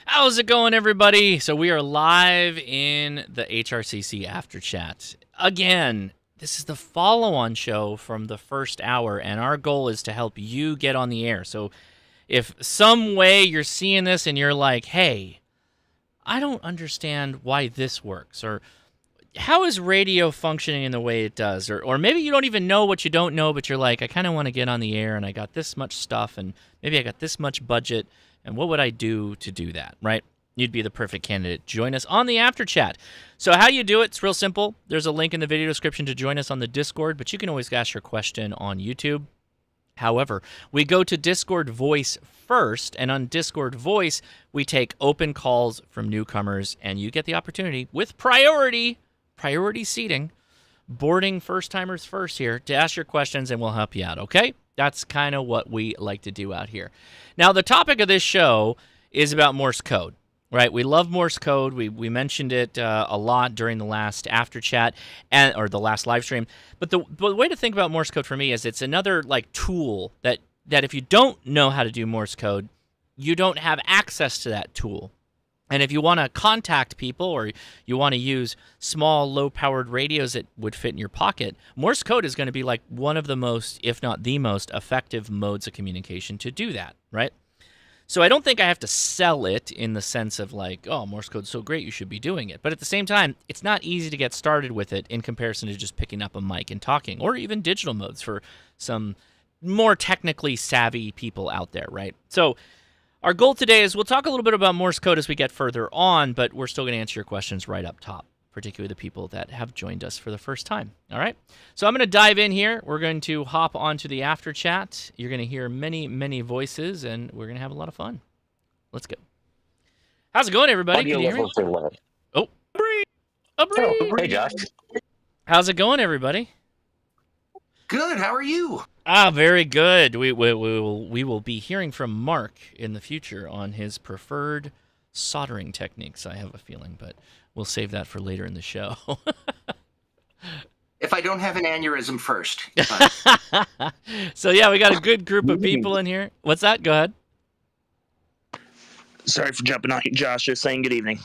How's it going, everybody? So we are live in the HRCC After Chat. Again, this is the follow-on show from the first hour, and our goal is to help you get on the air. So if some way you're seeing this and you're like, hey, I don't understand why this works, or how is radio functioning in the way it does, or maybe you don't even know what you don't know, but you're like, I kind of want to get on the air, and I got this much stuff, and maybe I got this much budget, and what would I do to do that, right? You'd be the perfect candidate. Join us on the After Chat. So how you do it, it's real simple. There's a link in the video description to join us on the Discord, but you can always ask your question on YouTube. However, we go to Discord Voice first, and on Discord Voice, we take open calls from newcomers, and you get the opportunity with priority seating, boarding first-timers first here, to ask your questions, and we'll help you out, okay? That's kind of what we like to do out here. Now, the topic of this show is about Morse code, right? We love Morse code. We mentioned it a lot during the last After Chat or the last live stream. But the way to think about Morse code for me is it's another like tool that if you don't know how to do Morse code, you don't have access to that tool. And if you want to contact people or you want to use small, low-powered radios that would fit in your pocket, Morse code is going to be like one of the most, if not the most, effective modes of communication to do that, right? So I don't think I have to sell it in the sense of like, oh, Morse code's so great, you should be doing it. But at the same time, it's not easy to get started with it in comparison to just picking up a mic and talking, or even digital modes for some more technically savvy people out there, right? So our goal today is we'll talk a little bit about Morse code as we get further on, but we're still going to answer your questions right up top, particularly the people that have joined us for the first time. All right? So I'm going to dive in here. We're going to hop onto the After Chat. You're going to hear many, many voices, and we're going to have a lot of fun. Let's go. How's it going, everybody? Can you hear me? Oh, Hey, Josh. How's it going, everybody? Good. How are you? Very good. We will be hearing from Mark in the future on his preferred soldering techniques, I have a feeling, but we'll save that for later in the show. If I don't have an aneurysm first. So, yeah, we got a good group of people in here. What's that? Go ahead. Sorry for jumping on you, Josh. Just saying good evening.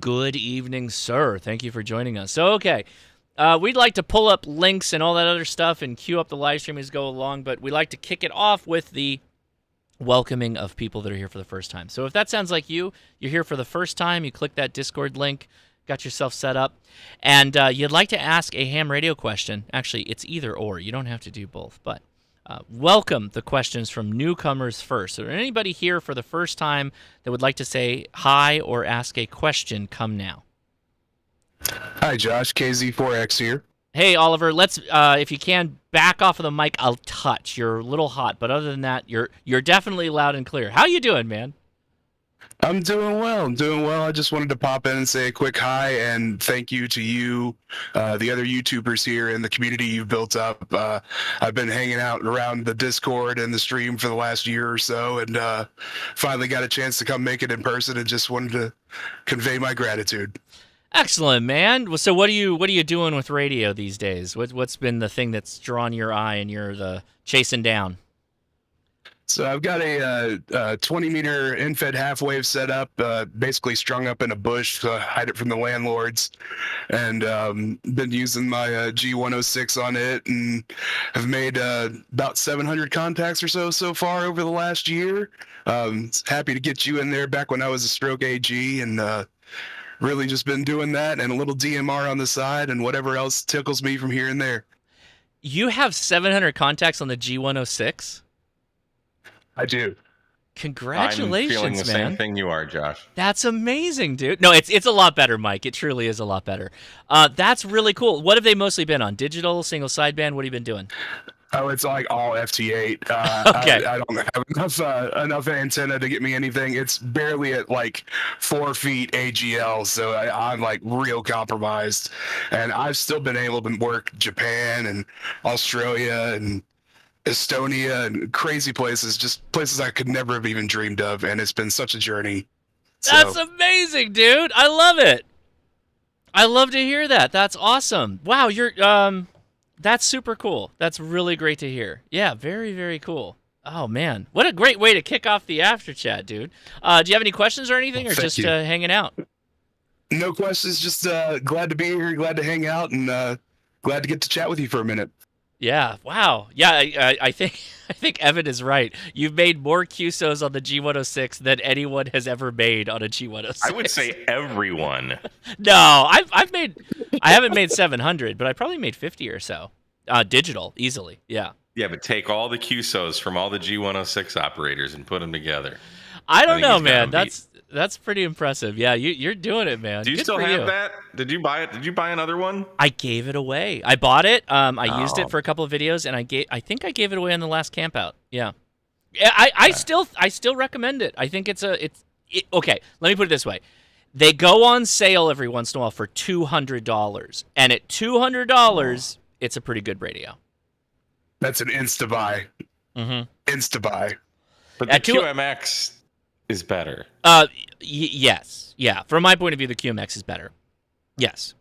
Good evening, sir. Thank you for joining us. So, okay. We'd like to pull up links and all that other stuff and queue up the live stream as we go along, but we like to kick it off with the welcoming of people that are here for the first time. So if that sounds like you're here for the first time, you click that Discord link, got yourself set up, and you'd like to ask a ham radio question. Actually, it's either or. You don't have to do both, but welcome the questions from newcomers first. So anybody here for the first time that would like to say hi or ask a question, come now. Hi, Josh. KZ4X here. Hey, Oliver. Let's, if you can, back off of the mic a touch. You're a little hot, but other than that, you're definitely loud and clear. How you doing, man? I'm doing well. I just wanted to pop in and say a quick hi and thank you to you, the other YouTubers here in the community you've built up. I've been hanging out around the Discord and the stream for the last year or so, and finally got a chance to come make it in person and just wanted to convey my gratitude. Excellent, man. So what are you doing with radio these days? What's been the thing that's drawn your eye and you're the chasing down? So I've got a 20-meter in-fed half-wave set up, basically strung up in a bush to hide it from the landlords, and been using my G106 on it, and have made about 700 contacts or so far over the last year. Happy to get you in there back when I was a stroke AG, and really just been doing that and a little DMR on the side and whatever else tickles me from here and there. You have 700 contacts on the G106? I do. Congratulations, I'm feeling the man. same thing you are, Josh. That's amazing, dude. No, it's a lot better, Mike. It truly is a lot better. That's really cool. What have they mostly been on? Digital, single sideband? What have you been doing? Oh, it's like all FT8. Okay. I don't have enough antenna to get me anything. It's barely at like 4 feet AGL, so I'm like real compromised. And I've still been able to work Japan and Australia and Estonia and crazy places, just places I could never have even dreamed of. And it's been such a journey. So, That's amazing, dude. I love it. I love to hear that. That's awesome. Wow, you're that's super cool. That's really great to hear. Yeah, very, very cool. Oh man, what a great way to kick off the after chat, dude. Do you have any questions or anything, or just hanging out? No questions. Just glad to be here. Glad to hang out, and glad to get to chat with you for a minute. Yeah. Wow. Yeah. I think Evan is right. You've made more QSOs on the G106 than anyone has ever made on a G106. I would say everyone. No, I haven't made 700, but I probably made 50 or so. Digital, easily. Yeah. Yeah, but take all the QSOs from all the G106 operators and put them together. I don't know, man. That's pretty impressive. Yeah, you're doing it, man. Do you Good still for have you. that? Did you buy it? Did you buy another one? I gave it away. I bought it. I used it for a couple of videos, and I think I gave it away on the last camp out. Yeah. I still recommend it. I think it's okay. Let me put it this way. They go on sale every once in a while for $200, and at $200, it's a pretty good radio. That's an insta buy. Mm-hmm. Insta buy. But the QMX is better. Yes. Yeah. From my point of view, the QMX is better. Yes.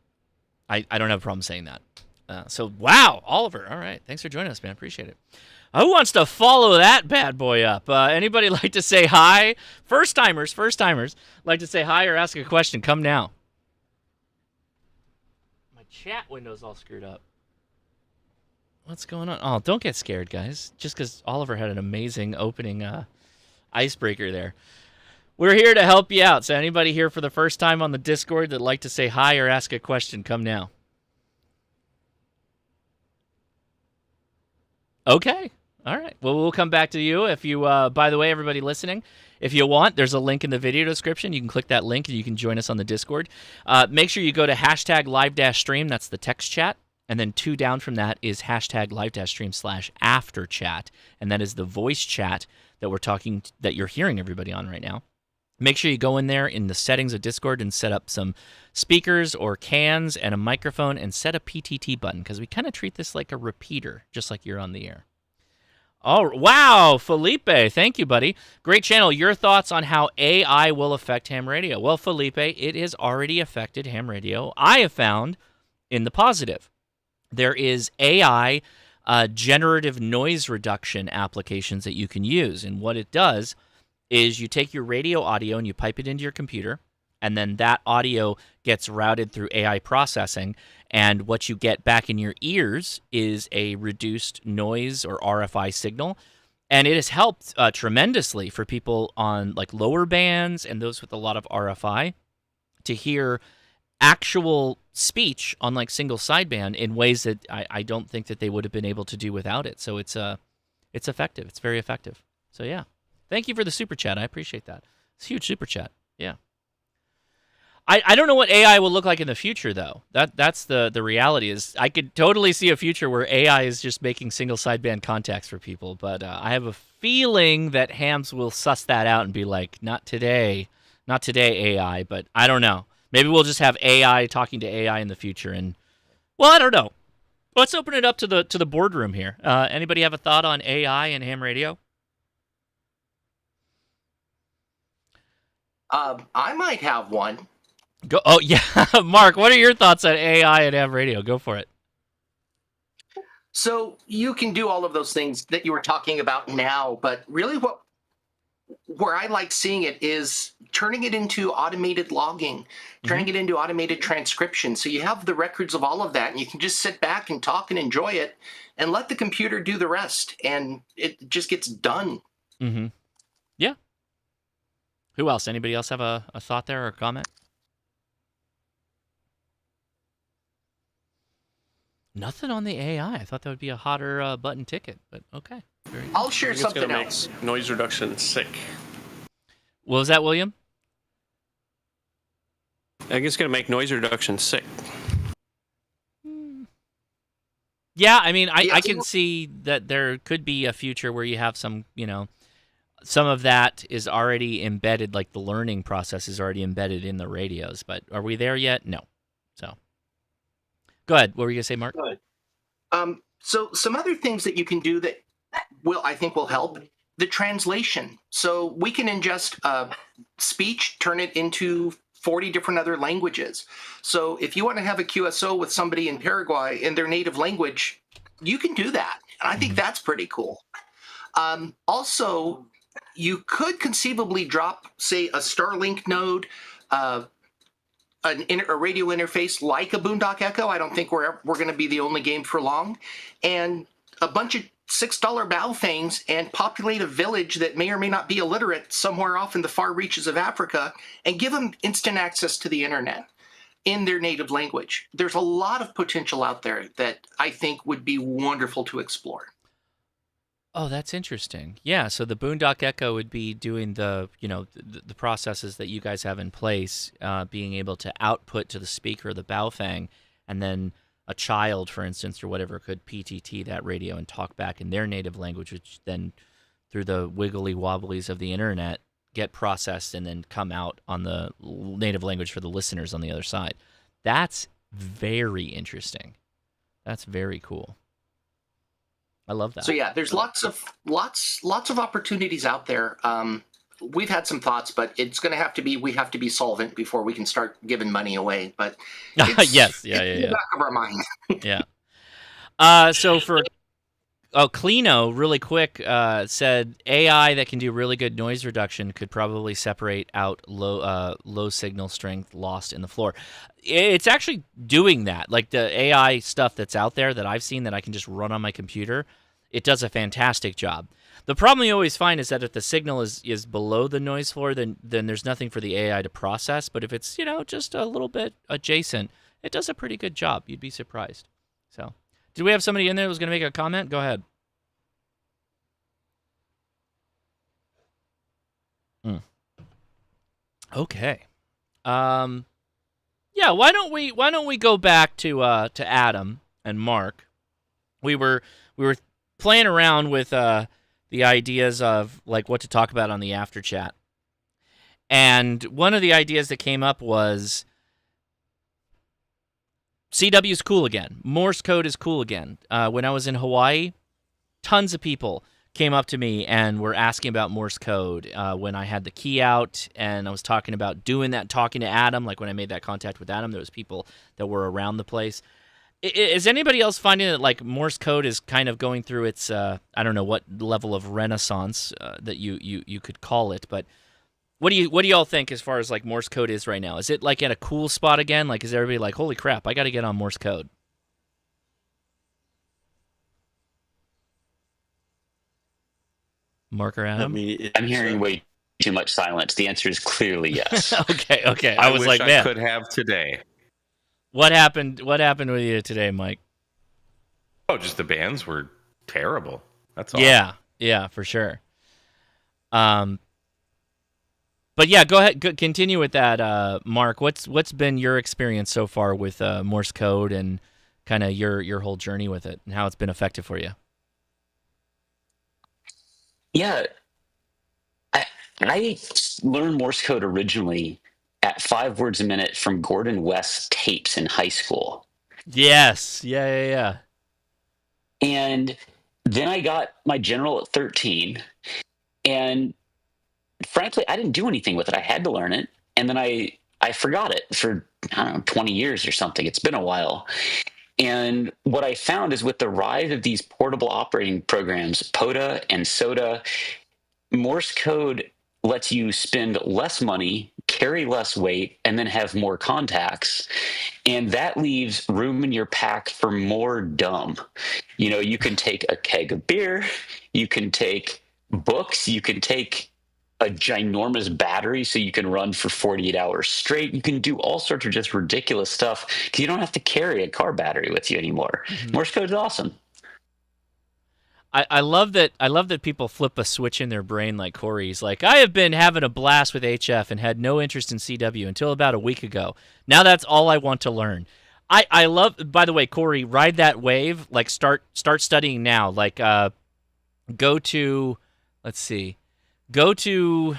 I don't have a problem saying that. So, wow, Oliver. All right. Thanks for joining us, man. Appreciate it. Who wants to follow that bad boy up? Anybody like to say hi? First timers like to say hi or ask a question. Come now. My chat window's all screwed up. What's going on? Oh, don't get scared, guys. Just because Oliver had an amazing opening icebreaker there. We're here to help you out. So anybody here for the first time on the Discord that'd like to say hi or ask a question, come now. Okay. All right. Well, we'll come back to you. If you, by the way, everybody listening, if you want, there's a link in the video description. You can click that link and you can join us on the Discord. Make sure you go to hashtag live-stream. That's the text chat. And then 2 down from that is hashtag live-stream/afterchat. And that is the voice chat that you're hearing everybody on right now. Make sure you go in there in the settings of Discord and set up some speakers or cans and a microphone and set a PTT button, because we kind of treat this like a repeater, just like you're on the air. Oh, wow, Felipe. Thank you, buddy. Great channel. Your thoughts on how AI will affect ham radio? Well, Felipe, it has already affected ham radio. I have found in the positive. There is AI generative noise reduction applications that you can use. And what it does is you take your radio audio and you pipe it into your computer, and then that audio gets routed through AI processing, and what you get back in your ears is a reduced noise or RFI signal. And it has helped tremendously for people on like lower bands and those with a lot of RFI to hear actual speech on like single sideband in ways that I don't think that they would have been able to do without it. So it's effective. It's very effective. So yeah. Thank you for the super chat. I appreciate that. It's a huge super chat. Yeah. I don't know what AI will look like in the future, though. That's the reality. Is I could totally see a future where AI is just making single sideband contacts for people, but I have a feeling that hams will suss that out and be like, not today AI, but I don't know. Maybe we'll just have AI talking to AI in the future, and well, I don't know. Let's open it up to the boardroom here. Anybody have a thought on AI and ham radio? I might have one. Go. Oh yeah, Mark. What are your thoughts on AI and ham radio? Go for it. So you can do all of those things that you were talking about now, but really where I like seeing it is turning it into automated logging, turning it into automated transcription. So you have the records of all of that, and you can just sit back and talk and enjoy it and let the computer do the rest, and it just gets done. Mm-hmm. Yeah. Who else? Anybody else have a thought there or a comment? Nothing on the AI. I thought that would be a hotter button ticket, but okay. I'll share something else. Noise reduction sick. What was that, William? I think it's going to make noise reduction sick. Yeah, I mean, Yeah, I can see that there could be a future where you have some, some of that is already embedded, like the learning process is already embedded in the radios. But are we there yet? No. So, go ahead. What were you gonna say, Mark? So some other things that you can do that I think will help the translation. So we can ingest speech, turn it into 40 different other languages. So if you want to have a QSO with somebody in Paraguay in their native language, you can do that. And I think that's pretty cool. Also, you could conceivably drop, say, a Starlink node, a radio interface like a Boondock Echo. I don't think we're going to be the only game for long. And a bunch of $6 Baofangs and populate a village that may or may not be illiterate somewhere off in the far reaches of Africa and give them instant access to the internet in their native language. There's a lot of potential out there that I think would be wonderful to explore. Oh, that's interesting. Yeah, so the Boondock Echo would be doing the processes that you guys have in place, being able to output to the speaker the Baofeng, and then a child, for instance, or whatever, could PTT that radio and talk back in their native language, which then, through the wiggly wobblies of the internet, get processed and then come out on the native language for the listeners on the other side. That's very interesting. That's very cool. I love that. So yeah, there's lots of opportunities out there. We've had some thoughts, but it's going to have to be, we have to be solvent before we can start giving money away. But yes, in the back of our mind. Yeah. So for Clino, really quick, said AI that can do really good noise reduction could probably separate out low signal strength lost in the floor. It's actually doing that. Like the AI stuff that's out there that I've seen that I can just run on my computer, it does a fantastic job. The problem you always find is that if the signal is below the noise floor, then there's nothing for the AI to process. But if it's just a little bit adjacent, it does a pretty good job. You'd be surprised. So, did we have somebody in there that was going to make a comment? Go ahead. Okay. Yeah. Why don't we go back to Adam and Mark? We were playing around with the ideas of like what to talk about on the after chat. And one of the ideas that came up was CW is cool again. Morse code is cool again. When I was in Hawaii, tons of people came up to me and were asking about Morse code when I had the key out and I was talking about doing that, talking to Adam. Like when I made that contact with Adam, there was people that were around the place. Is anybody else finding that like Morse code is kind of going through its I don't know what level of renaissance that you could call it, but what do y'all think as far as like Morse code is right now? Is it like at a cool spot again? Like is everybody like, holy crap, I got to get on Morse code? Mark or Adam? I mean, I'm hearing way too much silence. The answer is clearly yes. Okay. I was wish like, I man, could have today. What happened with you today, Mike? Oh, just the bands were terrible. That's all. Yeah, for sure. But yeah, go ahead, continue with that, Mark. What's been your experience so far with Morse code and kind of your whole journey with it and how it's been effective for you? Yeah, I learned Morse code originally at 5 words a minute from Gordon West's tapes in high school. Yes. Yeah. And then I got my general at 13. And frankly, I didn't do anything with it. I had to learn it. And then I forgot it for, I don't know, 20 years or something. It's been a while. And what I found is with the rise of these portable operating programs, POTA and SOTA, Morse code lets you spend less money, carry less weight, and then have more contacts. And that leaves room in your pack for more dumb. You can take a keg of beer, you can take books, you can take a ginormous battery so you can run for 48 hours straight. You can do all sorts of just ridiculous stuff because you don't have to carry a car battery with you anymore. Mm-hmm. Morse code is awesome. I love that. I love that people flip a switch in their brain like Corey's. Like, I have been having a blast with HF and had no interest in CW until about a week ago. Now that's all I want to learn. I love. By the way, Corey, ride that wave. Like, start studying now. Like, go to, let's see, go to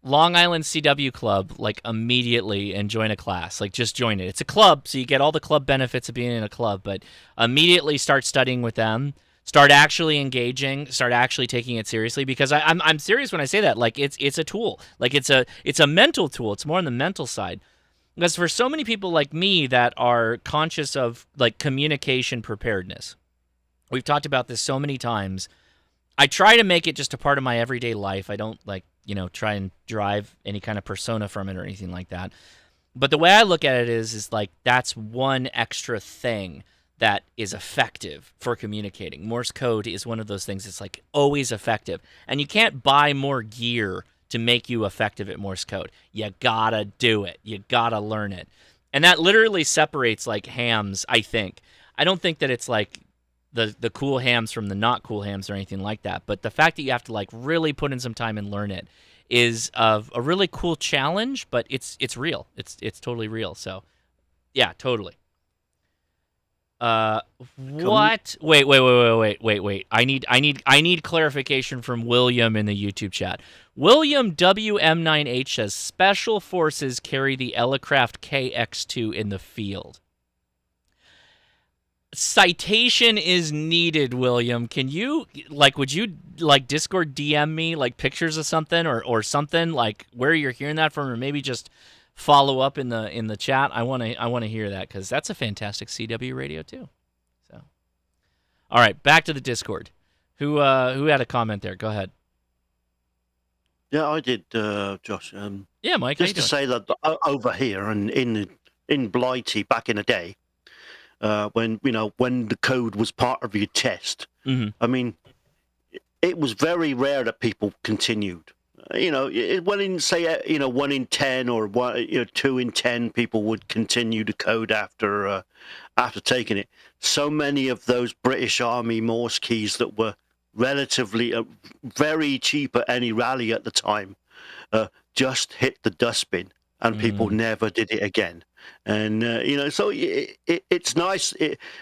Long Island CW Club like immediately and join a class. Like, just join it. It's a club, so you get all the club benefits of being in a club. But immediately start studying with them. Start actually engaging. Start actually taking it seriously, because I'm serious when I say that. Like, it's a tool. Like, it's a mental tool. It's more on the mental side. Because for so many people like me that are conscious of like communication preparedness, we've talked about this so many times. I try to make it just a part of my everyday life. I don't try and drive any kind of persona from it or anything like that. But the way I look at it is like that's one extra thing that is effective for communicating. Morse code is one of those things that's like always effective. And you can't buy more gear to make you effective at Morse code. You gotta do it. You gotta learn it. And that literally separates like hams, I think. I don't think that it's like the cool hams from the not cool hams or anything like that. But the fact that you have to like really put in some time and learn it is a really cool challenge, but it's real. It's totally real. So yeah, totally. What? Wait. I need clarification from William in the YouTube chat. William WM9H says special forces carry the Elecraft KX2 in the field. Citation is needed, William. Can you would you Discord DM me like pictures of something or something like where you're hearing that from, or maybe just follow up in the chat. I want to hear that, because that's a fantastic CW radio too. So, all right, back to the Discord. Who had a comment there? Go ahead. Yeah, I did, Josh. Yeah, Mike. Just to say that over here and in Blighty back in the day, when the code was part of your test, I mean, it was very rare that people continued. One in 10 or 2 in 10 people would continue to code after taking it. So many of those British Army Morse keys that were relatively very cheap at any rally at the time just hit the dustbin, and people never did it again. And so it's nice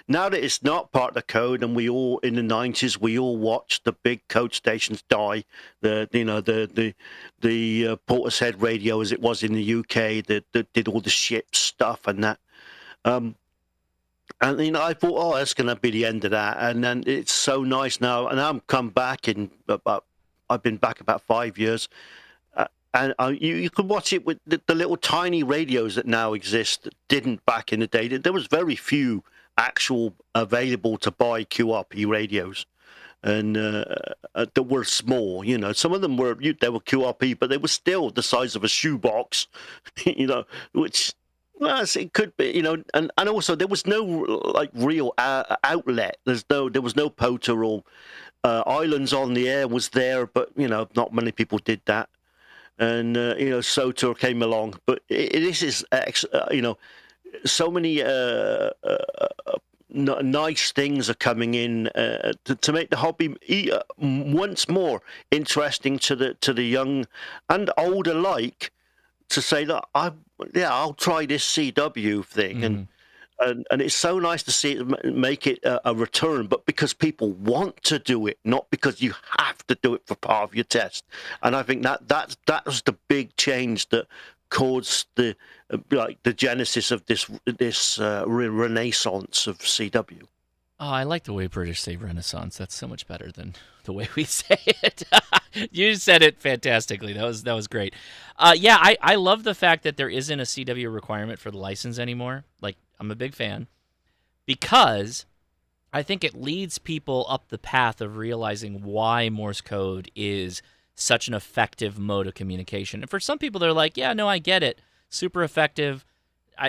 now that it's not part of the code, and we all in the 90s we all watched the big code stations die. The Portishead radio, as it was in the UK, that did all the ship stuff and that. And I thought, oh, that's going to be the end of that. And then it's so nice now, and I'm come back I've been back about 5 years. And you can watch it with the little tiny radios that now exist that didn't back in the day. There was very few actual available to buy QRP radios, and that were small. Some of them were QRP, but they were still the size of a shoebox. Which it could be. And also there was no real outlet. There was no POTA or Islands on the Air was there, but not many people did that. And SOTA came along, but this is so many nice things are coming in to make the hobby once more interesting to the young and old alike. To say that I'll try this CW thing, and it's so nice to see it make it a return, but because people want to do it, not because you have to do it for part of your test. And I think that was the big change that caused the genesis of this renaissance of CW. Oh, I like the way British say Renaissance. That's so much better than the way we say it. You said it fantastically. That was great. Yeah, I love the fact that there isn't a CW requirement for the license anymore. Like, I'm a big fan, because I think it leads people up the path of realizing why Morse code is such an effective mode of communication. And for some people, they're like, yeah, no, I get it. Super effective.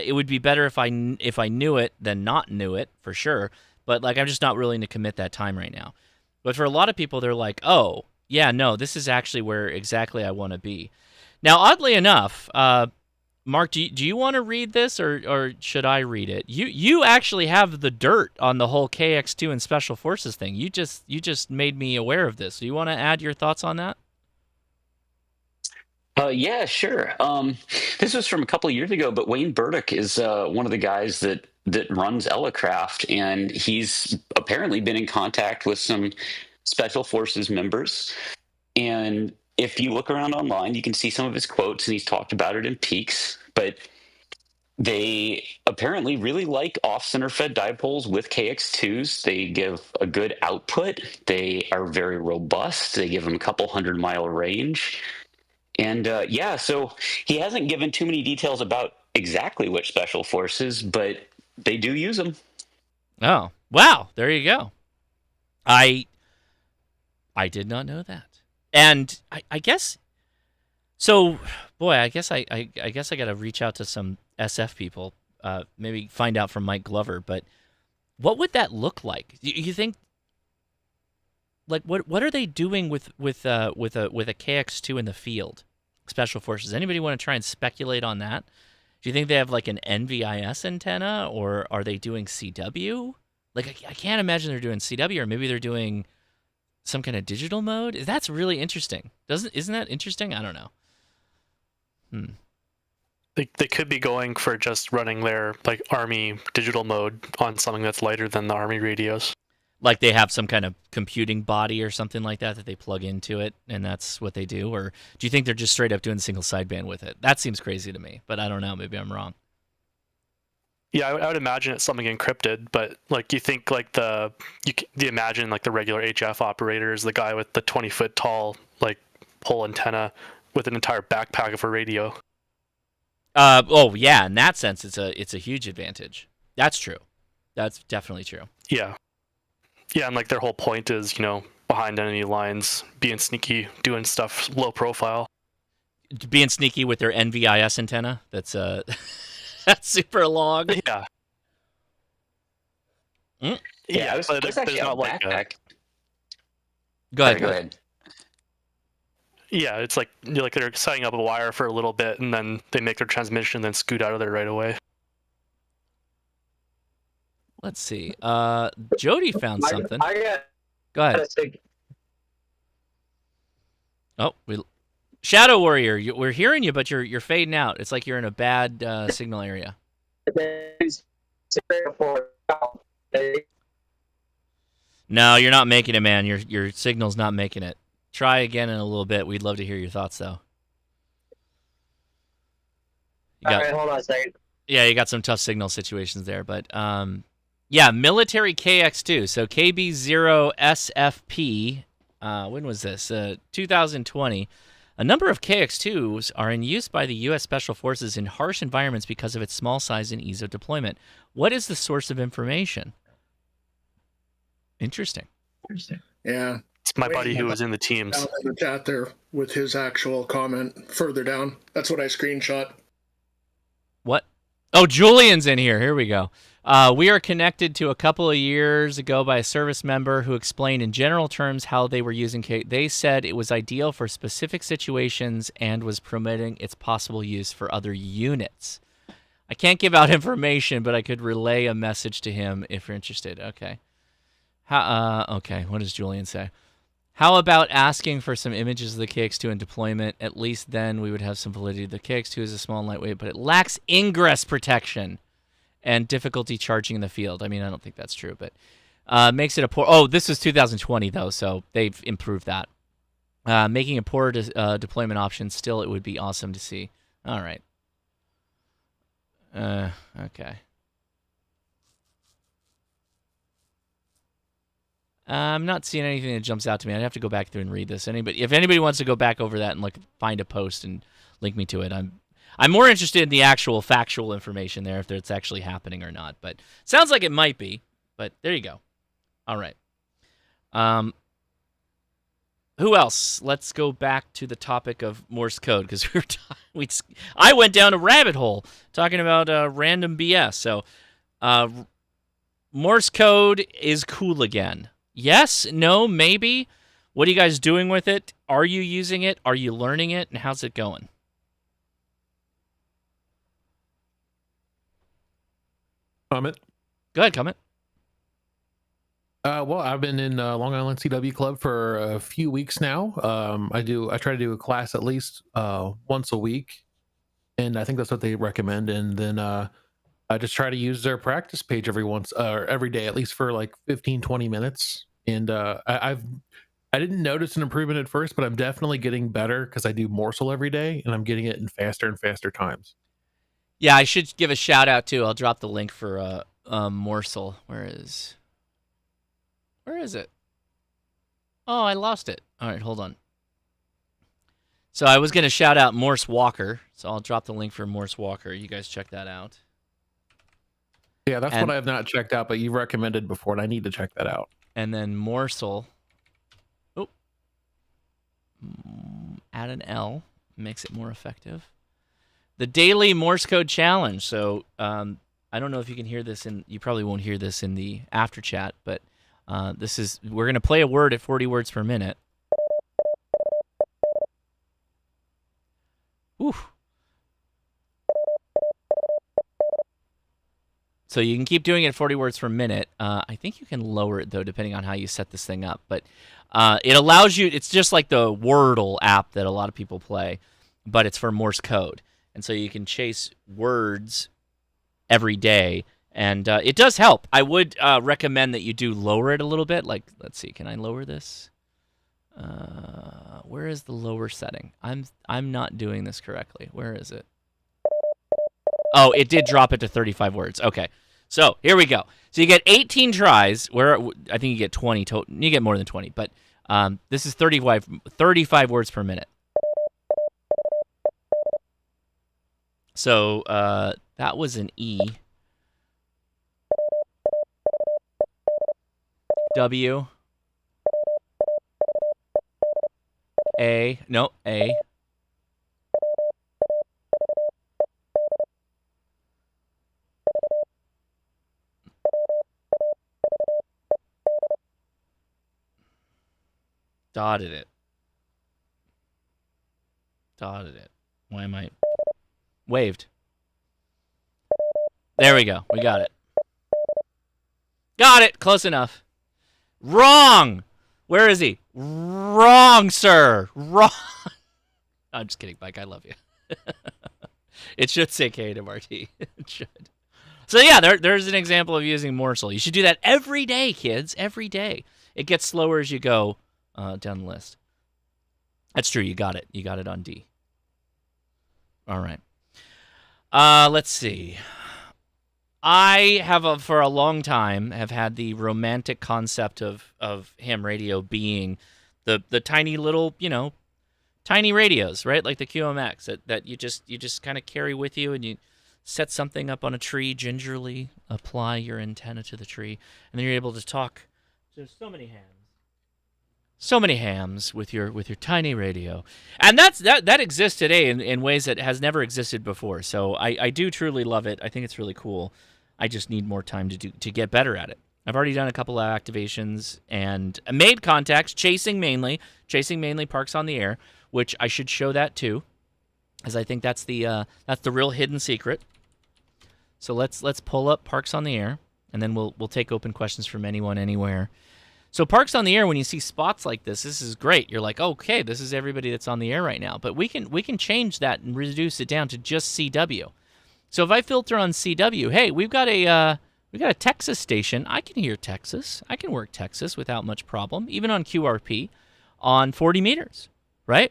It would be better if I knew it than not knew it, for sure. But I'm just not willing to commit that time right now. But for a lot of people, they're like, oh, yeah, no, this is actually where exactly I want to be. Now, oddly enough, Mark, do you want to read this, or should I read it? You actually have the dirt on the whole KX2 and Special Forces thing. You just made me aware of this. Do you want to add your thoughts on that? Yeah, sure. This was from a couple of years ago, but Wayne Burdick is one of the guys that runs Elecraft, and he's apparently been in contact with some Special Forces members. And if you look around online, you can see some of his quotes, and he's talked about it in Peaks. But they apparently really like off-center fed dipoles with KX2s. They give a good output. They are very robust. They give them a couple 100-mile range. And yeah, so he hasn't given too many details about exactly which Special Forces, but they do use them. Oh, wow. There you go. I did not know that. And I guess, so, boy, I guess I got to reach out to some SF people, maybe find out from Mike Glover, but what would that look like? You think, like, what are they doing with a KX2 in the field? Special Forces. Anybody want to try and speculate on that? Do you think they have like an NVIS antenna, or are they doing CW? Like, I can't imagine they're doing CW, or maybe they're doing some kind of digital mode. That's really interesting. Isn't that interesting? I don't know. They could be going for just running their like Army digital mode on something that's lighter than the Army radios. Like they have some kind of computing body or something like that they plug into it, and that's what they do? Or do you think they're just straight up doing single sideband with it? That seems crazy to me, but I don't know. Maybe I'm wrong. Yeah, I would imagine it's something encrypted, but like you think like you imagine like the regular HF operator is the guy with the 20-foot tall like pole antenna with an entire backpack of a radio. Oh yeah, in that sense, it's a huge advantage. That's true. That's definitely true. Yeah. Yeah, and like their whole point is, behind enemy lines, being sneaky, doing stuff low profile. Being sneaky with their NVIS antenna. That's that's super long. Yeah. Mm? Yeah, there's not like backpack. Go ahead. Go ahead. Yeah, it's like they're setting up a wire for a little bit, and then they make their transmission, and then scoot out of there right away. Let's see. Jody found something. Go ahead. Oh, Shadow Warrior, we're hearing you, but you're fading out. It's like you're in a bad signal area. No, you're not making it, man. Your signal's not making it. Try again in a little bit. We'd love to hear your thoughts, though. All right, hold on a second. Yeah, you got some tough signal situations there, but yeah, military KX2. So KB0SFP. When was this? 2020. A number of KX2s are in use by the U.S. Special Forces in harsh environments because of its small size and ease of deployment. What is the source of information? Interesting. Yeah. It's my buddy who was in the teams. Down in the chat there with his actual comment further down. That's what I screenshot. What? Oh, Julian's in here. Here we go. We are connected to a couple of years ago by a service member who explained in general terms how they were using K. They said it was ideal for specific situations and was permitting its possible use for other units. I can't give out information, but I could relay a message to him if you're interested. Okay. Okay, what does Julian say? How about asking for some images of the KX2 in deployment? At least then we would have some validity. The KX2 is a small and lightweight, but it lacks ingress protection and difficulty charging in the field. I mean, I don't think that's true, but makes it a poor... Oh, this was 2020, though, so they've improved that. Making a poor deployment option, still it would be awesome to see. All right. Okay. I'm not seeing anything that jumps out to me. I'd have to go back through and read this. If anybody wants to go back over that and find a post and link me to it, I'm more interested in the actual factual information there, if it's actually happening or not. But sounds like it might be. But there you go. All right. Who else? Let's go back to the topic of Morse code, because I went down a rabbit hole talking about random BS. So Morse code is cool again. Yes? No? Maybe? What are you guys doing with it? Are you using it? Are you learning it? And how's it going? Comment. Go ahead, comment. Well, I've been in Long Island CW Club for a few weeks now. I try to do a class at least once a week, and I think that's what they recommend. And then I just try to use their practice page every day, at least for like 15, 20 minutes. And I didn't notice an improvement at first, but I'm definitely getting better because I do Morsel every day, and I'm getting it in faster and faster times. Yeah, I should give a shout out too. I'll drop the link for Morsel. Where is it? Oh, I lost it. All right, hold on. So I was going to shout out Morse Walker, so I'll drop the link for Morse Walker. You guys check that out. Yeah, that's what I have not checked out, but you recommended before, and I need to check that out. And then Morsel. Oh. Add an L. Makes it more effective. The Daily Morse Code Challenge. So I don't know if you can hear this, you probably won't hear this in the after chat, but we're going to play a word at 40 words per minute. Whew. So you can keep doing it at 40 words per minute. I think you can lower it, though, depending on how you set this thing up. But it allows you, it's just like the Wordle app that a lot of people play, but it's for Morse code. And so you can chase words every day. And it does help. I would recommend that you do lower it a little bit. Like, let's see, can I lower this? Where is the lower setting? I'm not doing this correctly. Where is it? Oh, it did drop it to 35 words. Okay. So here we go. So you get 18 tries. Where I think you get 20 total. You get more than 20, but this is 35 words per minute. So that was an E. W. A. No, A. Dotted it. Why am I... Waved. There we go. We got it. Got it. Close enough. Wrong. Where is he? Wrong, sir. Wrong. I'm just kidding, Mike. I love you. It should say K to Marty. It should. So yeah, there's an example of using Morsel. You should do that every day, kids. Every day. It gets slower as you go down the list. That's true. You got it. You got it on D. All right. Let's see. I have for a long time have had the romantic concept of ham radio being the tiny little, tiny radios, right? Like the QMX that you just kind of carry with you, and you set something up on a tree, gingerly apply your antenna to the tree, and then you're able to talk to so many hams with your tiny radio. And that exists today in ways that has never existed before. So I do truly love it. I think it's really cool. I just need more time to get better at it. I've already done a couple of activations and made contacts, chasing mainly parks on the air, which I should show that too, as I think that's the real hidden secret. So let's pull up parks on the air, and then we'll take open questions from anyone, anywhere. So parks on the air, when you see spots like this is great. You're like, okay, this is everybody that's on the air right now. But we can change that and reduce it down to just CW. So if I filter on CW, hey, we've got a Texas station. I can hear Texas. I can work Texas without much problem, even on QRP, on 40 meters, right?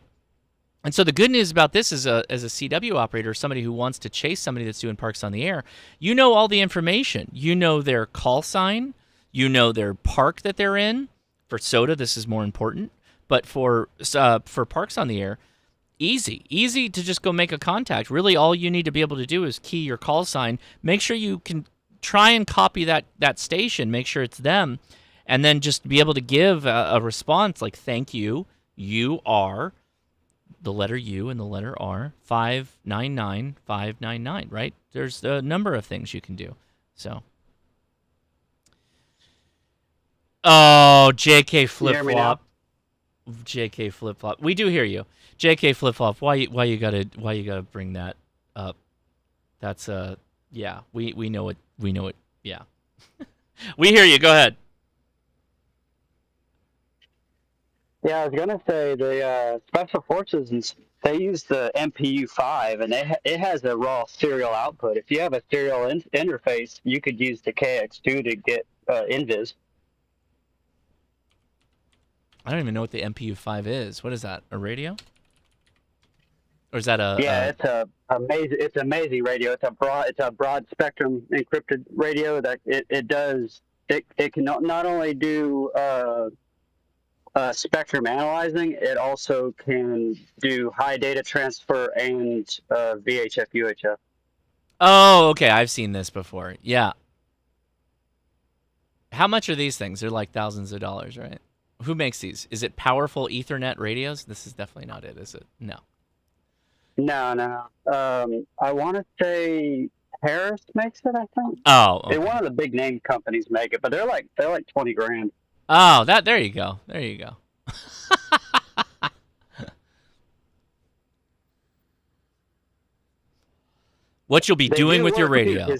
And so the good news about this is, as a CW operator, somebody who wants to chase somebody that's doing parks on the air, you know all the information. You know their call sign. You know their park that they're in. For SOTA, this is more important. But for parks on the air, easy to just go make a contact. Really, all you need to be able to do is key your call sign. Make sure you can try and copy that station. Make sure it's them. And then just be able to give a response like, thank you, you are, the letter U and the letter R, 599599, right? There's a number of things you can do. So... Oh, JK flip-flop. JK flip-flop. We do hear you. JK flip-flop. Why you gotta bring that up? That's yeah, we know it. We know it Yeah. We hear you. Go ahead. Yeah, I was gonna say the special forces, they use the MPU-5, and it has a raw serial output. If you have a serial interface, you could use the KX2 to get invis. I don't even know what the MPU-5 is. What is that? A radio? Or is that a? Yeah, it's a amazing. It's a amazing radio. It's a broad spectrum encrypted radio that it does. It can not only do spectrum analyzing, it also can do high data transfer and VHF UHF. Oh, okay. I've seen this before. Yeah. How much are these things? They're like thousands of dollars, right? Who makes these? Is it Powerful Ethernet radios? This is definitely not it, is it? No. No. I want to say Harris makes it. I think. Oh, okay. One of the big name companies make it, but they're like $20,000. Oh, there you go. There you go. What you'll be doing with your radio?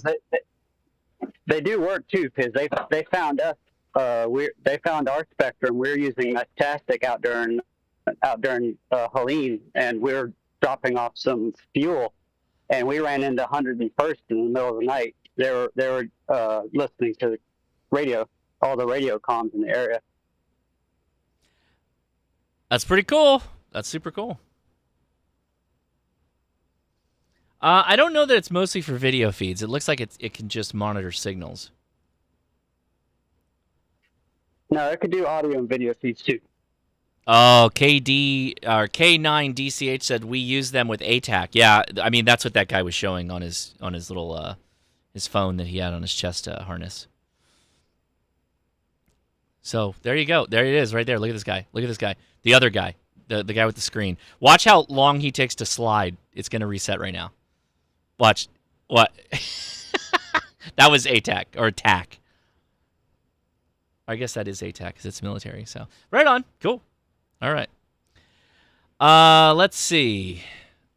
They do work too, because they found us. They found our spectrum. We're using Meshtastic out during Helene, and we're dropping off some fuel, and we ran into 101st in the middle of the night. They were listening to the radio, all the radio comms in the area. That's pretty cool. That's super cool. I don't know that it's mostly for video feeds. It looks like it can just monitor signals. No, it could do audio and video feeds too. Oh, KD or K9DCH said we use them with ATAC. Yeah, I mean that's what that guy was showing on his little his phone that he had on his chest harness. So there you go. There it is, right there. Look at this guy. Look at this guy. The other guy, the guy with the screen. Watch how long he takes to slide. It's gonna reset right now. Watch. What? That was ATAC or TAC. I guess that is ATAC because it's military. So right on. Cool. All right. Let's see.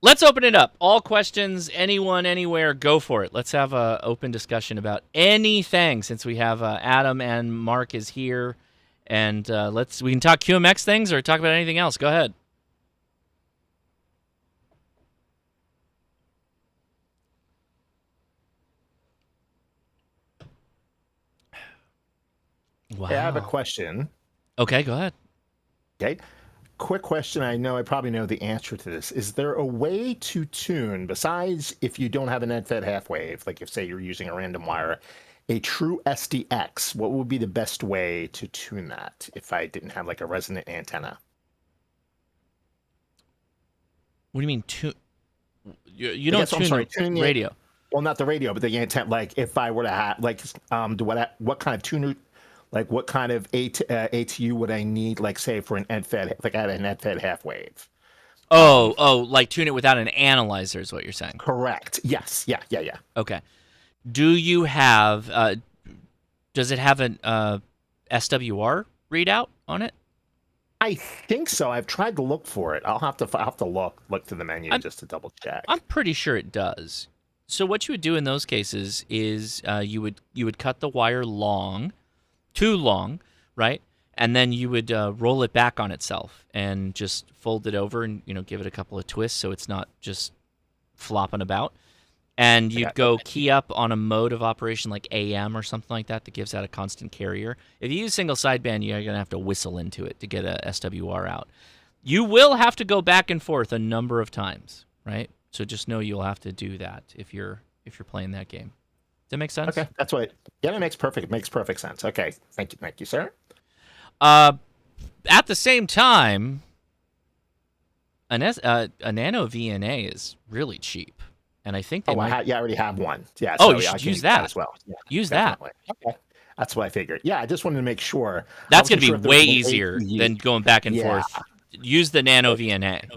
Let's open it up. All questions, anyone, anywhere, go for it. Let's have an open discussion about anything since we have Adam and Mark is here. And we can talk QMX things or talk about anything else. Go ahead. Wow. Hey, I have a question. Okay, go ahead. Okay. Quick question. I know I probably know the answer to this. Is there a way to tune, besides if you don't have an end-fed half wave, like if, say, you're using a random wire, a true SDX, what would be the best way to tune that if I didn't have like a resonant antenna? What do you mean tune? You don't tune the radio. Well, not the radio, but the antenna. Like if I were to have, like, what kind of tuner, like what kind of ATU would I need, like say for an end-fed, like I had an end-fed half wave? Like tune it without an analyzer is what you're saying. Correct. Yes. Yeah. Okay. Do you have, does it have an SWR readout on it? I think so. I've tried to look for it. I'll have to look through the menu just to double check. I'm pretty sure it does. So what you would do in those cases is you would cut the wire too long, right? And then you would roll it back on itself and just fold it over and give it a couple of twists so it's not just flopping about. And you'd go key up on a mode of operation like AM or something like that gives out a constant carrier. If you use single sideband, you're going to have to whistle into it to get a SWR out. You will have to go back and forth a number of times, right? So just know you'll have to do that if you're playing that game. Does that make sense? Okay, that's what. Yeah, it makes perfect sense. Okay, thank you, sir. At the same time, a nano VNA is really cheap. And I think I already have one. Yeah. Oh, so you should use that as well. Yeah, use definitely. that. Okay. That's what I figured. Yeah, I just wanted to make sure. That's going to be way easier than going back and forth. Use the nano VNA.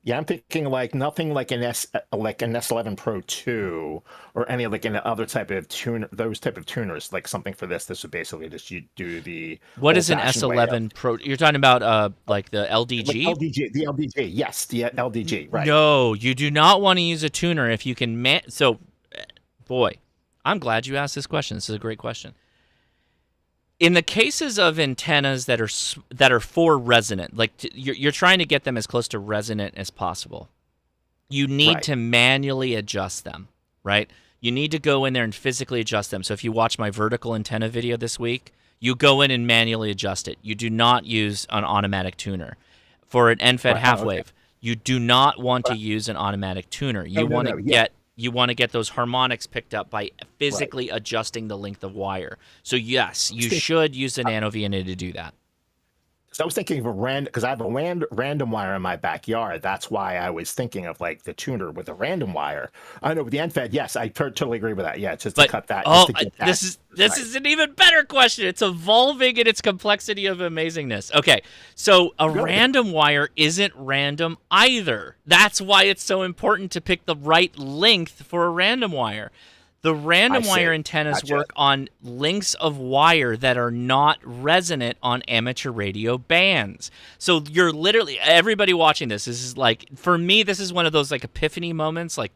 Yeah, I'm thinking like nothing like an S11 Pro 2 or any like an other type of tuner, those type of tuners, like something for this. This would basically just you do the. What is an S11 Pro? You're talking about like the LDG? Like the LDG, yes, the LDG, right? No, you do not want to use a tuner if you can. So, boy, I'm glad you asked this question. This is a great question. In the cases of antennas that are for resonant, like you're trying to get them as close to resonant as possible, you need to manually adjust them, right? You need to go in there and physically adjust them. So if you watch my vertical antenna video this week, you go in and manually adjust it. You do not use an automatic tuner. For an end-fed half wave, you do not want to use an automatic tuner. You want to get those harmonics picked up by physically adjusting the length of wire. So yes, you should use a nano VNA to do that. So I was thinking of a random, because I have a random wire in my backyard. That's why I was thinking of like the tuner with a random wire. I know with the end-fed, yes, I totally agree with that. Yeah, just to cut that. Oh, this is an even better question. It's evolving in its complexity of amazingness. Okay, so a random wire isn't random either. That's why it's so important to pick the right length for a random wire. The random wire antennas work on lengths of wire that are not resonant on amateur radio bands. So you're literally, everybody watching this is like, for me, this is one of those like epiphany moments, like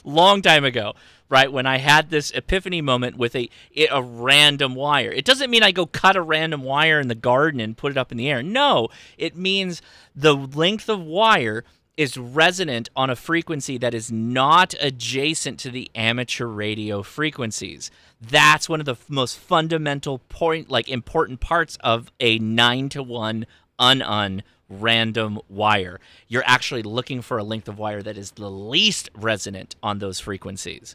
long time ago, right? When I had this epiphany moment with a random wire. It doesn't mean I go cut a random wire in the garden and put it up in the air. No, it means the length of wire is resonant on a frequency that is not adjacent to the amateur radio frequencies. That's one of the most fundamental important parts of a 9-to-1 random wire. You're actually looking for a length of wire that is the least resonant on those frequencies.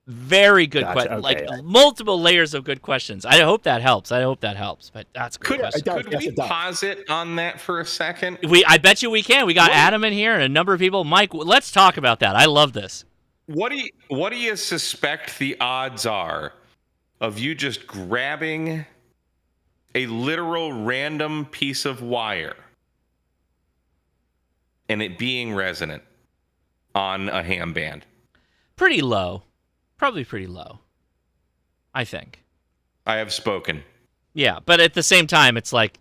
Very good question. Like multiple layers of good questions. I hope that helps. But that's a good question. Could we pause it on that for a second? I bet you we can. We got Adam in here and a number of people. Mike, let's talk about that. I love this. What do you suspect the odds are of you just grabbing a literal random piece of wire and it being resonant on a ham band? Pretty low. Probably pretty low, I think. I have spoken. Yeah, but at the same time, it's like,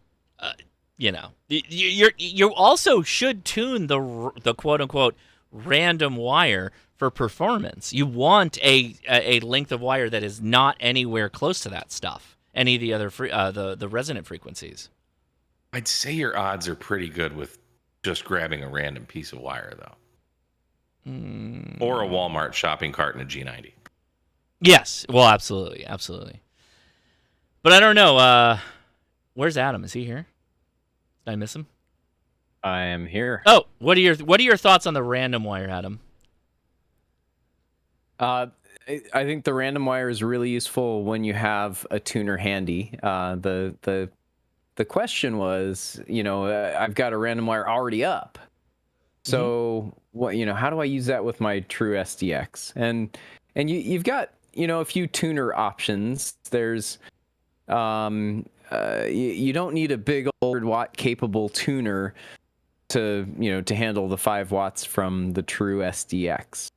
you also should tune the quote unquote random wire for performance. You want a length of wire that is not anywhere close to that stuff. Any of the other the resonant frequencies. I'd say your odds are pretty good with just grabbing a random piece of wire, though, or a Walmart shopping cart in a G90. Yes, well, absolutely. But I don't know. Where's Adam? Is he here? Did I miss him? I am here. Oh, what are your thoughts on the random wire, Adam? I think the random wire is really useful when you have a tuner handy. The question was, I've got a random wire already up, so how do I use that with my true SDX? And you've got a few tuner options. There's you don't need a big old watt capable tuner to handle the 5 watts from the true SDX.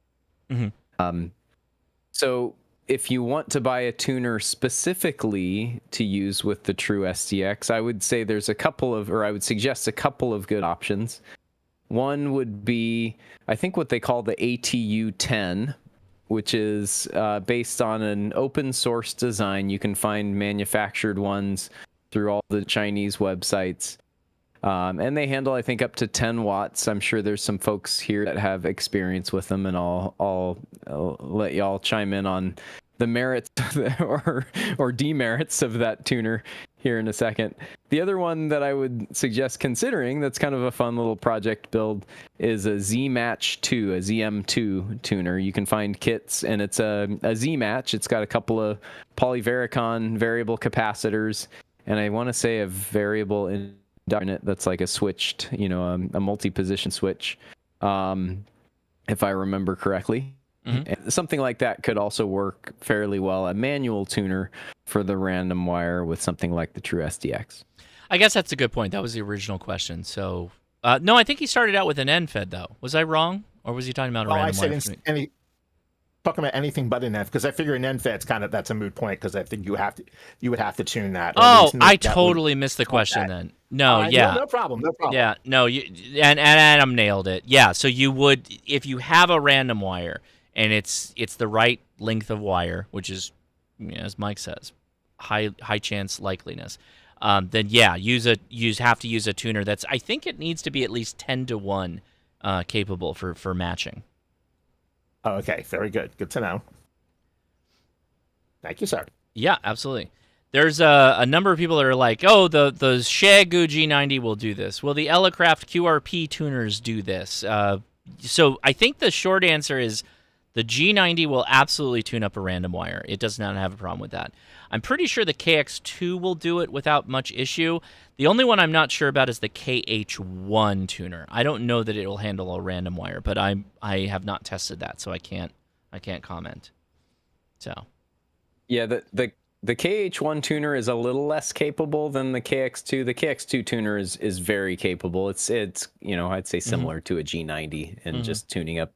So if you want to buy a tuner specifically to use with the true SDX, I would say I would suggest a couple of good options. One would be, I think, what they call the ATU 10, which is based on an open source design. You can find manufactured ones through all the Chinese websites. And they handle, I think, up to 10 watts. I'm sure there's some folks here that have experience with them, and I'll let y'all chime in on the merits or demerits of that tuner here in a second. The other one that I would suggest considering that's kind of a fun little project build is a Z-Match 2, a ZM2 tuner. You can find kits, and it's a Z-Match. It's got a couple of polyvaricon variable capacitors, and I want to say a variable in it that's like a switched, a multi-position switch, if I remember correctly. And something like that could also work fairly well, a manual tuner for the random wire with something like the true SDX. I guess that's a good point. That was the original question. So, no, I think he started out with an end-fed, though. Was I wrong? Or was he talking about a random wire? Talking about anything but an end, because I figure an end fed's that's a moot point, because I think you would have to tune that. Oh, I totally missed the question then. No, yeah. No problem. Yeah, no, and Adam nailed it. Yeah, so you would, if you have a random wire and it's the right length of wire, which is, as Mike says, high chance likeliness, then yeah, have to use a tuner that's, I think it needs to be at least 10-to-1 capable for matching. Oh, okay, very good. Good to know. Thank you, sir. Yeah, absolutely. There's a number of people that are like, oh, the Shagoo G90 will do this. Well, the Elecraft QRP tuners do this. So I think the short answer is the G90 will absolutely tune up a random wire. It does not have a problem with that. I'm pretty sure the KX2 will do it without much issue. The only one I'm not sure about is the KH1 tuner. I don't know that it will handle a random wire, but I have not tested that, so I can't comment. So, yeah, the KH1 tuner is a little less capable than the KX2. The KX2 tuner is very capable. It's I'd say similar to a G90 and just tuning up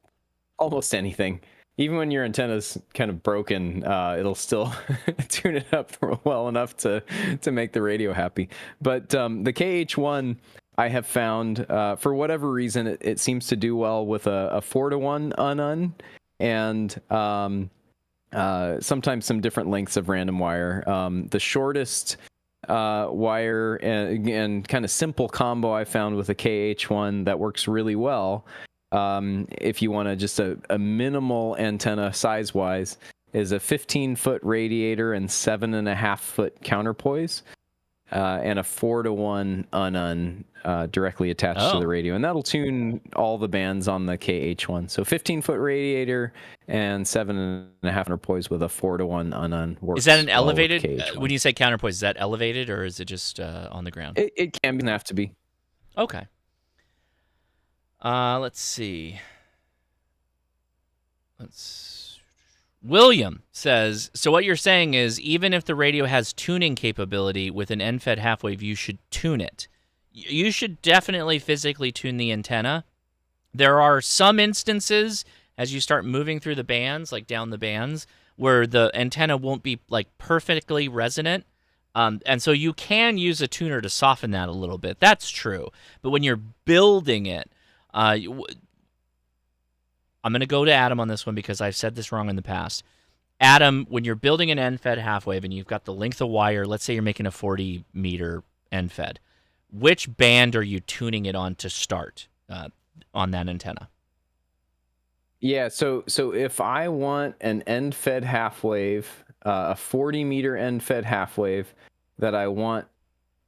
almost anything. Even when your antenna's kind of broken, it'll still tune it up well enough to make the radio happy. But the KH1, I have found, for whatever reason, it seems to do well with a 4-to-1 un and sometimes some different lengths of random wire. The shortest wire and kind of simple combo I found with a KH1 that works really well, if you want just a minimal antenna size-wise, is a 15-foot radiator and 7.5-foot counterpoise, and a 4-to-1 un directly attached to the radio, and that'll tune all the bands on the KH1. So 15-foot radiator and 7.5 counterpoise with a 4-to-1 un. Is that an elevated? When you say counterpoise, is that elevated or is it just on the ground? It can have to be. Okay. Let's see. William says, so what you're saying is even if the radio has tuning capability with an end-fed half-wave, you should tune it. You should definitely physically tune the antenna. There are some instances as you start moving through the bands, like down the bands, where the antenna won't be like perfectly resonant. And so you can use a tuner to soften that a little bit. That's true. But when you're building it, I'm going to go to Adam on this one because I've said this wrong in the past. Adam, when you're building an end-fed half-wave and you've got the length of wire, let's say you're making a 40-meter end-fed, which band are you tuning it on to start on that antenna? Yeah, so if I want an end-fed half-wave, a 40-meter end-fed half-wave that I want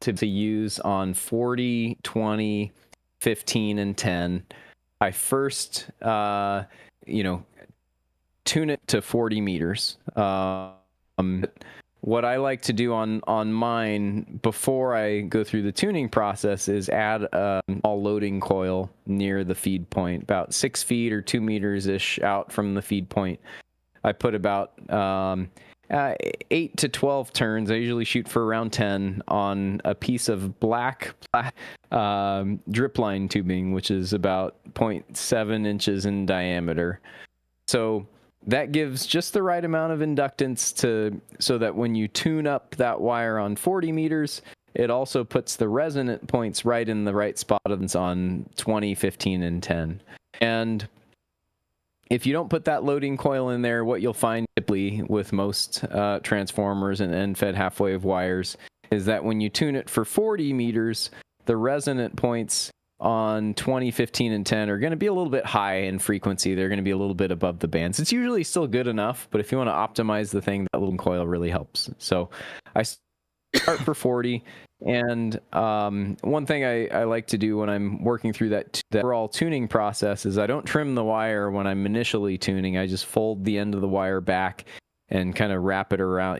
to use on 40, 20, 15, and 10, I first, tune it to 40 meters. What I like to do on mine before I go through the tuning process is add a small loading coil near the feed point, about 6 feet or 2 meters-ish out from the feed point. I put about 8 to 12 turns. I usually shoot for around 10 on a piece of black drip line tubing, which is about 0.7 inches in diameter. So that gives just the right amount of inductance so that when you tune up that wire on 40 meters, it also puts the resonant points right in the right spot on 20, 15, and 10. And if you don't put that loading coil in there, what you'll find typically with most transformers and end-fed half-wave wires is that when you tune it for 40 meters, the resonant points on 20, 15, and 10 are going to be a little bit high in frequency. They're going to be a little bit above the bands. It's usually still good enough, but if you want to optimize the thing, that loading coil really helps. So I start for 40. And one thing I like to do when I'm working through that overall tuning process is I don't trim the wire when I'm initially tuning. I just fold the end of the wire back and kind of wrap it around,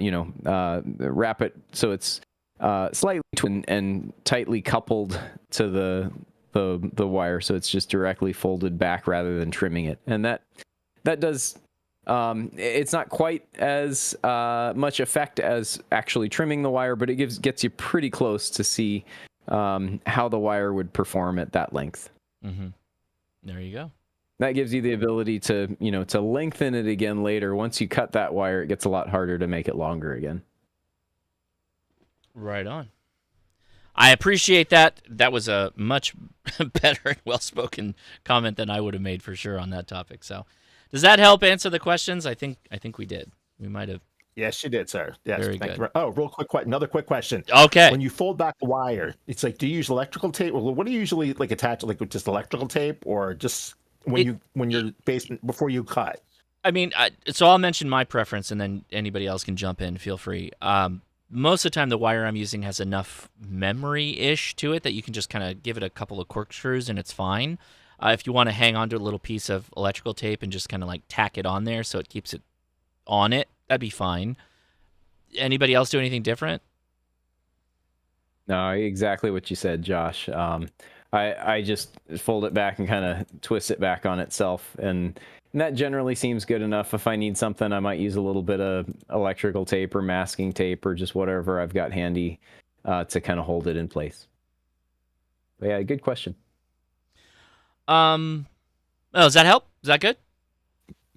wrap it so it's slightly and tightly coupled to the wire, so it's just directly folded back rather than trimming it. And that does it's not quite as much effect as actually trimming the wire, but it gets you pretty close to see how the wire would perform at that length. Mm-hmm. There you go. That gives you the ability to lengthen it again later. Once you cut that wire, it gets a lot harder to make it longer again. Right on. I appreciate that. That was a much better and well-spoken comment than I would have made for sure on that topic. So, Does that help answer the questions? I think we did. We might have. Yes, you did, sir. Yes, Very thank good. you. Oh, real quick, another quick question. Okay. When you fold back the wire, it's like, do you use electrical tape, or what do you usually like attach, like with just electrical tape, or just when you're before you cut? I mean, so I'll mention my preference, and then anybody else can jump in. Feel free. Most of the time, the wire I'm using has enough memory-ish to it that you can just kind of give it a couple of corkscrews, and it's fine. If you want to hang on to a little piece of electrical tape and just kind of like tack it on there so it keeps it on it, that'd be fine. Anybody else do anything different? No, exactly what you said, Josh. I just fold it back and kind of twist it back on itself, and that generally seems good enough. If I need something, I might use a little bit of electrical tape or masking tape or just whatever I've got handy to kind of hold it in place. But yeah, good question. Does that help? Is that good?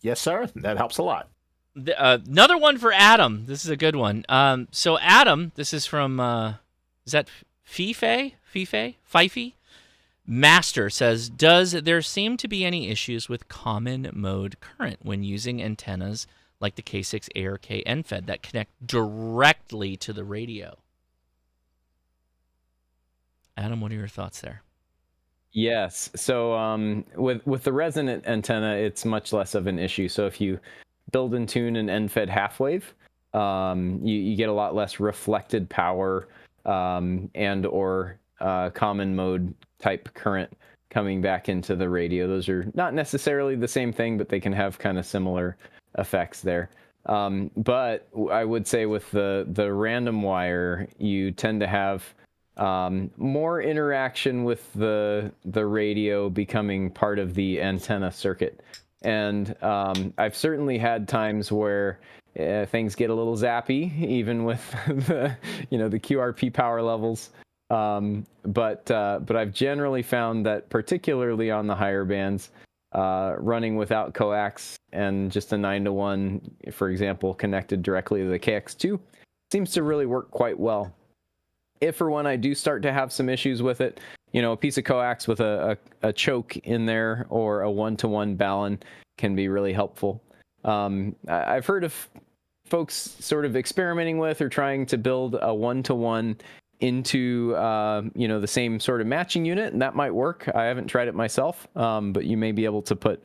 Yes, sir. That helps a lot. Another one for Adam. This is a good one. So Adam, this is from, is that Fife? Master says, does there seem to be any issues with common mode current when using antennas like the K6 ARK NFED that connect directly to the radio? Adam, what are your thoughts there? Yes. So with the resonant antenna, it's much less of an issue. So if you build and tune an NFED half wave, you get a lot less reflected power and or common mode type current coming back into the radio. Those are not necessarily the same thing, but they can have kind of similar effects there. But I would say with the random wire, you tend to have more interaction with the radio becoming part of the antenna circuit. And I've certainly had times where things get a little zappy, even with the QRP power levels. But I've generally found that, particularly on the higher bands, running without coax and just a 9-to-1, for example, connected directly to the KX2, seems to really work quite well. If or when I do start to have some issues with it, a piece of coax with a choke in there or a 1-to-1 balun can be really helpful. I've heard of folks sort of experimenting with or trying to build a 1-to-1 into the same sort of matching unit, and that might work. I haven't tried it myself, but you may be able to put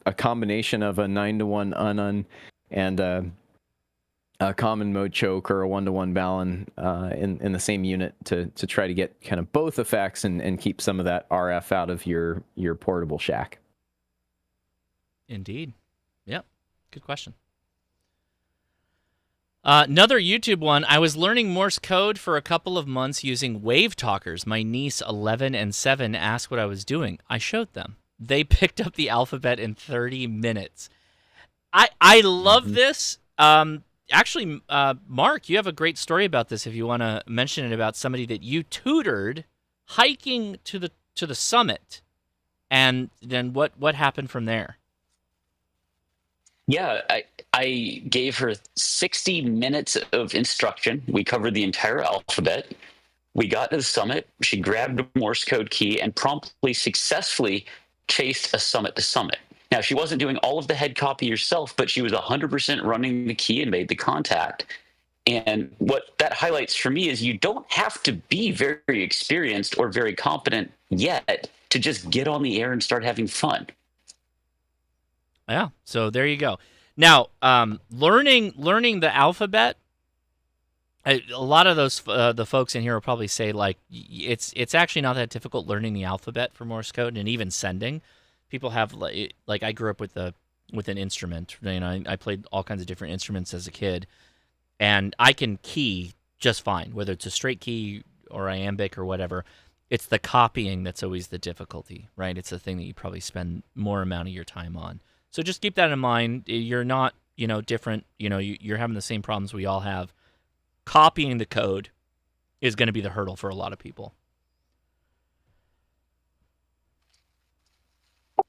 a combination of a 9-to-1 unun and a common mode choke or a 1-to-1 balun in the same unit to try to get kind of both effects and keep some of that RF out of your portable shack. Indeed. Yep. Good question. Another YouTube one. I was learning Morse code for a couple of months using wave talkers. My niece, 11 and 7, asked what I was doing. I showed them. They picked up the alphabet in 30 minutes. I love this. Actually, Mark, you have a great story about this if you want to mention it, about somebody that you tutored hiking to the summit. And then what happened from there? Yeah, I gave her 60 minutes of instruction. We covered the entire alphabet. We got to the summit. She grabbed a Morse code key and promptly, successfully chased a summit to summit. Now, she wasn't doing all of the head copy herself, but she was 100% running the key and made the contact. And what that highlights for me is you don't have to be very experienced or very competent yet to just get on the air and start having fun. Yeah, so there you go. Now, learning the alphabet, a lot of those the folks in here will probably say, like, it's actually not that difficult learning the alphabet for Morse code, and even sending. People have, like I grew up with an instrument. I played all kinds of different instruments as a kid, and I can key just fine, whether it's a straight key or iambic or whatever. It's the copying that's always the difficulty, right? It's the thing that you probably spend more amount of your time on. So just keep that in mind. You're not, different. You're having the same problems we all have. Copying the code is going to be the hurdle for a lot of people.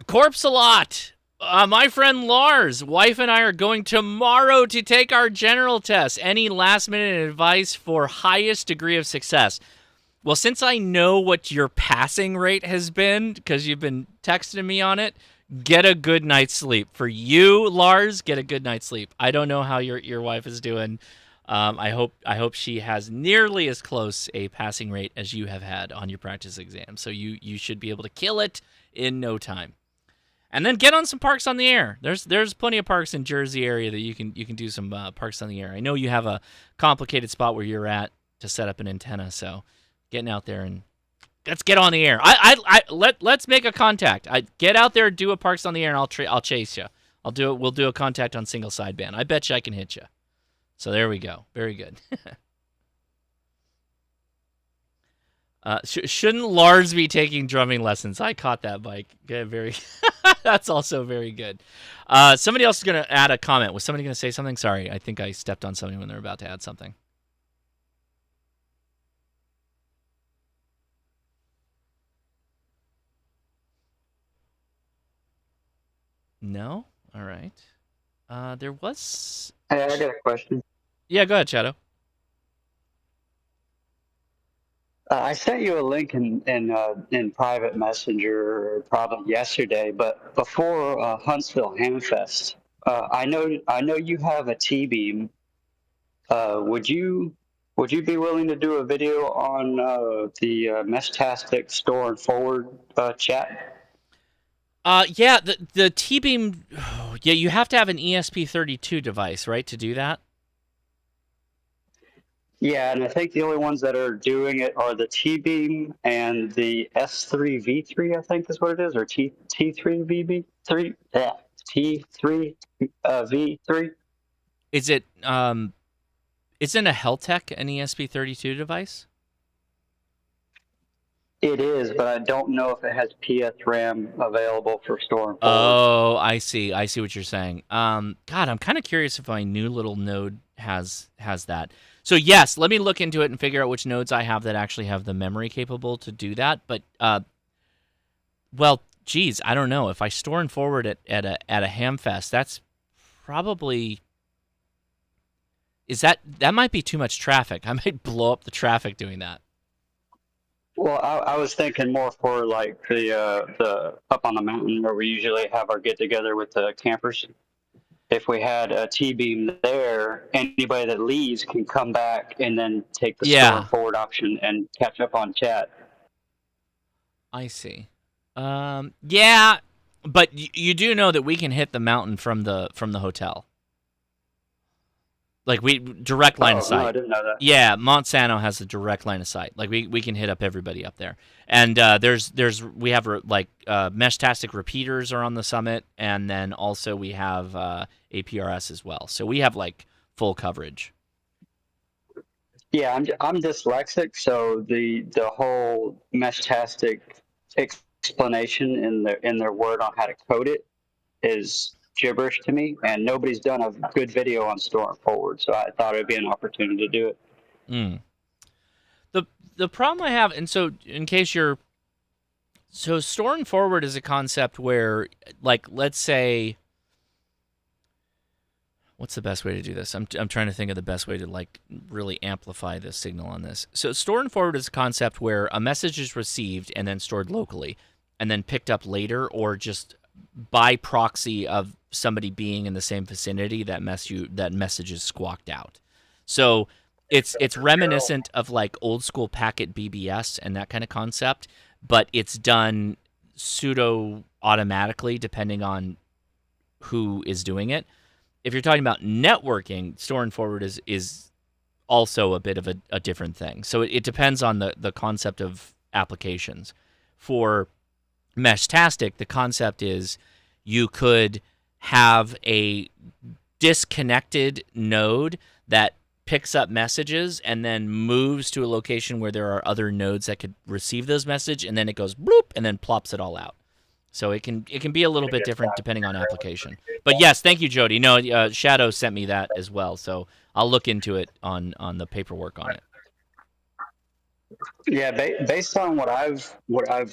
Corpse-a-lot. My friend Lars, wife and I are going tomorrow to take our general test. Any last-minute advice for highest degree of success? Well, since I know what your passing rate has been, because you've been texting me on it, Get a good night's sleep. For you, Lars, get a good night's sleep. I don't know how your wife is doing. I hope she has nearly as close a passing rate as you have had on your practice exam. So you should be able to kill it in no time. And then get on some Parks on the Air. There's plenty of parks in Jersey area that you can do some Parks on the Air. I know you have a complicated spot where you're at to set up an antenna, so getting out there and let's get on the air. Let's make a contact. Get out there, do a Parks on the Air, and I'll chase you. We'll do a contact on single sideband. I bet you I can hit you. So there we go. Very good. Shouldn't Lars be taking drumming lessons? I caught that, Mike. Very. That's also very good. Somebody else is going to add a comment. Was somebody going to say something? Sorry, I think I stepped on somebody when they were about to add something. No? All right. There was... Hey, I got a question. Yeah, go ahead, Shadow. I sent you a link in private messenger probably yesterday, but before Huntsville Hamfest, I know you have a T-beam. Would you be willing to do a video on the Meshtastic store and forward chat? Yeah, the T-beam. Yeah, you have to have an ESP32 device, right, to do that. Yeah, and I think the only ones that are doing it are the T-beam and the S3V3, I think is what it is, or T3VB3, yeah, T3 V3. Is it isn't a Heltec an ESP32 device? It is, but I don't know if it has PS RAM available for store and forward. Oh, I see what you're saying. God, I'm kind of curious if my new little node has that. So yes, let me look into it and figure out which nodes I have that actually have the memory capable to do that. But well, geez, I don't know. If I store and forward at a Hamfest, that's probably that might be too much traffic. I might blow up the traffic doing that. Well, I was thinking more for like the up on the mountain where we usually have our get together with the campers. If we had a T-beam there, anybody that leaves can come back and then take the store and forward option and catch up on chat. I see. Yeah, but you do know that we can hit the mountain from the hotel. Like we direct line of sight. No, I didn't know that. Yeah, Monsanto has a direct line of sight. Like we can hit up everybody up there. And we have like Meshtastic repeaters are on the summit, and then also we have APRS as well. So we have like full coverage. Yeah, I'm dyslexic, so the whole Meshtastic explanation in their word on how to code it is gibberish to me, and nobody's done a good video on store and forward, so I thought it'd be an opportunity to do it. The problem I have, and so in case you're, so store and forward is a concept where, like, let's say, what's the best way to do this? I'm trying to think of the best way to like really amplify the signal on this. So store and forward is a concept where a message is received and then stored locally, and then picked up later, or just by proxy of somebody being in the same vicinity, that message is squawked out. So it's reminiscent of like old school packet BBS and that kind of concept, but it's done pseudo automatically depending on who is doing it. If you're talking about networking, store and forward is also a bit of a different thing. So it depends on the concept of applications. For Meshtastic, the concept is you could have a disconnected node that picks up messages and then moves to a location where there are other nodes that could receive those messages, and then it goes bloop and then plops it all out. So it can be a little bit different depending on application. But yes, thank you, Jody. No, Shadow sent me that as well, so I'll look into it on the paperwork on it. Yeah, based on what I've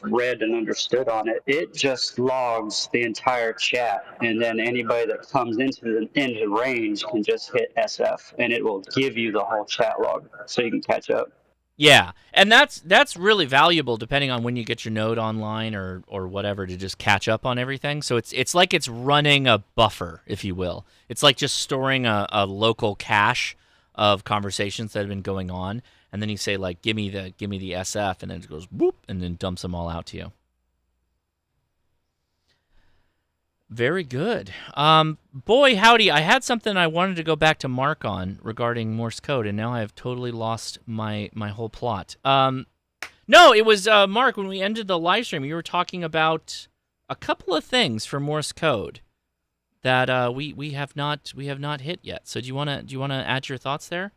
read and understood on it, it just logs the entire chat, and then anybody that comes into range can just hit SF, and it will give you the whole chat log, so you can catch up. Yeah, and that's really valuable depending on when you get your node online or whatever to just catch up on everything. So it's like it's running a buffer, if you will. It's like just storing a local cache of conversations that have been going on, and then you say like, give me the SF, and then it goes whoop, and then dumps them all out to you. Very good. Boy, howdy, I had something I wanted to go back to Mark on regarding Morse code, and now I have totally lost my whole plot. No, it was, Mark, when we ended the live stream, you were talking about a couple of things for Morse code that we have not hit yet. So do you wanna add your thoughts there?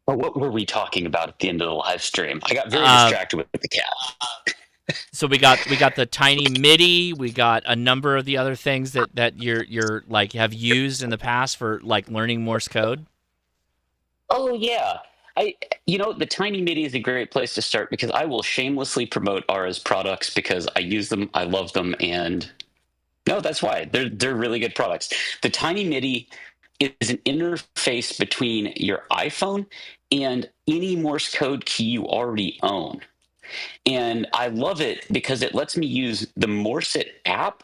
Well, what were we talking about at the end of the live stream? I got very distracted with the cat. So we got the tiny MIDI. We got a number of the other things that you're like have used in the past for like learning Morse code. Oh yeah, the tiny MIDI is a great place to start because I will shamelessly promote Ara's products because I use them, I love them, and no, that's why they're really good products. The tiny MIDI is an interface between your iPhone and any Morse code key you already own. And I love it because it lets me use the Morse app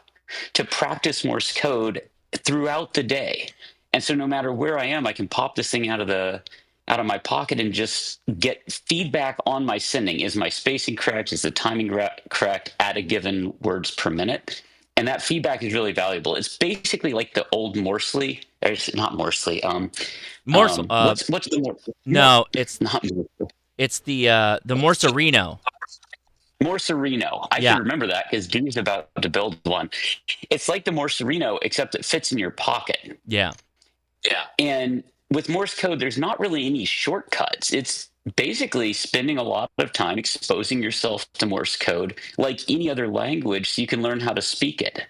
to practice Morse code throughout the day. And so no matter where I am, I can pop this thing out of my pocket and just get feedback on my sending. Is my spacing correct? Is the timing correct at a given words per minute? And that feedback is really valuable. It's basically like the old Morsely. It's not Morsely. What's the Morse? No, it's not Morse. It's the Morserino. Morserino. I can remember that because Dee's about to build one. It's like the Morserino, except it fits in your pocket. Yeah. Yeah. And with Morse code, there's not really any shortcuts. It's basically spending a lot of time exposing yourself to Morse code like any other language so you can learn how to speak it.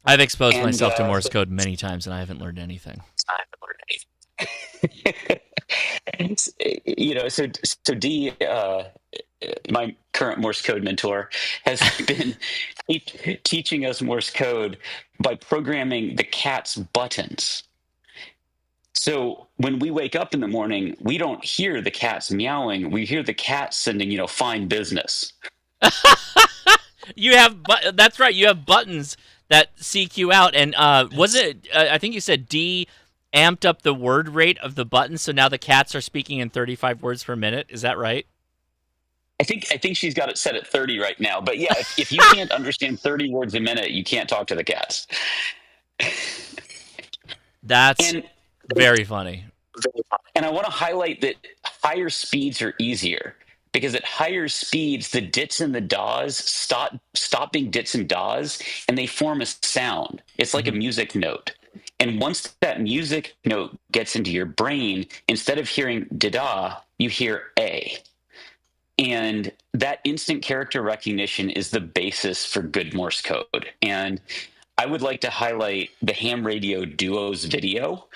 I've exposed myself to Morse code many times and I haven't learned anything. So Dee, my current Morse code mentor, has been teaching us Morse code by programming the cat's buttons. So when we wake up in the morning, we don't hear the cats meowing. We hear the cat sending, fine business. That's right. You have buttons that seek you out. And was it? I think you said D amped up the word rate of the button, so now the cats are speaking in 35 words per minute. Is that right? I think she's got it set at 30 right now. But yeah, if you can't understand 30 words a minute, you can't talk to the cats. That's very funny. And I want to highlight that higher speeds are easier because at higher speeds, the dits and the daws stop being dits and daws, and they form a sound. It's like a music note. And once that music note gets into your brain, instead of hearing da-da, you hear a. And that instant character recognition is the basis for good Morse code. And I would like to highlight the Ham Radio Duo's video.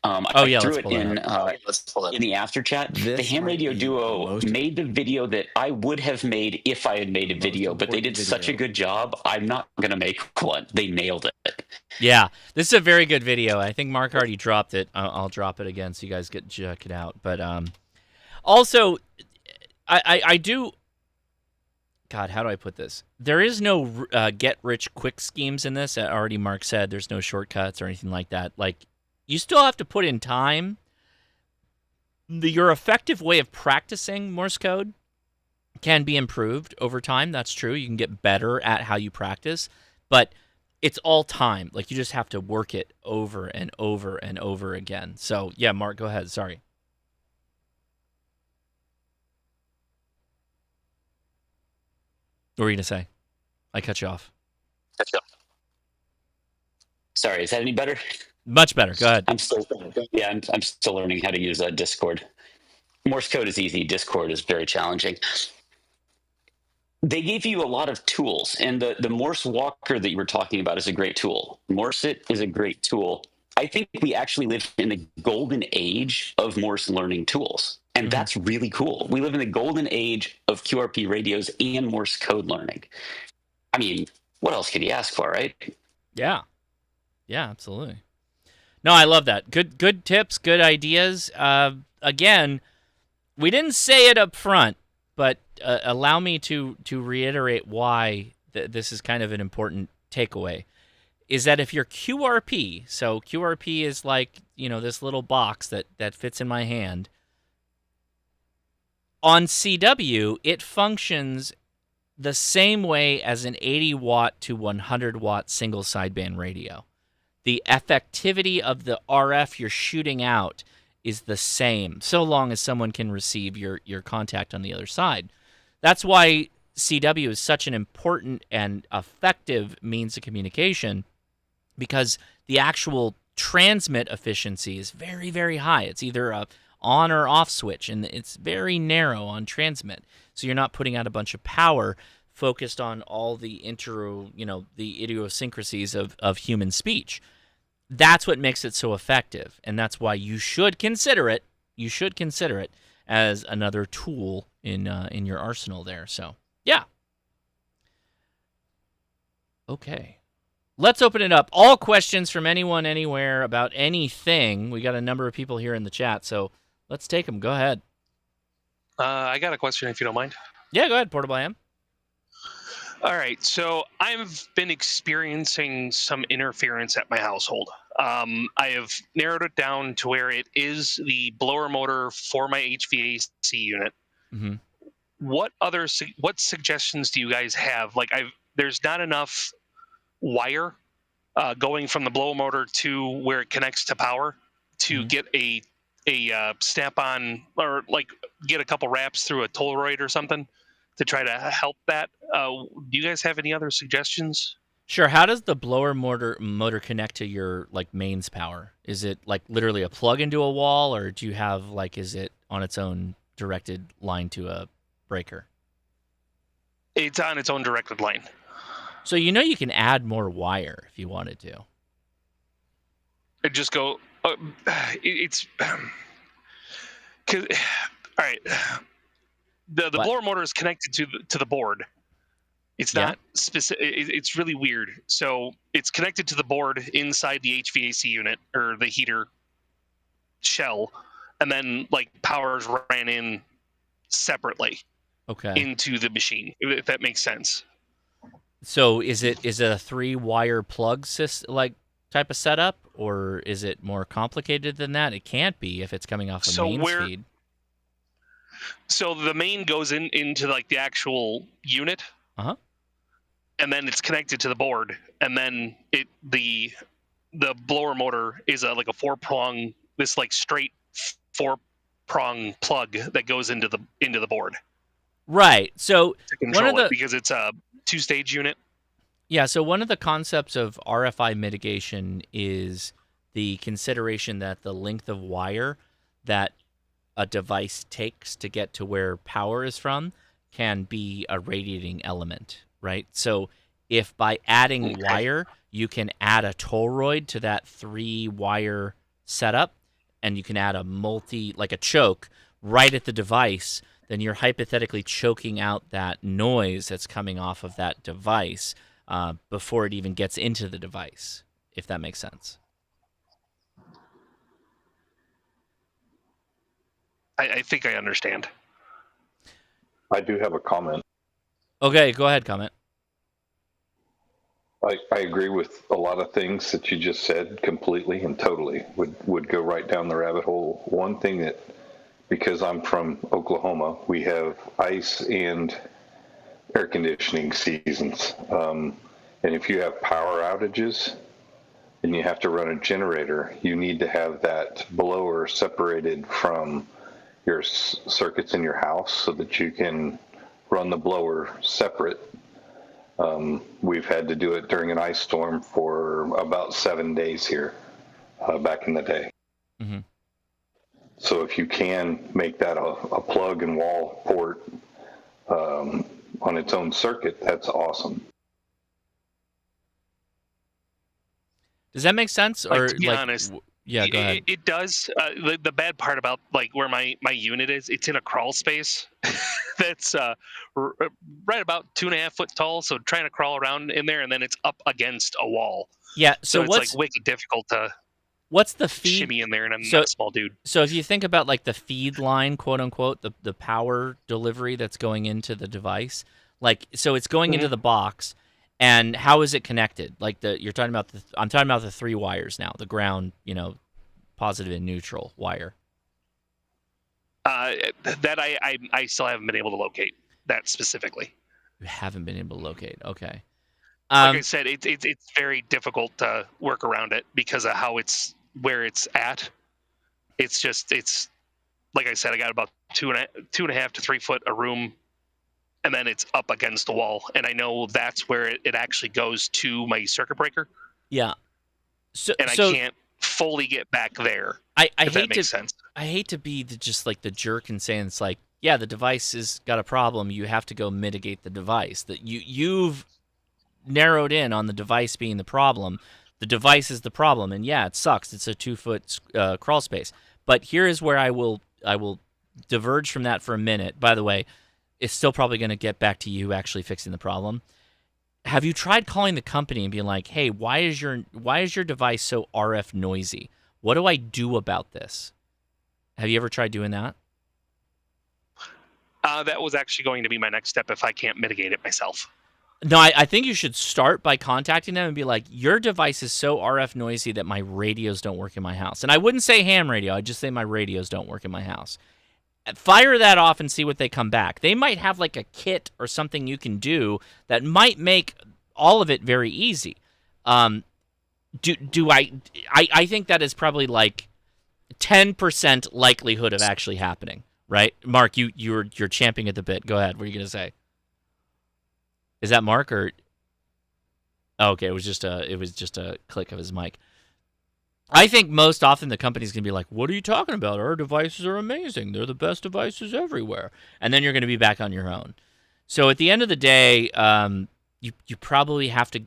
I threw it in the after chat. The Ham Radio Duo made the video that I would have made if I had made a video, but they did such a good job, I'm not going to make one. They nailed it. Yeah, this is a very good video. I think Mark already dropped it. I'll drop it again so you guys get check it out. But also, I do... God, how do I put this? There is no get-rich-quick schemes in this. Already Mark said there's no shortcuts or anything like that. Like, you still have to put in time. Your effective way of practicing Morse code can be improved over time. That's true. You can get better at how you practice, but it's all time. Like, you just have to work it over and over and over again. So, yeah, Mark, go ahead. Sorry. What were you going to say? I cut you off. Sorry, is that any better? Much better. Go ahead. I'm still learning how to use Discord. Morse code is easy. Discord is very challenging. They gave you a lot of tools, and the Morse Walker that you were talking about is a great tool. Morse-it is a great tool. I think we actually live in the golden age of Morse learning tools, and that's really cool. We live in the golden age of QRP radios and Morse code learning. I mean, what else could you ask for, right? Yeah. Yeah, absolutely. No, I love that. Good tips, good ideas. Again, we didn't say it up front, but allow me to reiterate why this is kind of an important takeaway. Is that if you're QRP, so QRP is like, this little box that fits in my hand. On CW, it functions the same way as an 80 watt to 100 watt single sideband radio. The effectivity of the RF you're shooting out is the same, so long as someone can receive your contact on the other side. That's why CW is such an important and effective means of communication, because the actual transmit efficiency is very, very high. It's either a on or off switch, and it's very narrow on transmit. So you're not putting out a bunch of power focused on all the the idiosyncrasies of human speech. That's what makes it so effective, and that's why you should consider it. You should consider it as another tool in your arsenal there. So, yeah. Okay. Let's open it up. All questions from anyone, anywhere, about anything. We got a number of people here in the chat, so let's take them. Go ahead. I got a question, if you don't mind. Yeah, go ahead, Portable AM. All right, so I've been experiencing some interference at my household. I have narrowed it down to where it is the blower motor for my HVAC unit. Mm-hmm. What suggestions do you guys have? Like, there's not enough wire going from the blower motor to where it connects to power to get a snap-on, or like get a couple wraps through a Toroid or something to try to help that. Do you guys have any other suggestions? Sure. How does the blower motor connect to your mains power? Is it like literally a plug into a wall, or do you have is it on its own directed line to a breaker? It's on its own directed line. So you can add more wire if you wanted to. It just go. It's all right. The blower motor is connected to the board. It's not specific. It's really weird. So it's connected to the board inside the HVAC unit or the heater shell, and then powers ran in separately. Okay. Into the machine, if that makes sense. So is it a 3-wire plug type of setup, or is it more complicated than that? It can't be if it's coming off a mains feed. So the main goes into the actual unit. Uh-huh. And then it's connected to the board, and then the blower motor is a 4-prong, this straight 4-prong plug that goes into the board. Right. So to control it, because it's a 2-stage unit. Yeah, so one of the concepts of RFI mitigation is the consideration that the length of wire that a device takes to get to where power is from can be a radiating element, right? So if by adding wire, you can add a toroid to that 3-wire setup, and you can add a choke right at the device, then you're hypothetically choking out that noise that's coming off of that device before it even gets into the device, if that makes sense. I think I understand. I do have a comment. Okay, go ahead, comment. I agree with a lot of things that you just said completely and totally. Would go right down the rabbit hole. One thing that, because I'm from Oklahoma, we have ice and air conditioning seasons. And if you have power outages and you have to run a generator, you need to have that blower separated from your circuits in your house so that you can run the blower separate. We've had to do it during an ice storm for about 7 days here back in the day. Mm-hmm. So if you can make that a plug and wall port on its own circuit, that's awesome. Does that make sense? Or to be honest, yeah, go ahead. It does. The bad part about where my unit is, it's in a crawl space that's right about 2.5 foot tall. So trying to crawl around in there, and then it's up against a wall. Yeah. So it's what's wicked difficult to. what's the feed? shimmy in there, and I'm not a small dude. So if you think about like the feed line, quote unquote, the power delivery that's going into the device, like so it's going into the box, and how is it connected? Like I'm talking about the 3 wires now, the ground, positive and neutral wire. That I still haven't been able to locate that specifically. You haven't been able to locate. Okay. Like I said, it's very difficult to work around it because of where it's at. It's like I said, I got about 2.5 to 3 foot a room, and then it's up against the wall, and I know that's where it actually goes to my circuit breaker. Yeah. I can't fully get back there. I if hate that makes sense. I hate to be just like the jerk and saying it's like, yeah, the device has got a problem. You have to go mitigate the device. That you've narrowed in on the device being the problem. The device is the problem, and yeah, it sucks. It's a 2-foot crawl space. But here is where I will diverge from that for a minute. By the way, it's still probably going to get back to you actually fixing the problem. Have you tried calling the company and being like, "Hey, why is your device so RF noisy? What do I do about this?" Have you ever tried doing that? That was actually going to be my next step if I can't mitigate it myself. No, I think you should start by contacting them and be like, your device is so RF noisy that my radios don't work in my house. And I wouldn't say ham radio. I'd just say my radios don't work in my house. Fire that off and see what they come back. They might have like a kit or something you can do that might make all of it very easy. I think that is probably like 10% likelihood of actually happening, right? Mark, you're champing at the bit. Go ahead. What are you going to say? Is that Mark or? Oh, okay, it was just a click of his mic. I think most often the company's gonna be like, "What are you talking about? Our devices are amazing. They're the best devices everywhere." And then you're gonna be back on your own. So at the end of the day, you probably have to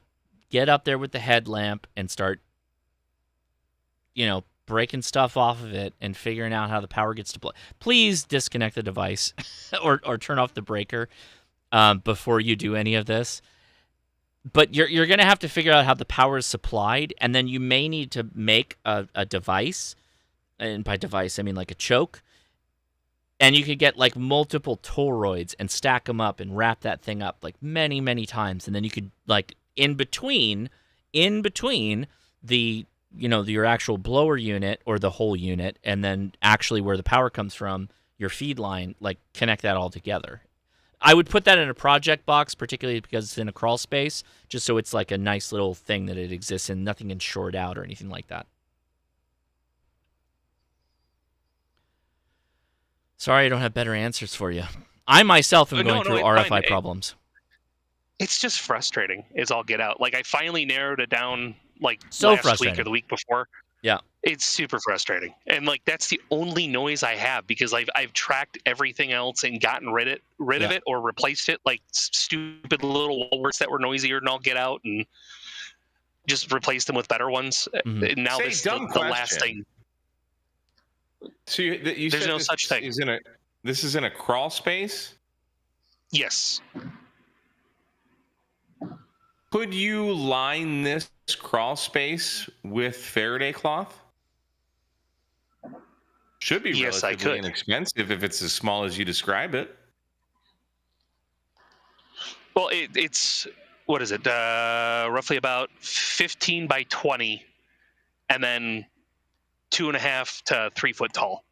get up there with the headlamp and start, breaking stuff off of it and figuring out how the power gets to play. Please disconnect the device or turn off the breaker. Before you do any of this. But you're going to have to figure out how the power is supplied, and then you may need to make a device, and by device I mean like a choke, and you could get like multiple toroids and stack them up and wrap that thing up like many, many times, and then you could like in between the your actual blower unit or the whole unit, and then actually where the power comes from, your feed line, like connect that all together. I would put that in a project box, particularly because it's in a crawl space, just so it's like a nice little thing that it exists in. Nothing can short out or anything like that. Sorry, I don't have better answers for you. I myself am going through RFI problems. It's just frustrating, is all get out. Like I finally narrowed it down like so last week or the week before. Yeah. It's super frustrating. And like that's the only noise I have because I've tracked everything else and gotten rid of it or replaced it, like stupid little walls that were noisier and all get out, and just replaced them with better ones. And now this is the last thing. So you there's said no this such thing. This is in a crawl space? Yes. Could you line this crawl space with Faraday cloth? Should be relatively inexpensive if it's as small as you describe it. Well, it's what is it? Roughly about 15 by 20, and then 2.5 to 3 foot tall.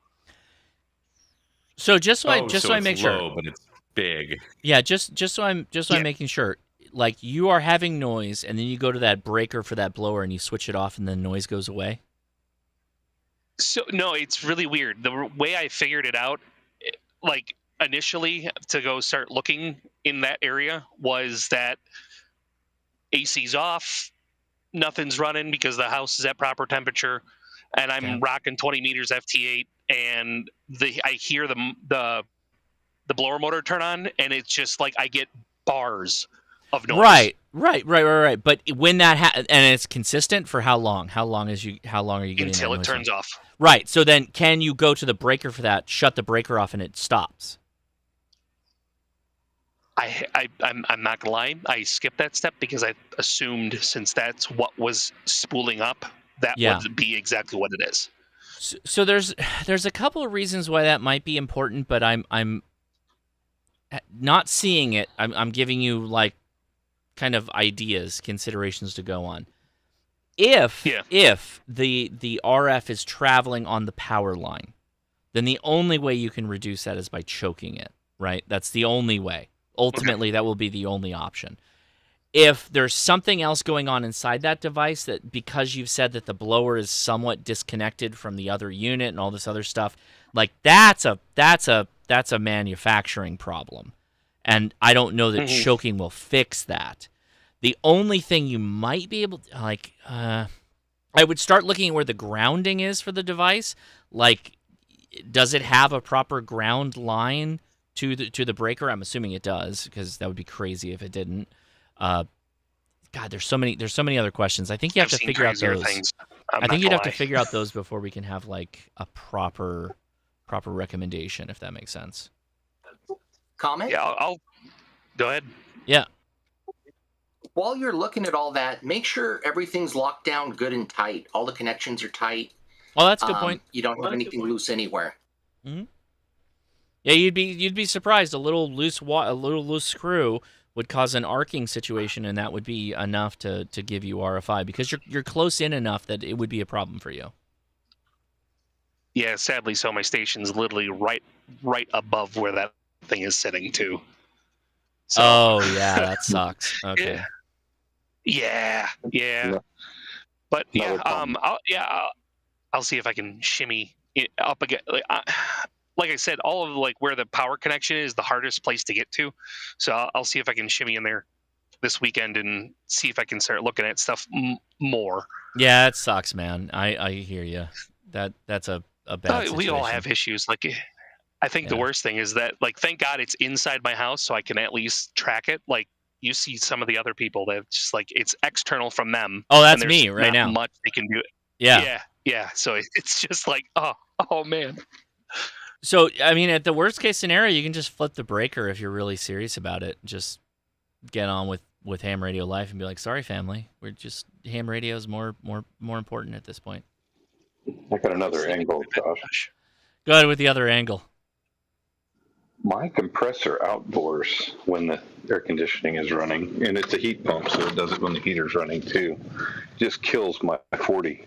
So just so I make sure, low, but it's big. Yeah, just so I'm making sure. Like you are having noise, and then you go to that breaker for that blower, and you switch it off, and then noise goes away. So no, it's really weird. The way I figured it out, like initially to go start looking in that area, was that AC's off, nothing's running because the house is at proper temperature, and I'm rocking 20 meters FT8, and I hear the blower motor turn on, and it's just like I get bars of noise. Right. But when that and it's consistent for how long? How long are you getting until that it turns off? Right. So then, can you go to the breaker for that? Shut the breaker off, and it stops. I'm not gonna lie. I skipped that step because I assumed since that's what was spooling up that Yeah. would be exactly what it is. So there's a couple of reasons why that might be important, but I'm not seeing it. I'm giving you like kind of ideas, considerations to go on. If the RF is traveling on the power line, then the only way you can reduce that is by choking it, right? That's the only way. Ultimately, that will be the only option. If there's something else going on inside that device, that because you've said that the blower is somewhat disconnected from the other unit and all this other stuff, like that's a manufacturing problem. And I don't know that choking will fix that. The only thing you might be able to, like, I would start looking at where the grounding is for the device. Like, does it have a proper ground line to the breaker? I'm assuming it does, because that would be crazy if it didn't. God, there's so many other questions. I think you have to figure out those. I think you'd have to figure out those before we can have like a proper recommendation, if that makes sense. Comment? Yeah, I'll go ahead. Yeah. While you're looking at all that, make sure everything's locked down good and tight. All the connections are tight. Oh, that's a good point. You don't have anything loose anywhere. Mm-hmm. Yeah, you'd be surprised. A little loose screw would cause an arcing situation, and that would be enough to give you RFI, because you're close in enough that it would be a problem for you. Yeah, sadly, so my station's literally right above where that thing is sitting too. So, oh yeah, that sucks. Okay. Yeah. But yeah, I'll see if I can shimmy it up again. Like I said, all of like where the power connection is the hardest place to get to. So I'll see if I can shimmy in there this weekend and see if I can start looking at stuff more. Yeah, it sucks, man. I hear you. That's a bad situation. We all have issues. Like, I think the worst thing is that, like, thank God it's inside my house, so I can at least track it. Like, you see some of the other people that just like it's external from them. Oh, that's me right now. Much they can do it. Yeah. So it's just like, oh man. So I mean, at the worst case scenario, you can just flip the breaker if you're really serious about it. Just get on with ham radio life and be like, sorry, family, we're just ham radio is more important at this point. I got another angle, Josh. Go ahead with the other angle. My compressor outdoors when the air conditioning is running, and it's a heat pump, so it does it when the heater's running too, just kills my 40.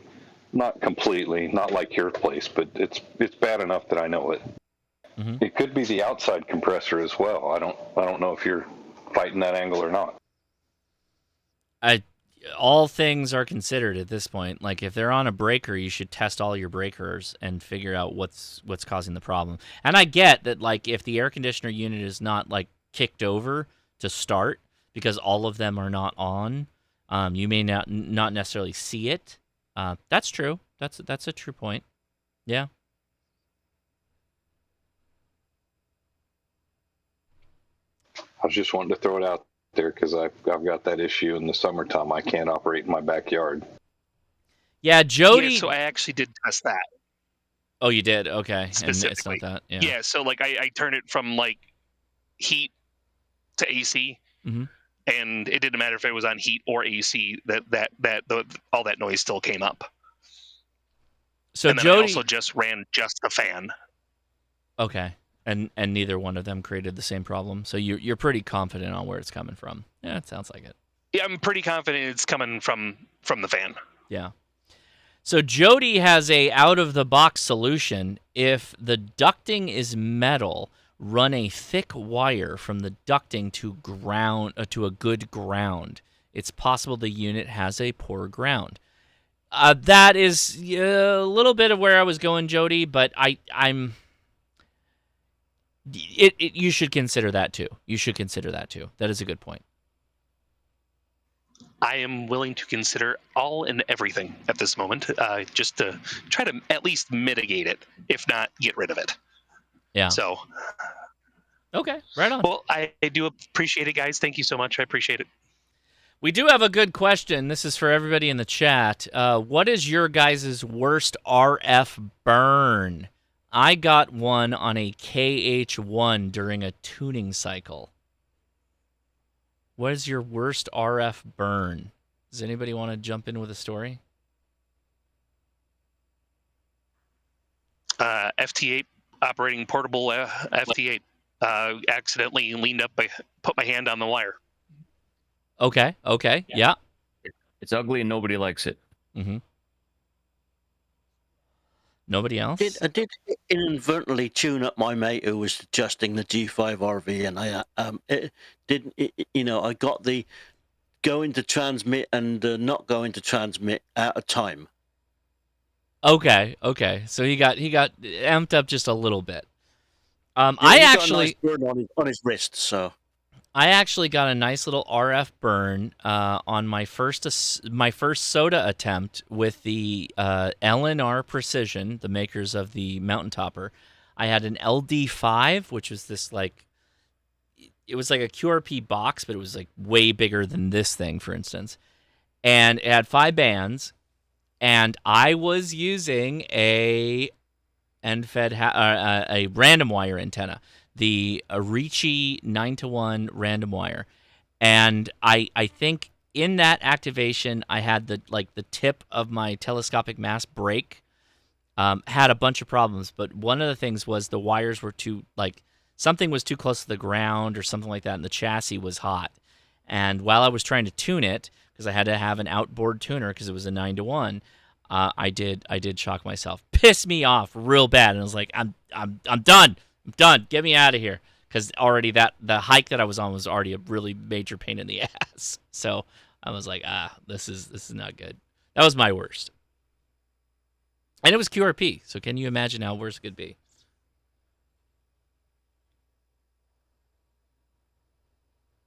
Not completely, not like your place, but it's bad enough that I know it. Mm-hmm. It could be the outside compressor as well. I don't know if you're fighting that angle or not. All things are considered at this point. Like, if they're on a breaker, you should test all your breakers and figure out what's causing the problem. And I get that, like, if the air conditioner unit is not like kicked over to start because all of them are not on, you may not necessarily see it. That's true. That's a true point. Yeah. I was just wanting to throw it out there because I've got that issue in the summertime. I can't operate in my backyard. Yeah, Jody. Yeah, so I actually did test that. Oh, you did? Okay. Specifically. And it's not that. Yeah. Yeah. So like I turned it from like heat to AC, and it didn't matter if it was on heat or AC. All that noise still came up. So and then Jody I also just ran just the fan. Okay. And neither one of them created the same problem. So you're pretty confident on where it's coming from. Yeah, it sounds like it. Yeah, I'm pretty confident it's coming from the fan. Yeah. So Jody has a out-of-the-box solution. If the ducting is metal, run a thick wire from the ducting to ground to a good ground. It's possible the unit has a poor ground. That is a little bit of where I was going, Jody, but I'm. You should consider that too. That is a good point. I am willing to consider all and everything at this moment, just to try to at least mitigate it, if not get rid of it. Yeah. So. Okay, right on. Well, I do appreciate it, guys. Thank you so much. I appreciate it. We do have a good question. This is for everybody in the chat. What is your guys' worst RF burn? I got one on a KH1 during a tuning cycle. What is your worst RF burn? Does anybody want to jump in with a story? FT8 operating portable FT8. Accidentally leaned up, put my hand on the wire. Okay. Yeah. It's ugly and nobody likes it. Mm-hmm. Nobody else? I did inadvertently tune up my mate who was adjusting the G5 RV, and I got the going to transmit and not going to transmit out of time. Okay. So he got amped up just a little bit. Yeah, I he actually got a nice burn on his wrist, so. I actually got a nice little RF burn on my first soda attempt with the LNR Precision, the makers of the Mountain Topper. I had an LD5, which was this it was like a QRP box, but it was like way bigger than this thing, for instance. And it had 5 bands, and I was using a a random wire antenna, the Ricci 9-to-1 random wire. And I think in that activation, I had the tip of my telescopic mass break. Had a bunch of problems, but one of the things was the wires were something was too close to the ground or something like that, and the chassis was hot. And while I was trying to tune it, because I had to have an outboard tuner because it was a 9-to-1, I did shock myself. Pissed me off real bad, and I was like, I'm done. I'm done. Get me out of here. Because already the hike that I was on was already a really major pain in the ass. So I was like, this is not good. That was my worst. And it was QRP, so can you imagine how worse it could be?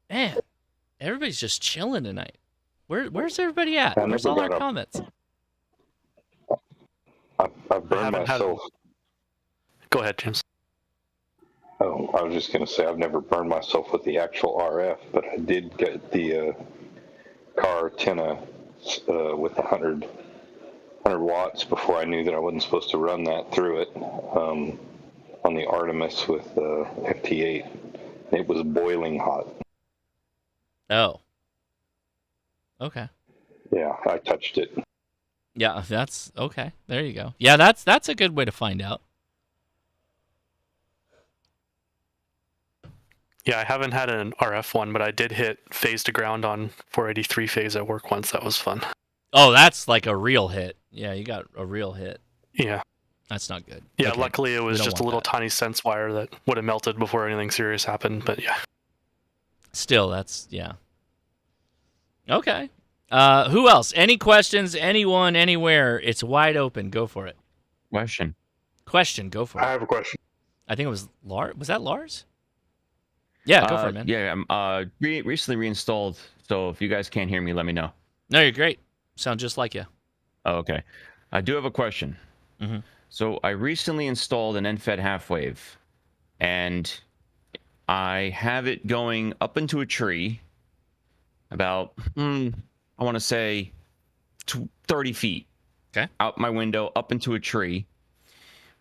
Man, everybody's just chilling tonight. Where's everybody at? Where's all our comments? I've burned myself. Go ahead, James. Oh, I was just going to say I've never burned myself with the actual RF, but I did get the car antenna with 100 watts before I knew that I wasn't supposed to run that through it on the Artemis with FT8. It was boiling hot. Oh. Okay. Yeah, I touched it. Yeah, that's okay. There you go. Yeah, that's a good way to find out. Yeah, I haven't had an RF one, but I did hit phase to ground on 483 phase at work once. That was fun. Oh, that's like a real hit. Yeah, you got a real hit. Yeah. That's not good. Yeah, Okay. luckily it was just a little tiny sense wire that would have melted before anything serious happened, but yeah. Still, yeah. Okay. Who else? Any questions? Anyone, anywhere? It's wide open. Go for it. Question. Go for it. I have a question. I think it was Lars. Was that Lars? Yeah, go for it, man. Yeah, I'm recently reinstalled, so if you guys can't hear me, let me know. No, you're great. Sound just like you. Oh, okay. I do have a question. Mm-hmm. So I recently installed an NFED half wave, and I have it going up into a tree about, I want to say 30 feet. Okay. Out my window, up into a tree.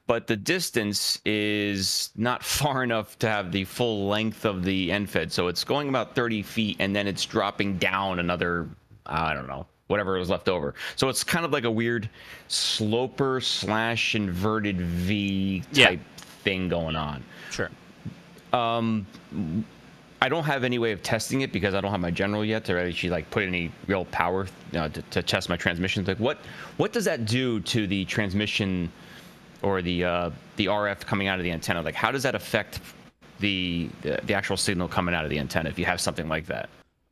But the distance is not far enough to have the full length of the NFED. So it's going about 30 feet, and then it's dropping down another, I don't know, whatever was left over. So it's kind of like a weird sloper / inverted V type thing going on. Sure. I don't have any way of testing it because I don't have my general yet to actually put any real power to test my transmissions. Like what does that do to the transmission or the RF coming out of the antenna? Like how does that affect the actual signal coming out of the antenna if you have something like that?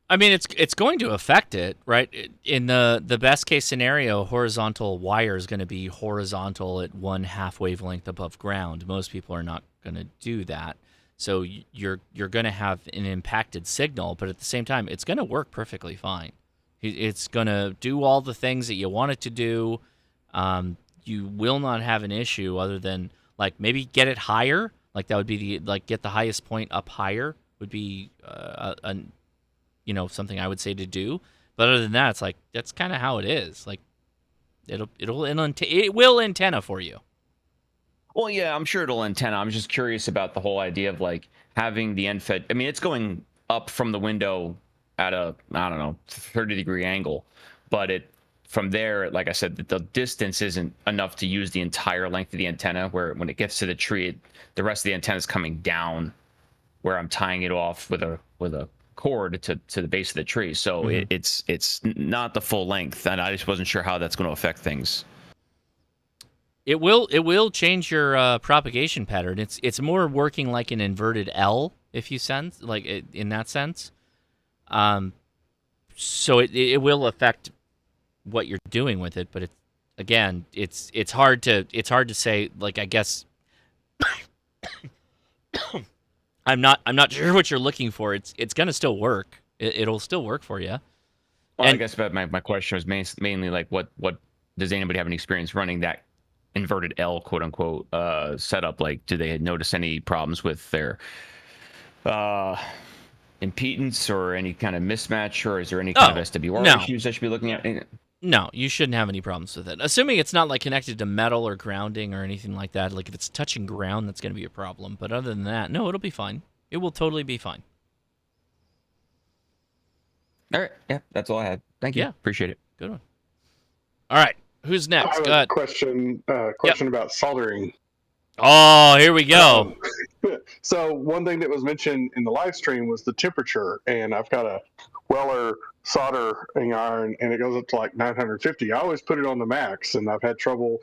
I mean, it's going to affect it, right? In the best case scenario, horizontal wire is going to be horizontal at 1/2 wavelength above ground. Most people are not going to do that. So you're going to have an impacted signal, but at the same time, it's going to work perfectly fine. It's going to do all the things that you want it to do. You will not have an issue other than maybe get it higher. Like that would be get the highest point up higher would be something I would say to do. But other than that, it's that's kind of how it is. It will antenna for you. Well, yeah, I'm sure it'll antenna. I'm just curious about the whole idea of having the NFED. I mean, it's going up from the window at a, I don't know, 30-degree angle, but from there, like I said, the distance isn't enough to use the entire length of the antenna, where when it gets to the tree, the rest of the antenna is coming down, where I'm tying it off with a cord to the base of the tree. So it's not the full length, and I just wasn't sure how that's going to affect things. It will change your propagation pattern. It's more working like an inverted L, if you sense, like in that sense. So it will affect what you're doing with it, but it's hard to say. Like, I guess I'm not sure what you're looking for. It's gonna still work. It'll still work for you. Well, I guess but my question was mainly like what does anybody have any experience running that inverted L, quote unquote, setup? Like, do they notice any problems with their impedance or any kind of mismatch, or is there any kind of SWR issues I should be looking at? No, you shouldn't have any problems with it. Assuming it's not like connected to metal or grounding or anything like that. Like if it's touching ground, that's going to be a problem. But other than that, no, it'll be fine. It will totally be fine. All right. Yeah, that's all I had. Thank you. Yeah. Appreciate it. Good one. All right. Who's next? I have Go ahead. a question about soldering. Oh, here we go. So one thing that was mentioned in the live stream was the temperature, and I've got a Weller soldering iron, and it goes up to like 950. I always put it on the max, and I've had trouble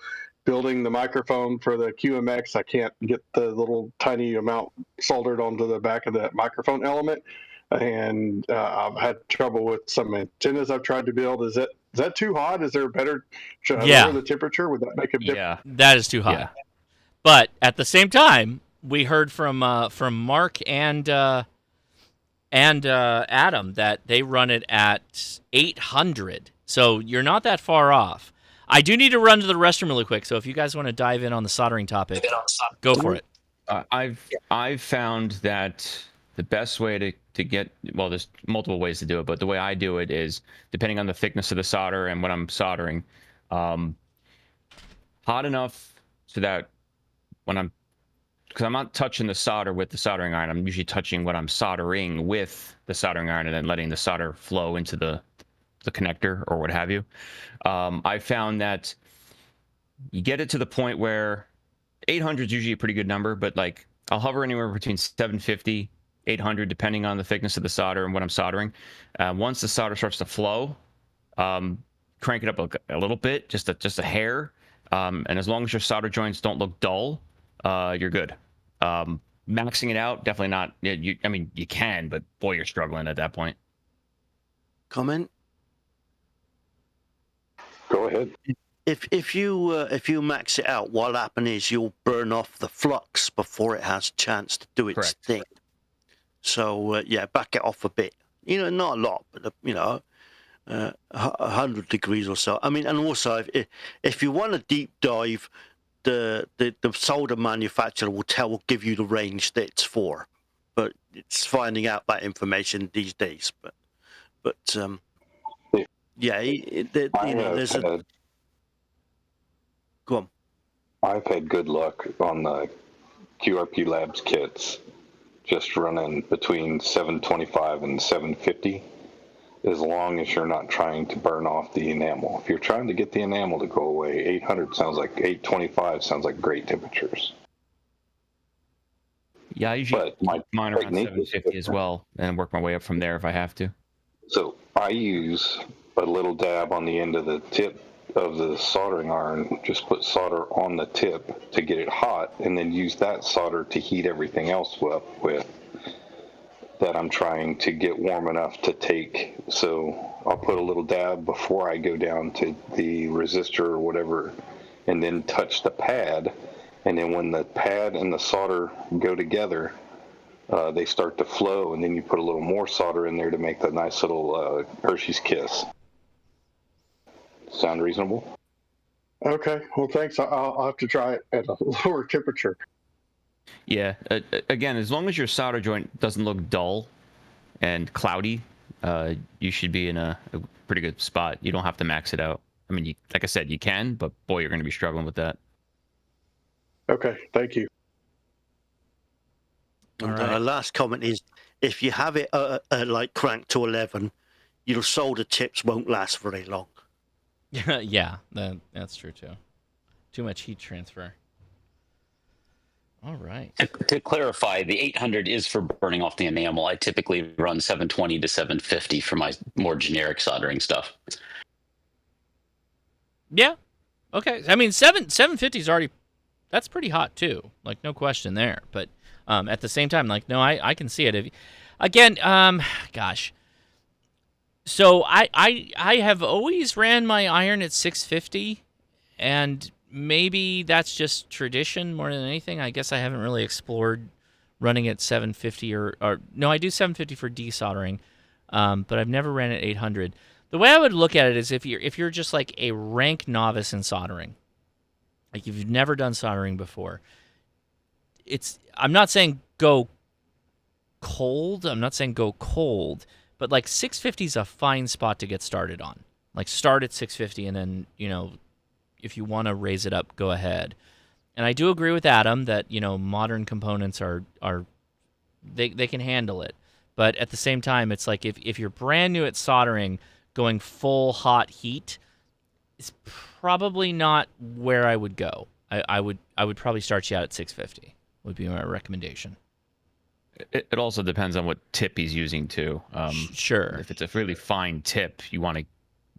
building the microphone for the QMX. I can't get the little tiny amount soldered onto the back of that microphone element, and I've had trouble with some antennas I've tried to build. Is that too hot? Is there a better? Should I lower the temperature? Would that make a difference? Yeah, that is too hot. But at the same time, we heard from Mark and Adam that they run it at 800. So you're not that far off. I do need to run to the restroom really quick. So if you guys want to dive in on the soldering topic, go for it. I've found that the best way to get, well, there's multiple ways to do it, but the way I do it is depending on the thickness of the solder and what I'm soldering, hot enough so that because I'm not touching the solder with the soldering iron, I'm usually touching what I'm soldering with the soldering iron and then letting the solder flow into the connector or what have you. I found that you get it to the point where 800 is usually a pretty good number, but like I'll hover anywhere between 750, 800, depending on the thickness of the solder and what I'm soldering. Once the solder starts to flow, crank it up a little bit, just a hair. And as long as your solder joints don't look dull, you're good. Maxing it out, definitely not. I mean, you can, but boy, you're struggling at that point. Comment? Go ahead. If you max it out, what'll happen is you'll burn off the flux before it has a chance to do its thing. So back it off a bit. Not a lot, but 100 degrees or so. I mean, and also if you want to deep dive, the solder manufacturer will give you the range that it's for, but it's finding out that information these days. But there's a. Go on. I've had good luck on the QRP Labs kits, just running between 725 and 750. As long as you're not trying to burn off the enamel. If you're trying to get the enamel to go away, 800 sounds like 825 sounds like great temperatures. Yeah, I usually keep mine around 750 as well, and work my way up from there if I have to. So I use a little dab on the end of the tip of the soldering iron, just put solder on the tip to get it hot, and then use that solder to heat everything else up with. That I'm trying to get warm enough to take. So I'll put a little dab before I go down to the resistor or whatever, and then touch the pad. And then when the pad and the solder go together, they start to flow, and then you put a little more solder in there to make the nice little Hershey's Kiss. Sound reasonable? Okay, well, thanks. I'll have to try it at a lower temperature. Yeah, again, as long as your solder joint doesn't look dull and cloudy, you should be in a pretty good spot. You don't have to max it out. I mean, like I said, you can, but boy, you're going to be struggling with that. Okay, thank you. And the last comment is, if you have it like cranked to 11, your solder tips won't last very long. Yeah, that's true too. Too much heat transfer. All right. To clarify, the 800 is for burning off the enamel. I typically run 720 to 750 for my more generic soldering stuff. Yeah. Okay. I mean, 750 is already, that's pretty hot too. Like, no question there. But at the same time, like, no, I can see it. Again, gosh. So I have always ran my iron at 650, and maybe that's just tradition more than anything. I guess I haven't really explored running at 750 or no, I do 750 for desoldering, but I've never ran at 800. The way I would look at it is if you're just like a rank novice in soldering, like if you've never done soldering before, I'm not saying go cold. I'm not saying go cold, but like 650 is a fine spot to get started on. Like start at 650 and then, if you want to raise it up, go ahead. And I do agree with Adam that, modern components are they can handle it. But at the same time, it's like if you're brand new at soldering, going full hot heat is probably not where I would go. I would probably start you out at 650 would be my recommendation. It also depends on what tip he's using too. Sure. If it's a really fine tip, you want to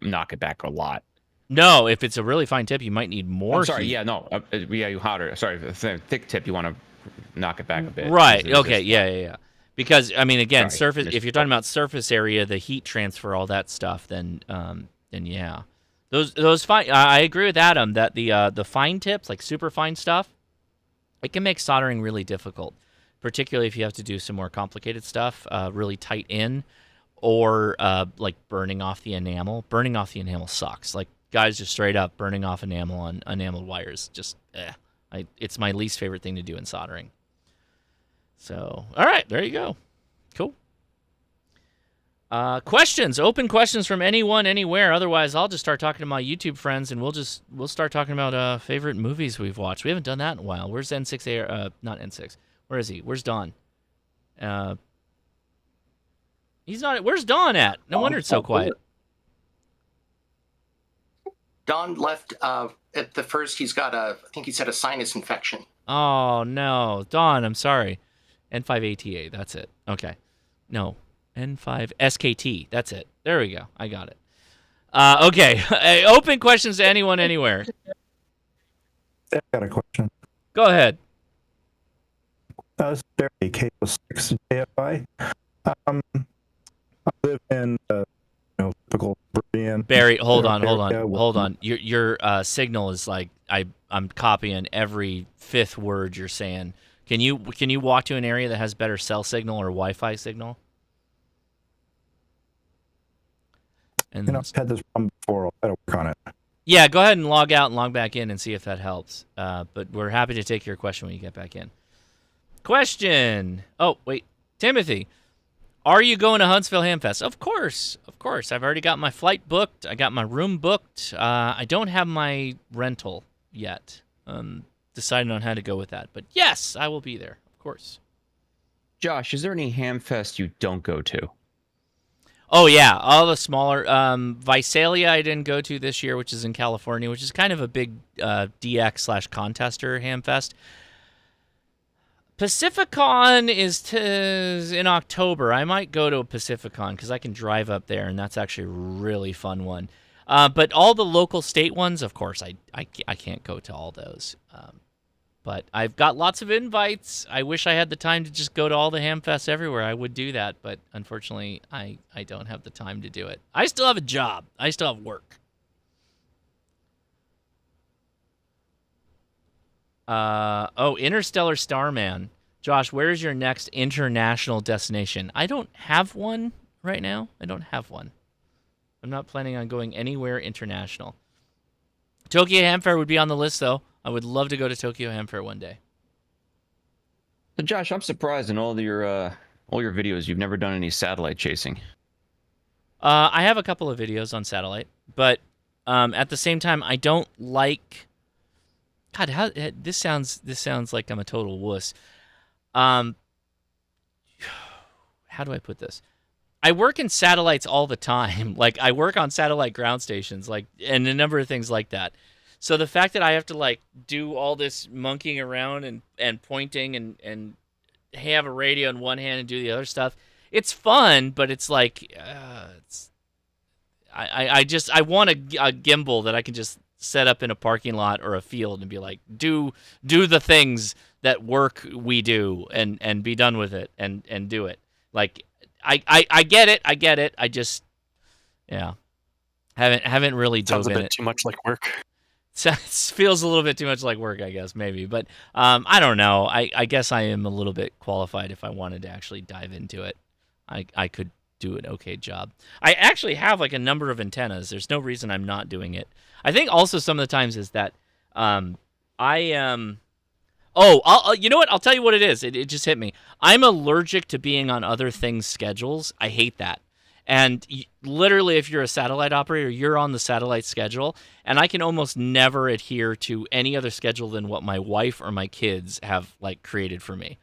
knock it back a lot. No, if it's a really fine tip, you might need more. I'm sorry. heat. Yeah, no. You hotter. Sorry, if it's a thick tip, you want to knock it back a bit. Right. Okay. Yeah. Because I mean, again, Sorry, surface. If you're talking about surface area, the heat transfer, all that stuff, then yeah, those fine. I agree with Adam that the fine tips, like super fine stuff, it can make soldering really difficult, particularly if you have to do some more complicated stuff, really tight in, or like burning off the enamel. Burning off the enamel sucks. Like guys just straight up burning off enamel on enameled wires. Just it's my least favorite thing to do in soldering. So, all right, there you go. Cool. Questions, open questions from anyone, anywhere. Otherwise, I'll just start talking to my YouTube friends, and we'll start talking about favorite movies we've watched. We haven't done that in a while. Where's N6A? Not N6. Where is he? Where's Don? He's not. Where's Don at? No wonder it's so quiet. Don left at the first. He's got I think he's had a sinus infection. Oh no, Don, I'm sorry. N5ATA, that's it. Okay. No, N5SKT, that's it. There we go. I got it. Okay. Open questions to anyone, anywhere. I got a question. Go ahead. This is Barry, KO6 JFI. I live in typical Meridian. Barry, hold on. Your signal is like I'm copying every fifth word you're saying. Can you walk to an area that has better cell signal or Wi-Fi signal? And I've had this problem before. I'll try to work on it. Yeah, go ahead and log out and log back in and see if that helps. But we're happy to take your question when you get back in. Question. Oh, wait. Timothy, are you going to Huntsville Hamfest? Of course. I've already got my flight booked. I got my room booked. I don't have my rental yet. Deciding on how to go with that. But yes, I will be there, of course. Josh, is there any Hamfest you don't go to? Oh, yeah. All the smaller. Visalia I didn't go to this year, which is in California, which is kind of a big DX/contester Hamfest. Pacificon is in October. I might go to a Pacificon because I can drive up there, and that's actually a really fun one. But all the local state ones, of course, I can't go to all those. But I've got lots of invites. I wish I had the time to just go to all the Hamfests everywhere. I would do that, but unfortunately, I don't have the time to do it. I still have a job. I still have work. Interstellar Starman. Josh, where is your next international destination? I don't have one right now. I don't have one. I'm not planning on going anywhere international. Tokyo Ham Fair would be on the list, though. I would love to go to Tokyo Ham Fair one day. So Josh, I'm surprised in all your videos you've never done any satellite chasing. I have a couple of videos on satellite, but at the same time, I don't like. God, this sounds like I'm a total wuss. How do I put this? I work in satellites all the time. Like, I work on satellite ground stations, like, and a number of things like that. So the fact that I have to, like, do all this monkeying around and pointing and have a radio in one hand and do the other stuff, it's fun, but it's like, I want a gimbal that I can just set up in a parking lot or a field and be like, do the things that work we do and be done with it and do it. Like, I get it. I just, yeah, haven't really dove Sounds a in bit it. too much like work. Feels a little bit too much like work, I guess, maybe. But I don't know. I guess I am a little bit qualified if I wanted to actually dive into it. I could do an okay job. I actually have like a number of antennas. There's no reason I'm not doing it. I think also some of the times is that you know what? I'll tell you what it is. It just hit me. I'm allergic to being on other things' schedules. I hate that. And literally, if you're a satellite operator, you're on the satellite schedule, and I can almost never adhere to any other schedule than what my wife or my kids have like created for me.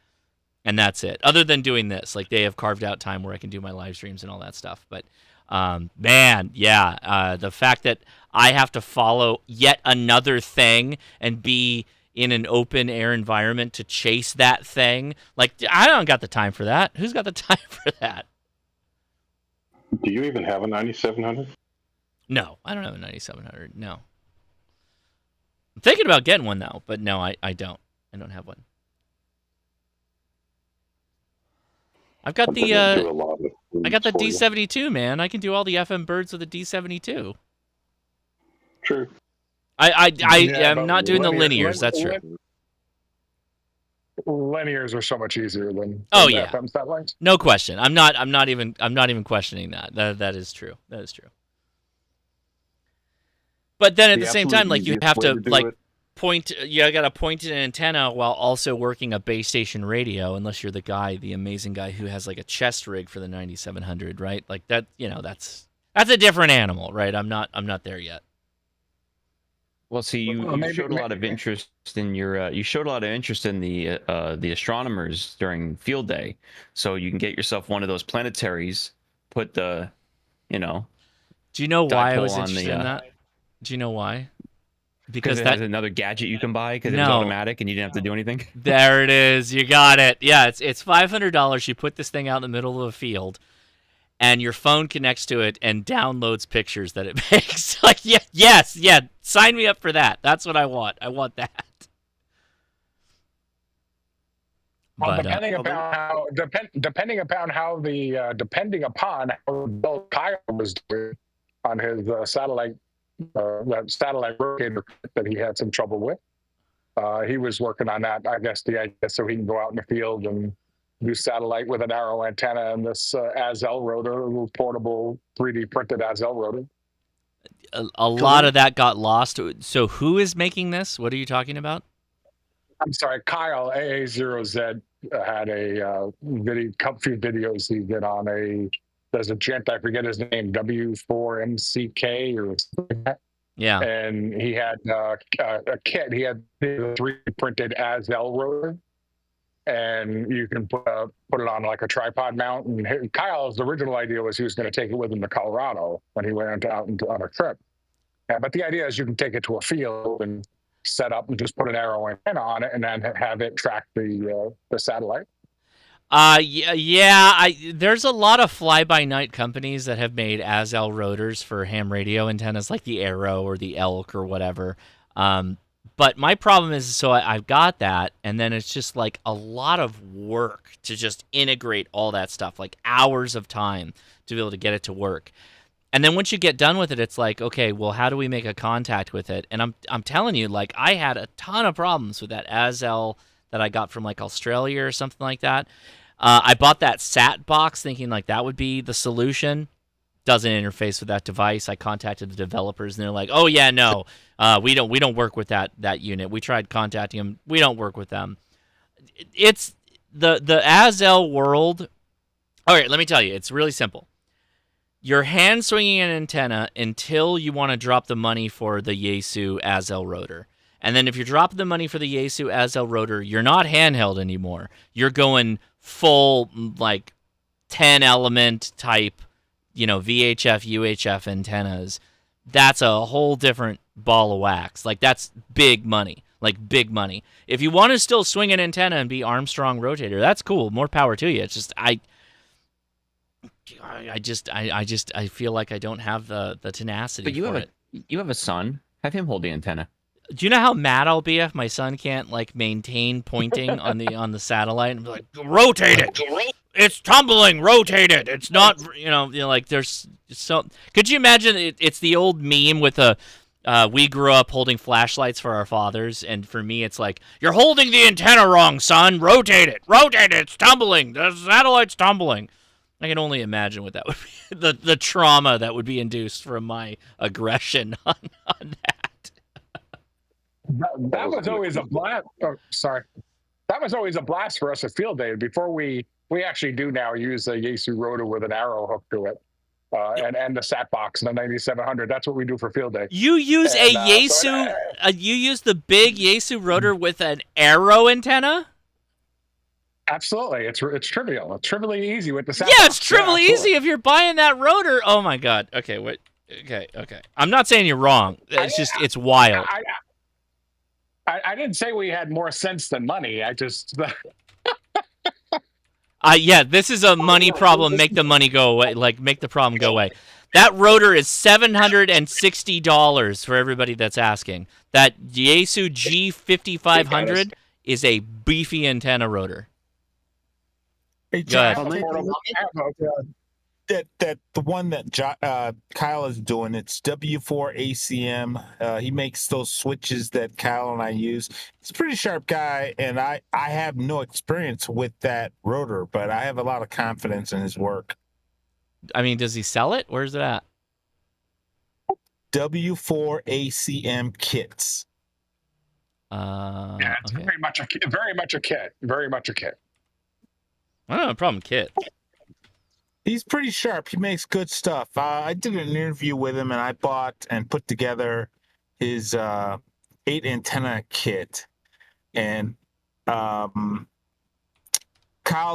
And that's it. Other than doing this, like, they have carved out time where I can do my live streams and all that stuff. But man, yeah, the fact that I have to follow yet another thing and be in an open air environment to chase that thing, like, I don't got the time for that. Who's got the time for that? Do you even have a 9700? No, I don't have a 9700. No. I'm thinking about getting one though, but no, I don't. I don't have one. I've got the D72, man. I can do all the FM birds with the D72. True. I am not doing the linears. That's true. Linears are so much easier than yeah, FM satellites. No question. I'm not even questioning that. That is true. That is true. But then at the same time, like, you have to like point. You got to point an antenna while also working a base station radio. Unless you're the amazing guy who has like a chest rig for the 9700, right? Like that. You know, that's a different animal, right? I'm not there yet. Well, see, you showed a lot of interest in your. You showed a lot of interest in the astronomers during field day, so you can get yourself one of those planetaries. Put the, you know. Do you know why I was interested in that? Do you know why? Because it has another gadget you can buy because it was automatic and you didn't have to do anything. There it is. You got it. Yeah, it's $500. You put this thing out in the middle of a field, and your phone connects to it and downloads pictures that it makes. Like, yes, sign me up for that. That's what I want. I want that. Well, depending upon how Bill Kyle was doing on his satellite rotator that he had some trouble with, he was working on that. I guess the idea so he can go out in the field and do satellite with an arrow antenna and this Azel rotor, a little portable 3D printed Azel rotor. A lot of that got lost. So who is making this? What are you talking about? I'm sorry, Kyle AA0Z had a few videos he did on there's a gent, I forget his name, W4MCK or something like that. Yeah. And he had a kit. He had the 3D printed Azel rotor. And you can put it on like a tripod mount. And Kyle's original idea was he was going to take it with him to Colorado when he went out on a trip. Yeah, but the idea is you can take it to a field and set up and just put an arrow antenna on it and then have it track the satellite. There's a lot of fly-by-night companies that have made Azel rotors for ham radio antennas, like the Arrow or the Elk or whatever. But my problem is, so I've got that, and then it's just like a lot of work to just integrate all that stuff, like hours of time to be able to get it to work. And then once you get done with it, it's like, okay, well, how do we make a contact with it? And I'm telling you, like, I had a ton of problems with that Azel that I got from like Australia or something like that. I bought that SAT box thinking like that would be the solution. Doesn't interface with that device. I contacted the developers and they're like, "Oh yeah, no, we don't work with that unit. We tried contacting them. We don't work with them." It's the Azel world. All right, let me tell you, it's really simple. You're hand swinging an antenna until you want to drop the money for the Yaesu Azel rotor. And then if you're dropping the money for the Yaesu Azel rotor, you're not handheld anymore. You're going full, like, 10 element type, VHF, UHF antennas, that's a whole different ball of wax. Like, that's big money. Like, big money. If you want to still swing an antenna and be Armstrong rotator, that's cool. More power to you. It's just I feel like I don't have the tenacity. But for it. You have a son. Have him hold the antenna. Do you know how mad I'll be if my son can't maintain pointing on the satellite and be like, rotate it. It's tumbling. Rotate it. It's not. There's so. Could you imagine? It's the old meme with we grew up holding flashlights for our fathers, and for me, it's like, you're holding the antenna wrong, son. Rotate it. Rotate it. It's tumbling. The satellite's tumbling. I can only imagine what that would be. The trauma that would be induced from my aggression on that. That was always a blast. Oh, sorry. That was always a blast for us at field day. Before we actually do now use a Yaesu rotor with an arrow hook to it, and the sat box and the 9700. That's what we do for field day. You use Yaesu. You use the big Yaesu rotor with an arrow antenna. Absolutely, it's trivial. It's trivially easy with the sat Yeah, box. it's trivially easy if you're buying that rotor. Oh my god. Okay, wait. Okay. I'm not saying you're wrong. It's just it's wild. I didn't say we had more sense than money. I just. Yeah, this is a money problem. Make the money go away. Like, make the problem go away. That rotor is $760 for everybody that's asking. That Yaesu G5500 is a beefy antenna rotor. Hey, John, that the one that Kyle is doing, it's W4 ACM. He makes those switches that Kyle and I use. He's a pretty sharp guy, and I have no experience with that rotor, but I have a lot of confidence in his work. I mean, does he sell it? Where's it at? W4 ACM kits. Yeah, it's very much a kit. Very much a kit. I don't have a problem with kit. He's pretty sharp. He makes good stuff. I did an interview with him, and I bought and put together his 8 antenna kit. And Kyle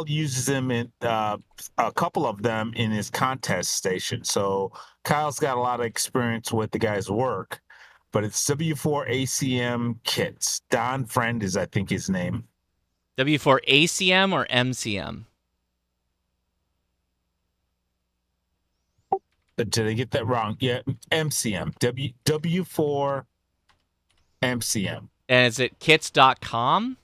uses them in a couple of them in his contest station. So Kyle's got a lot of experience with the guy's work. But it's W4 ACM kits. Don Friend is, I think, his name. W4 ACM or MCM? Did I get that wrong? Yeah, MCM. W4 MCM. And is it kits.com?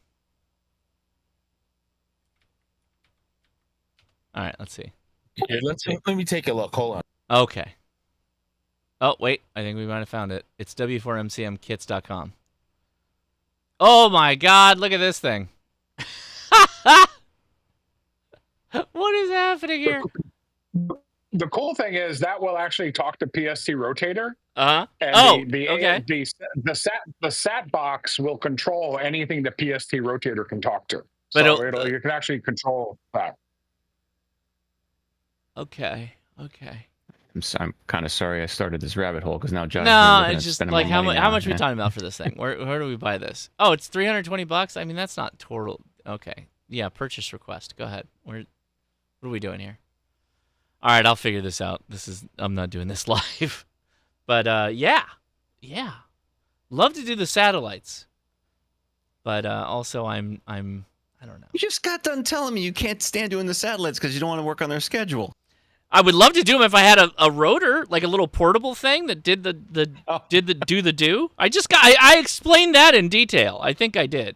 All right, let's see. Here, let me take a look. Hold on. Okay. Oh, wait. I think we might have found it. It's W4MCMkits.com. Oh, my God. Look at this thing. What is happening here? The cool thing is that will actually talk to PST rotator. Uh-huh. And okay. The sat box will control anything the PST rotator can talk to. But so you can actually control that. Okay. I'm kind of sorry I started this rabbit hole because now Josh. No, it's just like how much are we talking about for this thing? Where do we buy this? Oh, it's $320. I mean, that's not total. Okay. Yeah, purchase request. Go ahead. What are we doing here? All right, I'll figure this out. I'm not doing this live. But yeah. Love to do the satellites. But also I don't know. You just got done telling me you can't stand doing the satellites because you don't want to work on their schedule. I would love to do them if I had a rotor, like a little portable thing that did the do. I explained that in detail. I think I did.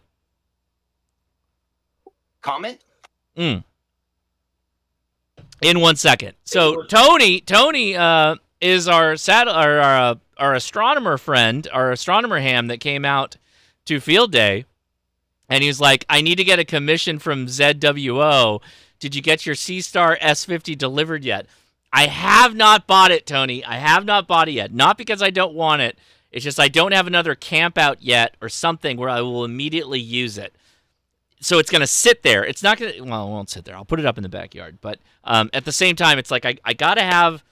Comment? In 1 second. So Tony is our astronomer friend, our astronomer ham that came out to field day, and he's like, I need to get a commission from ZWO. Did you get your C-Star S50 delivered yet? I have not bought it, Tony. I have not bought it yet. Not because I don't want it. It's just I don't have another camp out yet or something where I will immediately use it. So it's going to sit there. It's not going to, well, it won't sit there. I'll put it up in the backyard. But at the same time, it's like I got to have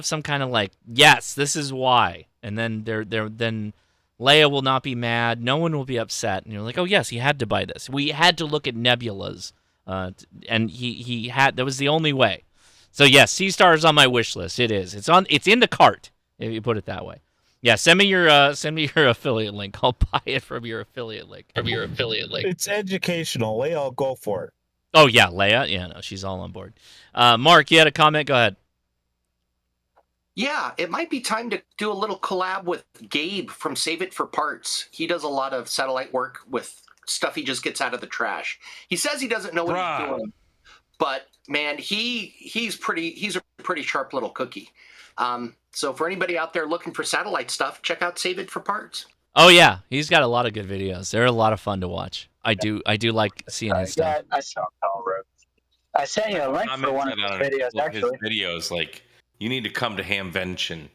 some kind of like, yes, this is why. And then then Leia will not be mad. No one will be upset. And you're like, oh, yes, he had to buy this. We had to look at nebulas And he had that was the only way. So yes, C-Star is on my wish list. It is. It's in the cart, if you put it that way. Yeah, send me your affiliate link. I'll buy it from your affiliate link. It's educational. Leia, I'll go for it. Oh yeah, Leia. Yeah, no, she's all on board. Mark, you had a comment. Go ahead. Yeah, it might be time to do a little collab with Gabe from Save It for Parts. He does a lot of satellite work with stuff he just gets out of the trash. He says he doesn't know what he's doing, but man, he's a pretty sharp little cookie. So for anybody out there looking for satellite stuff, check out Save It for Parts. Oh yeah, he's got a lot of good videos. They're a lot of fun to watch. I do like seeing his stuff. I sent you a link for one of his videos. Actually, his videos, like, you need to come to Hamvention.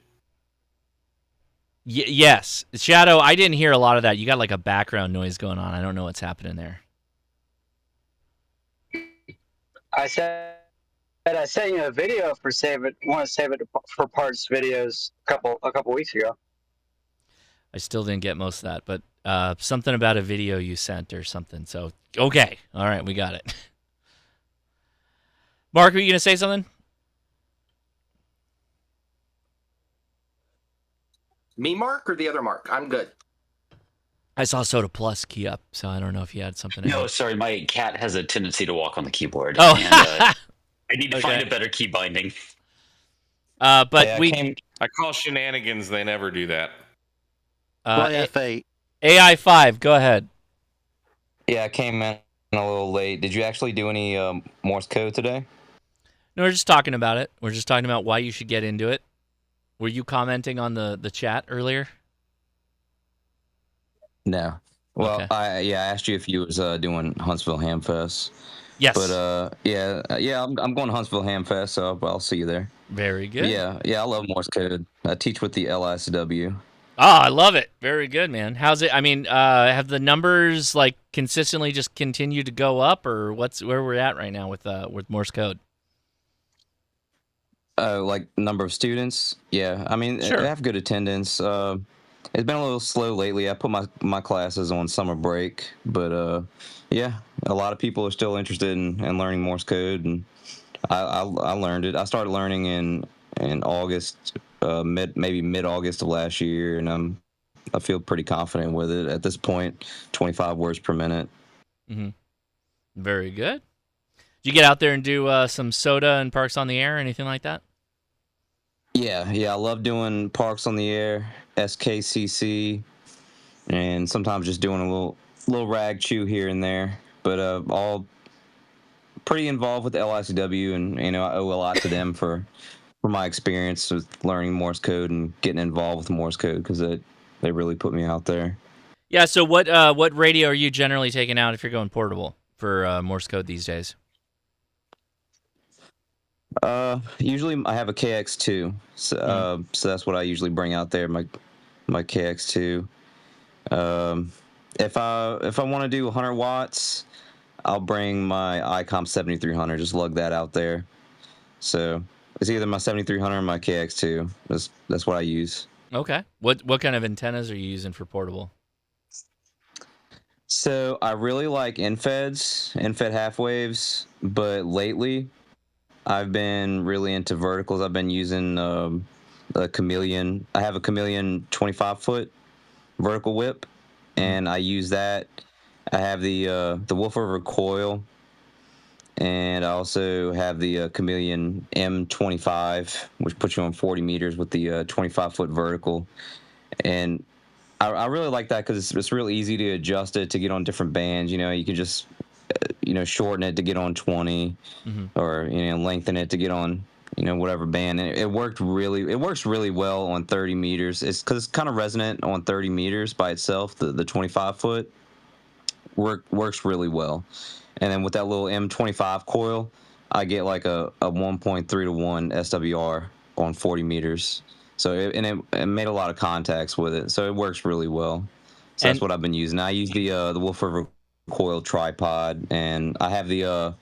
Yes, Shadow. I didn't hear a lot of that. You got like a background noise going on. I don't know what's happening there. I sent you a video for one of Save It for Parts videos a couple weeks ago. I still didn't get most of that, but something about a video you sent or something. So okay, all right, we got it. Mark, were you gonna say something? Me, Mark, or the other Mark? I'm good. I saw Soda Plus key up, so I don't know if you had something to No, add. sorry, my cat has a tendency to walk on the keyboard. Oh. And, I need to find a better key binding. But I call shenanigans. They never do that. AI5, go ahead. Yeah, I came in a little late. Did you actually do any Morse code today? No, we're just talking about it. We're just talking about why you should get into it. Were you commenting on the chat earlier? No. Well, okay. I asked you if you was doing Huntsville Hamfest. Yes. But I'm going to Huntsville Hamfest, so I'll see you there. Very good. Yeah, I love Morse code. I teach with the LICW. Ah, I love it. Very good, man. How's it? I mean, have the numbers like consistently just continued to go up, or where we're at right now with Morse code? Like number of students? Yeah, I mean, sure. I have good attendance. It's been a little slow lately. I put my classes on summer break, but yeah, a lot of people are still interested in learning Morse code, and I learned it. I started learning in August, mid-August of last year, and I feel pretty confident with it at this point. 25 words per minute. Mm-hmm. Very good. Did you get out there and do some soda and Parks on the Air, or anything like that? Yeah, I love doing Parks on the Air, SKCC, and sometimes just doing a little rag chew here and there. But all pretty involved with the LICW, and I owe a lot to them for my experience with learning Morse code and getting involved with Morse code, because they really put me out there. Yeah. So what radio are you generally taking out if you're going portable for Morse code these days? Usually I have a KX2, so that's what I usually bring out there, my KX2. If I want to do 100 watts, I'll bring my ICOM 7300, just lug that out there. So it's either my 7300 or my KX2. That's what I use. Okay. What kind of antennas are you using for portable? So I really like infed half waves, but lately I've been really into verticals. I've been using a Chameleon. I have a Chameleon 25-foot vertical whip, and I use that. I have the Wolf River coil, and I also have the Chameleon M25, which puts you on 40 meters with the 25-foot vertical. And I really like that because it's real easy to adjust it to get on different bands. You can just shorten it to get on 20, or lengthen it to get on whatever band. And it works really well on 30 meters. It's because it's kind of resonant on 30 meters by itself. The 25-foot works really well. And then with that little M25 coil, I get like a 1.3 to 1 SWR on 40 meters. So it made a lot of contacts with it. So it works really well. So that's what I've been using. I use the Wolf River coil tripod, and I have the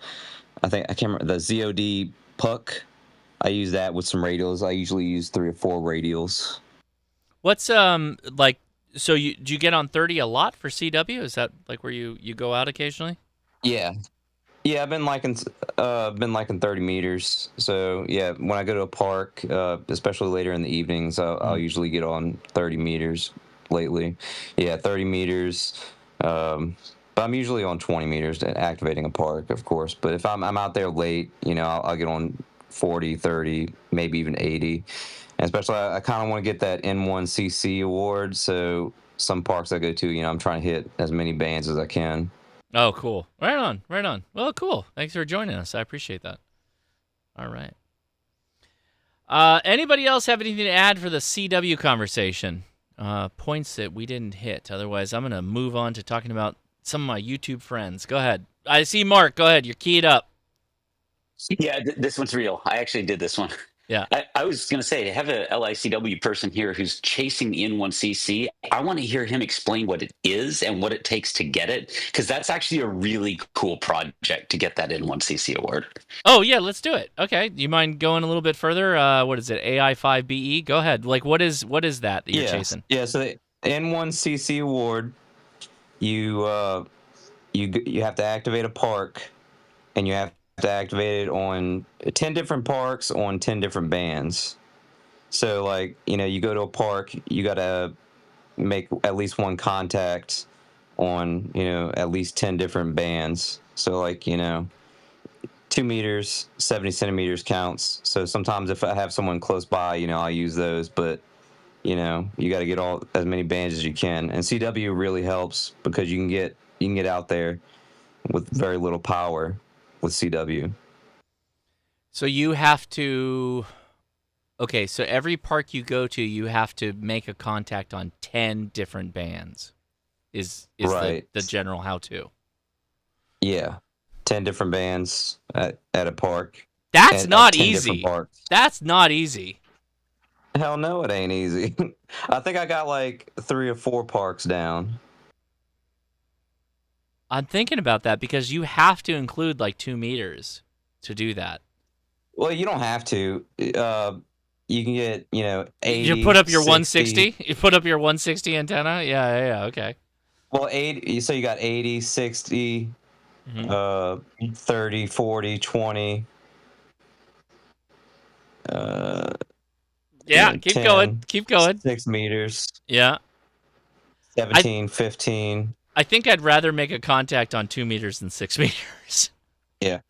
I can't remember, the ZOD puck. I use that with some radials. I usually use 3 or 4 radials. What's like? So do you get on 30 a lot for CW? Is that like where you go out occasionally? Yeah, Yeah, I've been liking 30 meters. So yeah, when I go to a park, especially later in the evenings, I'll usually get on 30 meters lately. Yeah, 30 meters. But I'm usually on 20 meters activating a park, of course. But if I'm out there late, I'll get on 40, 30, maybe even 80. And especially, I kind of want to get that N1CC award. So some parks I go to, I'm trying to hit as many bands as I can. Oh, cool. Right on. Right on. Well, cool. Thanks for joining us. I appreciate that. All right. Anybody else have anything to add for the CW conversation? Points that we didn't hit. Otherwise, I'm going to move on to talking about some of my YouTube friends. Go ahead. I see Mark. Go ahead. You're keyed up. Yeah, this one's real. I actually did this one. Yeah. I was going to say, I have a LICW person here who's chasing the N1CC. I want to hear him explain what it is and what it takes to get it, because that's actually a really cool project to get that N1CC award. Oh, yeah, let's do it. Okay. Do you mind going a little bit further? What is it? AI5BE? Go ahead. Like, what is that you're chasing? Yeah, so the N1CC award, you have to activate a park, and you have to activate it on 10 different parks on 10 different bands. So, like, you go to a park, you got to make at least one contact on, at least 10 different bands. So, like, 2 meters, 70 centimeters counts. So sometimes if I have someone close by, I'll use those. But, you got to get as many bands as you can. And CW really helps because you can get out there with very little power with CW. So you have to... Okay, so every park you go to, you have to make a contact on 10 different bands. Is right. the general how-to. Yeah. 10 different bands at a park. That's not easy. That's not easy. Hell no, it ain't easy. I think I got like 3 or 4 parks down. I'm thinking about that because you have to include like 2 meters to do that. Well, you don't have to. You can get, 80. You put up your 60. 160? You put up your 160 antenna? Yeah, okay. Well, 80. So you got 80, 60, 30, 40, 20. Yeah, keep 10, going. Keep going. 6 meters. Yeah. 17, 15. I think I'd rather make a contact on 2 meters than 6 meters. Yeah.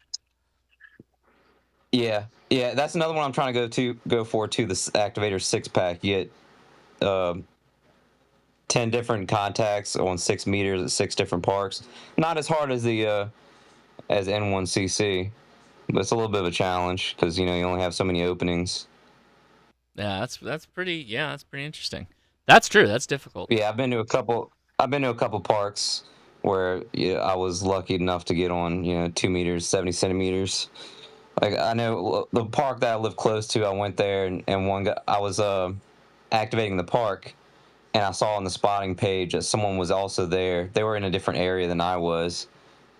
Yeah. That's another one I'm trying to go for too. This activator 6-pack. You get 10 different contacts on 6 meters at 6 different parks. Not as hard as the as N1CC, but it's a little bit of a challenge because you only have so many openings. Yeah, that's pretty. Yeah, that's pretty interesting. That's true. That's difficult. Yeah, I've been to a couple parks where I was lucky enough to get on 2 meters, 70 centimeters. Like I know the park that I live close to, I went there and one guy, I was activating the park, and I saw on the spotting page that someone was also there. They were in a different area than I was,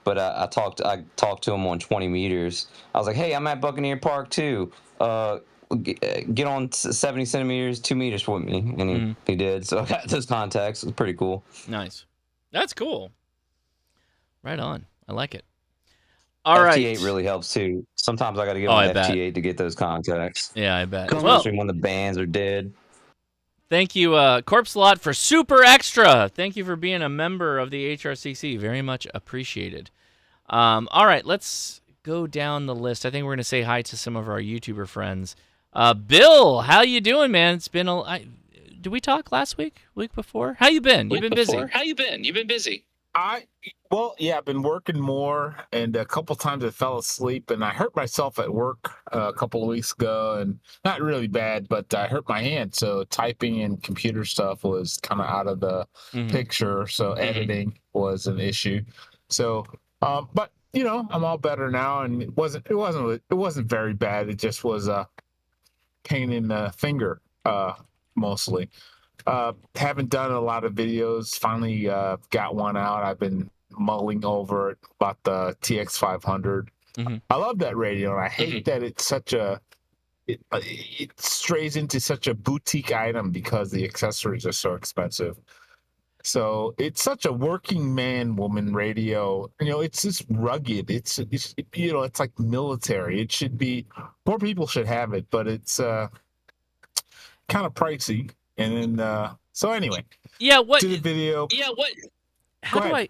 but I talked to him on 20 meters. I was like, hey, I'm at Buccaneer Park too. Get on 70 centimeters, 2 meters with me, and he did. So I got those contacts. It was pretty cool. Nice. That's cool. Right on. I like it. All right. FT8 really helps too. Sometimes I got to get on FT8 to get those contacts. Yeah, I bet. Especially when the bands are dead. Thank you, Corpse Lot, for Super Extra. Thank you for being a member of the HRCC. Very much appreciated. All right, let's go down the list. I think we're going to say hi to some of our YouTuber friends. Bill, how you doing, man? It's been did we talk last week? Week before? How you been? You've been busy. How you been? You've been busy. I've been working more, and a couple times I fell asleep, and I hurt myself at work a couple of weeks ago, and not really bad, but I hurt my hand. So typing and computer stuff was kind of out of the picture. So editing was an issue. So, but I'm all better now, and it wasn't very bad. It just was a pain in the finger, mostly. Haven't done a lot of videos. Finally got one out. I've been mulling over it about the TX500. I love that radio, and I hate that it's such a it strays into such a boutique item because the accessories are so expensive. So it's such a working man woman radio. It's just rugged. It's it's like military. It should be more people should have it, but it's kind of pricey. And then so anyway, Yeah, what? to the video. Yeah, what? How do I?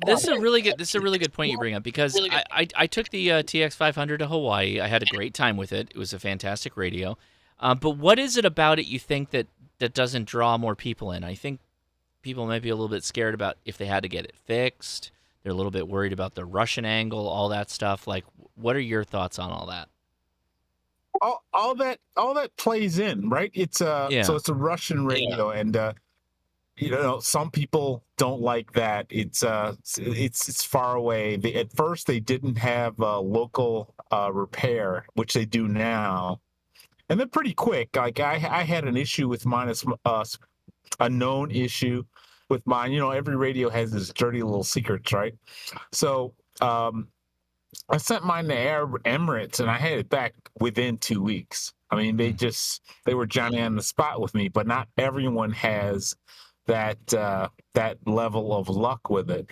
This is a really good. This is a really good point you bring up because I took the TX500 to Hawaii. I had a great time with it. It was a fantastic radio. But what is it about it you think that doesn't draw more people in? I think people might be a little bit scared about if they had to get it fixed. They're a little bit worried about the Russian angle, all that stuff. Like, what are your thoughts on all that? All that plays in, right? It's so it's a Russian radio, and some people don't like that. It's far away. At first they didn't have local repair, which they do now, and they're pretty quick. Like I had an issue with mine, a known issue with mine. Every radio has its dirty little secrets, right? So I sent mine to Emirates, and I had it back within 2 weeks. I mean, they were Johnny on the spot with me, but not everyone has that level of luck with it.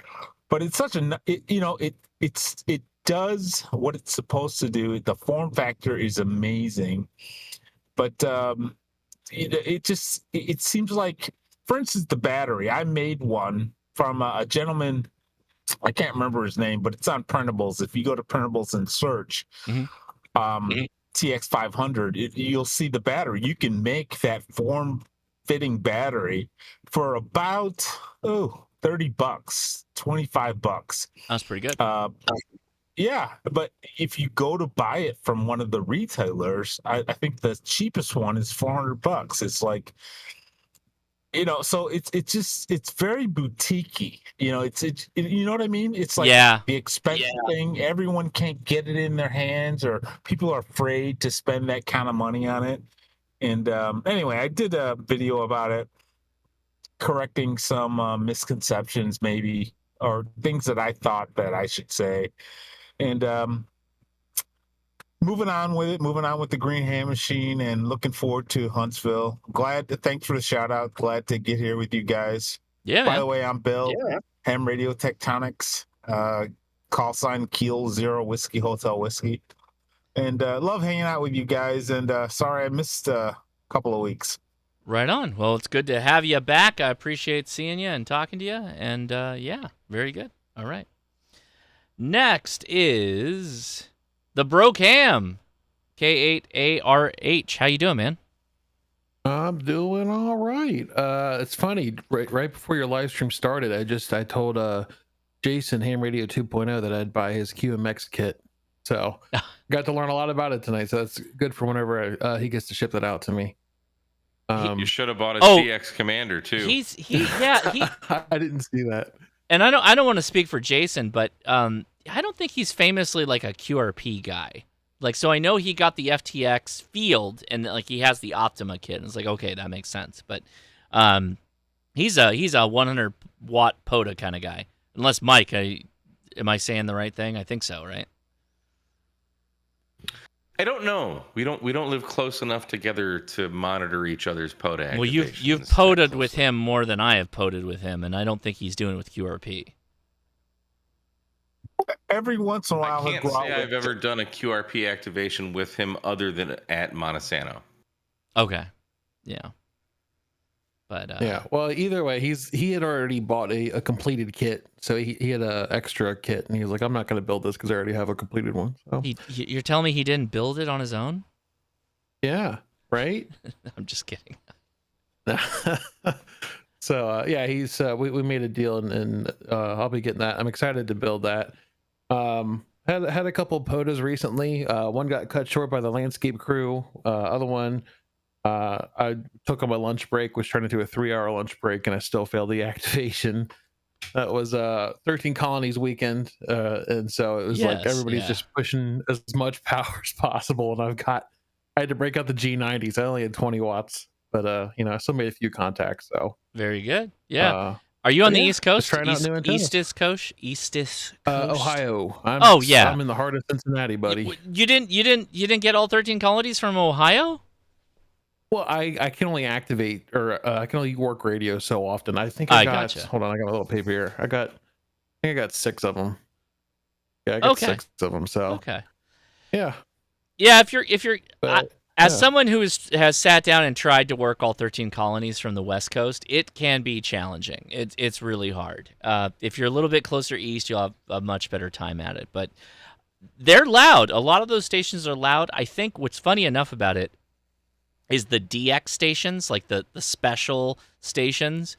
But it's such it does what it's supposed to do. The form factor is amazing, but it seems like, for instance, the battery. I made one from a gentleman. I can't remember his name, but it's on printables. If you go to printables and search TX500, you'll see the battery. You can make that form-fitting battery for about $30, $25. That's pretty good. Yeah, but if you go to buy it from one of the retailers, I think the cheapest one is $400. It's like, so it's very boutiquey. It's you know what I mean? It's like the expensive thing. Everyone can't get it in their hands, or people are afraid to spend that kind of money on it. And anyway, I did a video about it, correcting some misconceptions, maybe, or things that I thought that I should say. And moving on with the Green Ham Machine, and looking forward to Huntsville. Thanks for the shout out. Glad to get here with you guys. Yeah. By the way, I'm Bill. Yeah. Ham Radio Tectonics. Call sign Keel 0 Whiskey Hotel Whiskey. And love hanging out with you guys. And sorry I missed a couple of weeks. Right on. Well, it's good to have you back. I appreciate seeing you and talking to you. And yeah, very good. All right. Next is the Broke Ham, K8ARH. How you doing, man? I'm doing all right. It's funny. Right before your live stream started, I told Jason, Ham Radio 2.0, that I'd buy his QMX kit. So got to learn a lot about it tonight. So that's good for whenever he gets to ship that out to me. You should have bought a TX Commander too. I didn't see that. And I don't want to speak for Jason, but I don't think he's famously like a QRP guy. Like, so I know he got the FTX field, and like he has the Optima kit, and it's like, okay, that makes sense. But he's a 100 watt POTA kind of guy. Unless Mike, am I saying the right thing? I think so, right? I don't know. We don't live close enough together to monitor each other's POTA activations. Well, you've POTA'd with him more than I have POTA'd with him, and I don't think he's doing it with QRP. Every once in a while, I can't say I've ever done a QRP activation with him other than at Montesano. Okay, yeah, but yeah. Well, either way, he had already bought a completed kit, so he had an extra kit, and he was like, "I'm not going to build this because I already have a completed one." So. You're telling me he didn't build it on his own? Yeah, right. I'm just kidding. So yeah, he's we made a deal, and I'll be getting that. I'm excited to build that. Had a couple of POTAs recently. One got cut short by the landscape crew. Other one, I took on my lunch break, was turned into a 3-hour lunch break, and I still failed the activation. That was 13 colonies weekend, and so it was like everybody's just pushing as much power as possible. And I had to break out the G90s. I only had 20 watts, but I still made a few contacts. So very good. Yeah. Are you on the East Coast? East Coast? Ohio. I'm in the heart of Cincinnati, buddy. You didn't get all 13 colonies from Ohio? Well, I can only activate or I can only work radio so often. I think I got. Gotcha. Hold on, I got a little paper here. I think I got 6 of them. Yeah, I got 6 of them. So okay, yeah, yeah. If you're as yeah. someone who has sat down and tried to work all 13 colonies from the West Coast, it can be challenging. It's really hard. If you're a little bit closer east, you'll have a much better time at it. But they're loud. A lot of those stations are loud. I think what's funny enough about it is the DX stations, like the special stations.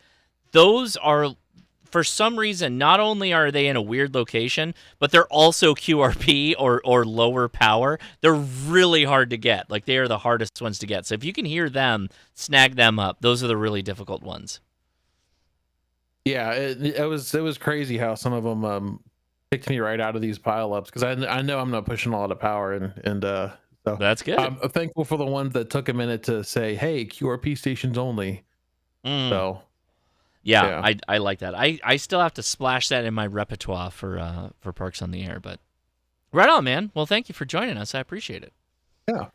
Those are, for some reason, not only are they in a weird location, but they're also QRP or lower power. They're really hard to get. Like, they are the hardest ones to get. So if you can hear them, snag them up. Those are the really difficult ones. Yeah, it was crazy how some of them picked me right out of these pileups because I know I'm not pushing a lot of power and so that's good. I'm thankful for the ones that took a minute to say, hey, QRP stations only. So yeah, I like that. I still have to splash that in my repertoire for Parks on the Air, but right on, man. Well, thank you for joining us. I appreciate it. Yeah.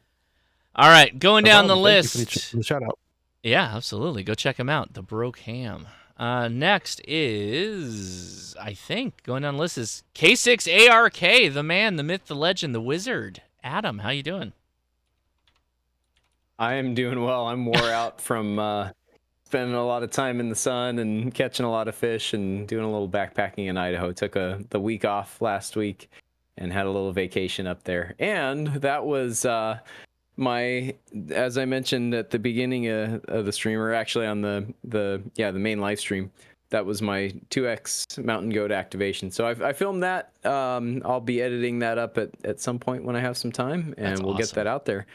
All right, going down the Thank list. you for the shout out. Yeah, absolutely. Go check him out. The Broke Ham. Next is, I think, going down the list is K6ARK, the man, the myth, the legend, the wizard. Adam, how you doing? I am doing well. I'm wore out from spending a lot of time in the sun and catching a lot of fish and doing a little backpacking in Idaho. Took the week off last week and had a little vacation up there. And that was as I mentioned at the beginning of the stream, or actually on the main live stream, that was my 2X mountain goat activation. So I filmed that. I'll be editing that up at some point when I have some time, and we'll get that out there.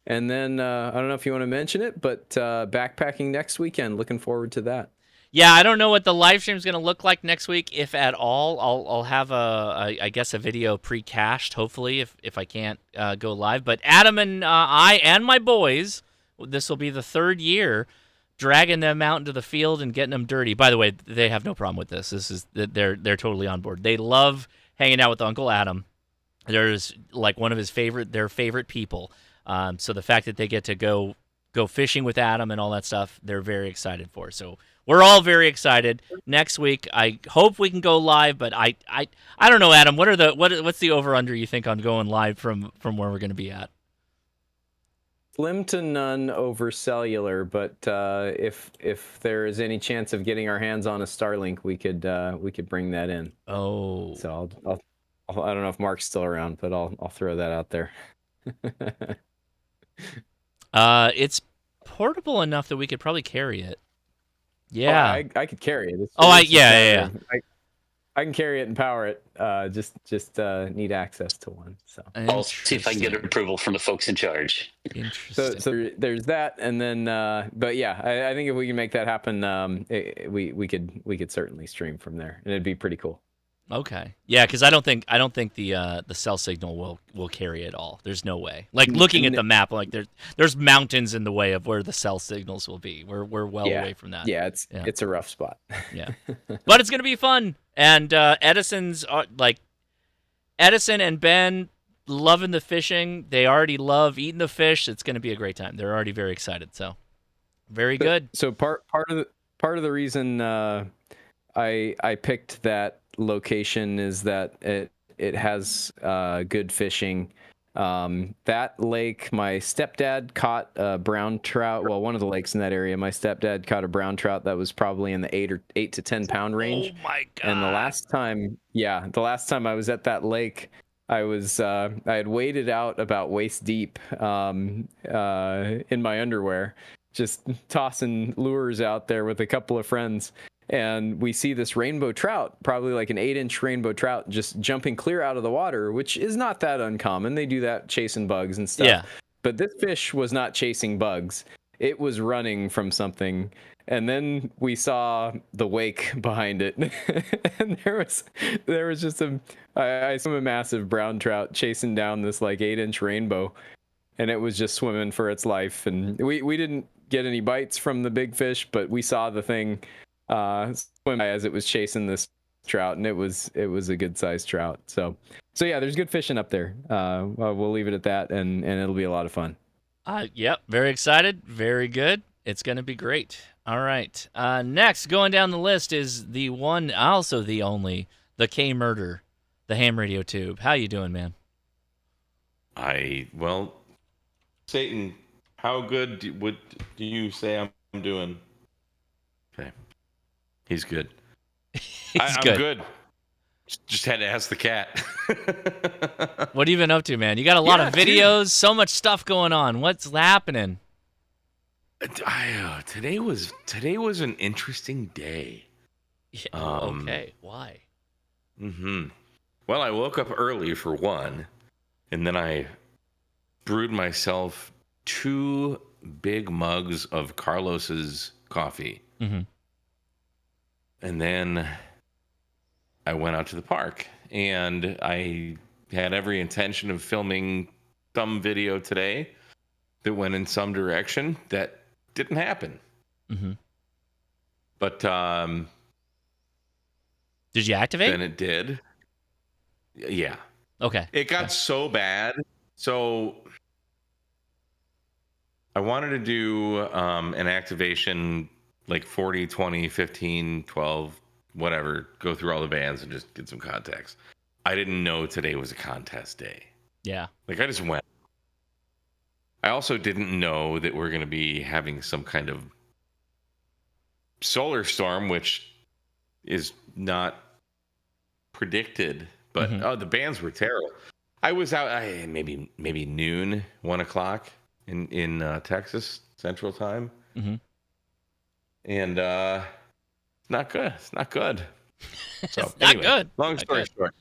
And then I don't know if you want to mention it, but backpacking next weekend. Looking forward to that. Yeah, I don't know what the live stream is going to look like next week, if at all. I'll have I guess a video pre-cached, hopefully, if I can't go live. But Adam and I and my boys, this will be the 3rd year, dragging them out into the field and getting them dirty. By the way, they have no problem with this. They're totally on board. They love hanging out with Uncle Adam. There's like one of their favorite people. So the fact that they get to go fishing with Adam and all that stuff, they're very excited for. So we're all very excited. Next week, I hope we can go live, but I don't know, Adam. What's the over under you think on going live from where we're going to be at? Slim to none over cellular, but if there is any chance of getting our hands on a Starlink, we could bring that in. Oh, so I don't know if Mark's still around, but I'll throw that out there. It's portable enough that we could probably carry it. Yeah, I could carry it. Yeah. I can carry it and power it. Just need access to one. So I'll see if I can get approval from the folks in charge. Interesting. So there's that, and then but yeah, I think if we can make that happen, we could certainly stream from there, and it'd be pretty cool. Okay. Yeah, because I don't think the cell signal will carry it all. There's no way. Like looking at the map, like there's mountains in the way of where the cell signals will be. We're well away from that. Yeah, it's a rough spot. Yeah, but it's gonna be fun. And Edison and Ben loving the fishing. They already love eating the fish. It's gonna be a great time. They're already very excited. So very good. So part of the reason I picked that location is that it has good fishing. That lake, my stepdad caught a brown trout. Well, one of the lakes in that area, my stepdad caught a brown trout that was probably in the 8 to 10 pound range. Oh my god! And the last time I was at that lake, I had waded out about waist deep in my underwear, just tossing lures out there with a couple of friends. And we see this rainbow trout, probably like an 8-inch rainbow trout, just jumping clear out of the water, which is not that uncommon. They do that chasing bugs and stuff. Yeah. But this fish was not chasing bugs. It was running from something. And then we saw the wake behind it. And there was just I saw a massive brown trout chasing down this like 8-inch rainbow. And it was just swimming for its life. And we didn't get any bites from the big fish, but we saw the thing swim by as it was chasing this trout, and it was a good sized trout. So yeah, there's good fishing up there. We'll leave it at that, and it'll be a lot of fun. Yep, very excited. Very good. It's going to be great. All right. Next, going down the list is the one, also the only, the K-Murder, the ham radio tube. How you doing, man? Well, Satan, how good do you say I'm doing? Okay. He's good. I'm good. Just had to ask the cat. What have you been up to, man? You got a lot of videos, so much stuff going on. What's happening? Today was an interesting day. Yeah, okay, why? Well, I woke up early for one, and then I brewed myself 2 big mugs of Carlos's coffee. Mhm. And then I went out to the park, and I had every intention of filming some video today that went in some direction that didn't happen. But did you activate? Then it did. Yeah. Okay. It got so bad. So I wanted to do an activation like 40, 20, 15, 12, whatever, go through all the bands and just get some context. I didn't know today was a contest day. Yeah. Like, I just went. I also didn't know that we're going to be having some kind of solar storm, which is not predicted. But the bands were terrible. I was out maybe noon, 1 o'clock in Texas Central Time, and it's not good. It's not good. So It's not good. Long story short,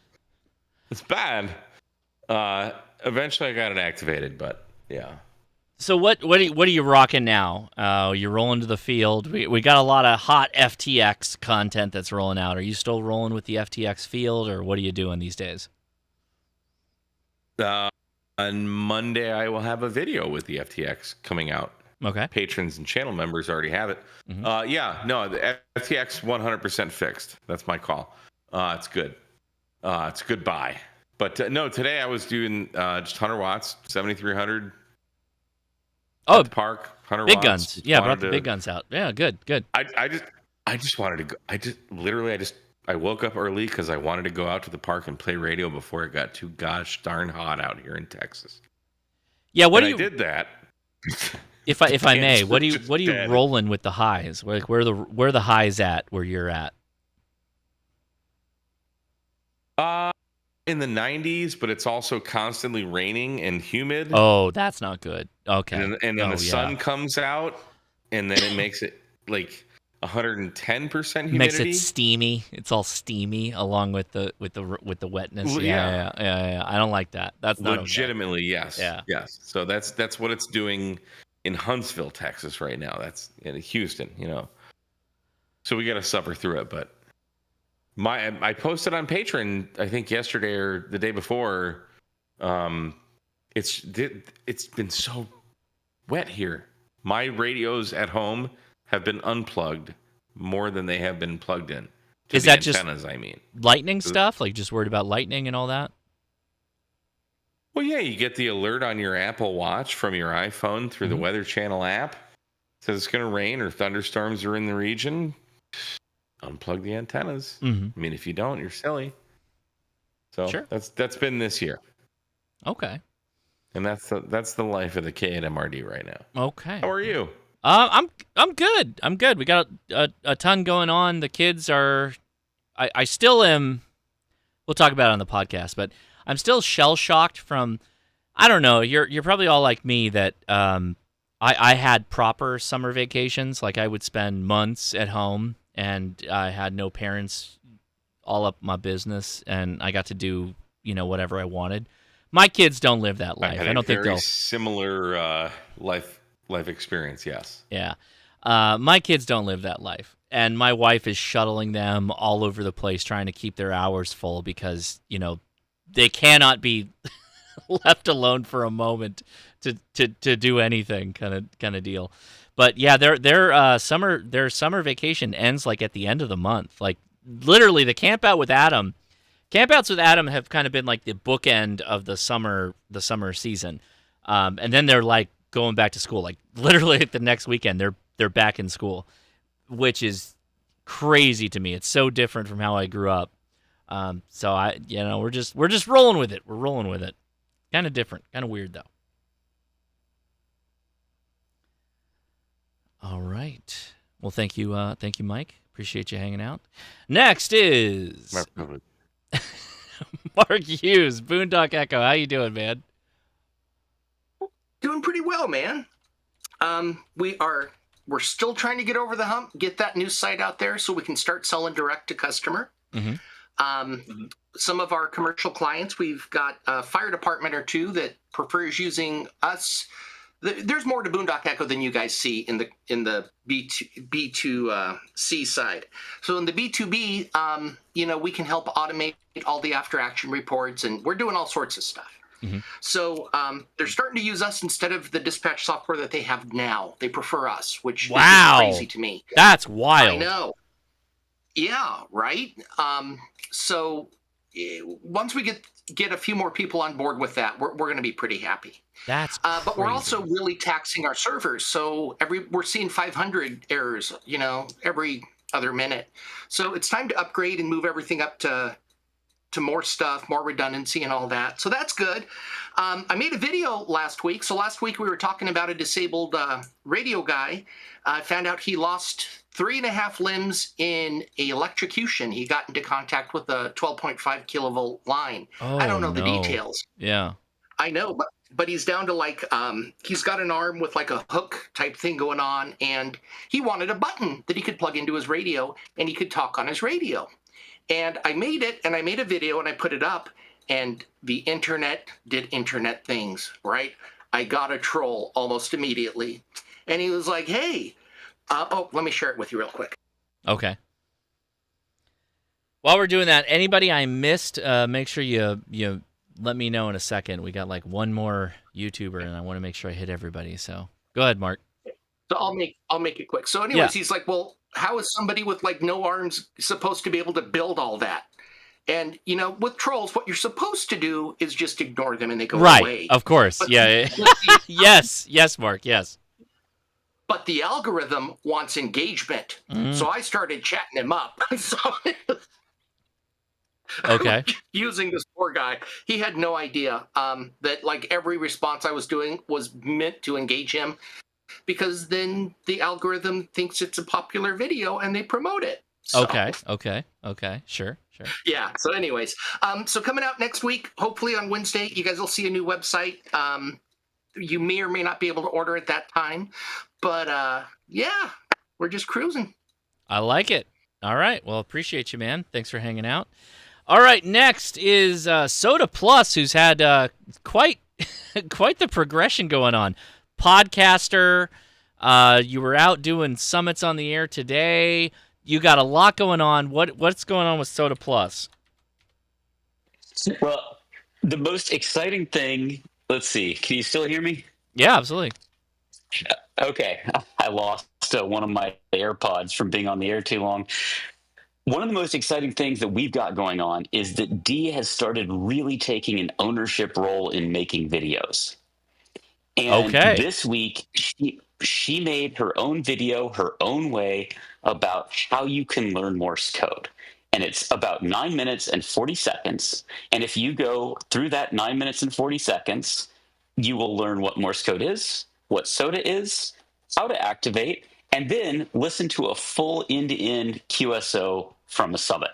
it's bad. Eventually, I got it activated, but yeah. So what are you rocking now? You're rolling to the field. We got a lot of hot FTX content that's rolling out. Are you still rolling with the FTX field, or what are you doing these days? On Monday, I will have a video with the FTX coming out. Okay. Patrons and channel members already have it. The FTX 100% fixed. That's my call. It's good. It's a good buy. But no, today I was doing just 100 watts, 7300. Oh, at the park, 100 big watts. guns. Yeah, brought the big guns out. Yeah, good. I just wanted to go. I woke up early because I wanted to go out to the park and play radio before it got too gosh darn hot out here in Texas. Yeah, I did that. If I may, what are you rolling with the highs? Like where are the highs at where you're at? In the 90s, but it's also constantly raining and humid. Oh, that's not good. Okay. And then the sun comes out, and then it makes it like 110% humidity. Makes it steamy. It's all steamy along with the wetness. Well, yeah. I don't like that. That's not legitimately okay. yes. So that's what it's doing in Huntsville, Texas, right now. That's in Houston, So we got to suffer through it, but. I posted on Patreon, I think yesterday or the day before. It's been so wet here. My radios at home have been unplugged more than they have been plugged in. Is that antennas, just lightning stuff? Like just worried about lightning and all that? Well, yeah, you get the alert on your Apple Watch from your iPhone through the Weather Channel app. It says it's going to rain or thunderstorms are in the region. Unplug the antennas. I mean, if you don't, you're silly. So sure. That's been this year. Okay. And that's the life of the K at MRD right now. Okay. How are you? I'm good. I'm good. We got a ton going on. The kids are. I still am. We'll talk about it on the podcast, but I'm still shell shocked from. I don't know. You're probably all like me that I had proper summer vacations. Like I would spend months at home. And I had no parents all up my business, and I got to do, whatever I wanted. My kids don't live that life. I don't think they'll. Similar life experience, yes. Yeah. My kids don't live that life. And my wife is shuttling them all over the place trying to keep their hours full because, they cannot be left alone for a moment to do anything kind of deal. But yeah, their summer vacation ends like at the end of the month. Like literally, the campouts with Adam have kind of been like the bookend of the summer season, and then they're like going back to school. Like literally the next weekend, they're back in school, which is crazy to me. It's so different from how I grew up. So we're just rolling with it. We're rolling with it. Kind of different, kind of weird though. All right. Well, thank you, Mike. Appreciate you hanging out. Next is Mark Hughes, Boondock Echo. How you doing, man? Doing pretty well, man. We're still trying to get over the hump, get that new site out there so we can start selling direct to customer. Mm-hmm. Some of our commercial clients, we've got a fire department or two that prefers using us. There's more to Boondock Echo than you guys see in the B2C side. So in the B2B, we can help automate all the after action reports, and we're doing all sorts of stuff. Mm-hmm. So they're starting to use us instead of the dispatch software that they have now. They prefer us, which is crazy to me. That's wild. I know. Yeah, right? So once we get a few more people on board with that, we're going to be pretty happy. That's but we're also really taxing our servers. So we're seeing 500 errors, every other minute. So it's time to upgrade and move everything up to more stuff, more redundancy and all that. So that's good. I made a video last week. So last week we were talking about a disabled radio guy. I found out he lost 3.5 limbs in a electrocution. He got into contact with a 12.5 kilovolt line. I don't know the details. Yeah. I know, but he's down to he's got an arm with like a hook type thing going on, and he wanted a button that he could plug into his radio and he could talk on his radio. And I made it, and I made a video, and I put it up, and the internet did internet things, right? I got a troll almost immediately. And he was like, hey, let me share it with you real quick. Okay. While we're doing that, anybody I missed, make sure you let me know in a second. We got like one more YouTuber, and I want to make sure I hit everybody. So go ahead, Mark. So I'll make it quick. So anyways, He's like, well, how is somebody with like no arms supposed to be able to build all that? And with trolls, what you're supposed to do is just ignore them and they go away. Right, of course. But yes, Mark, yes. But the algorithm wants engagement. So I started chatting him up. Okay. Using this poor guy. He had no idea that like every response I was doing was meant to engage him, because then the algorithm thinks it's a popular video and they promote it. So. Okay. Sure. Yeah. So anyways, so coming out next week, hopefully on Wednesday, you guys will see a new website. You may or may not be able to order at that time, but we're just cruising. I like it. All right. Well, appreciate you, man. Thanks for hanging out. All right. Next is Soda Plus, who's had quite the progression going on. Podcaster. You were out doing summits on the air today. You got a lot going on. What's going on with Soda Plus? Well, the most exciting thing, let's see. Can you still hear me? Yeah, absolutely. Okay. I lost one of my AirPods from being on the air too long. One of the most exciting things that we've got going on is that Dee has started really taking an ownership role in making videos. And this week, she made her own video, her own way, about how you can learn Morse code. And it's about 9 minutes and 40 seconds. And if you go through that 9 minutes and 40 seconds, you will learn what Morse code is, what SOTA is, how to activate, and then listen to a full end-to-end QSO from a summit.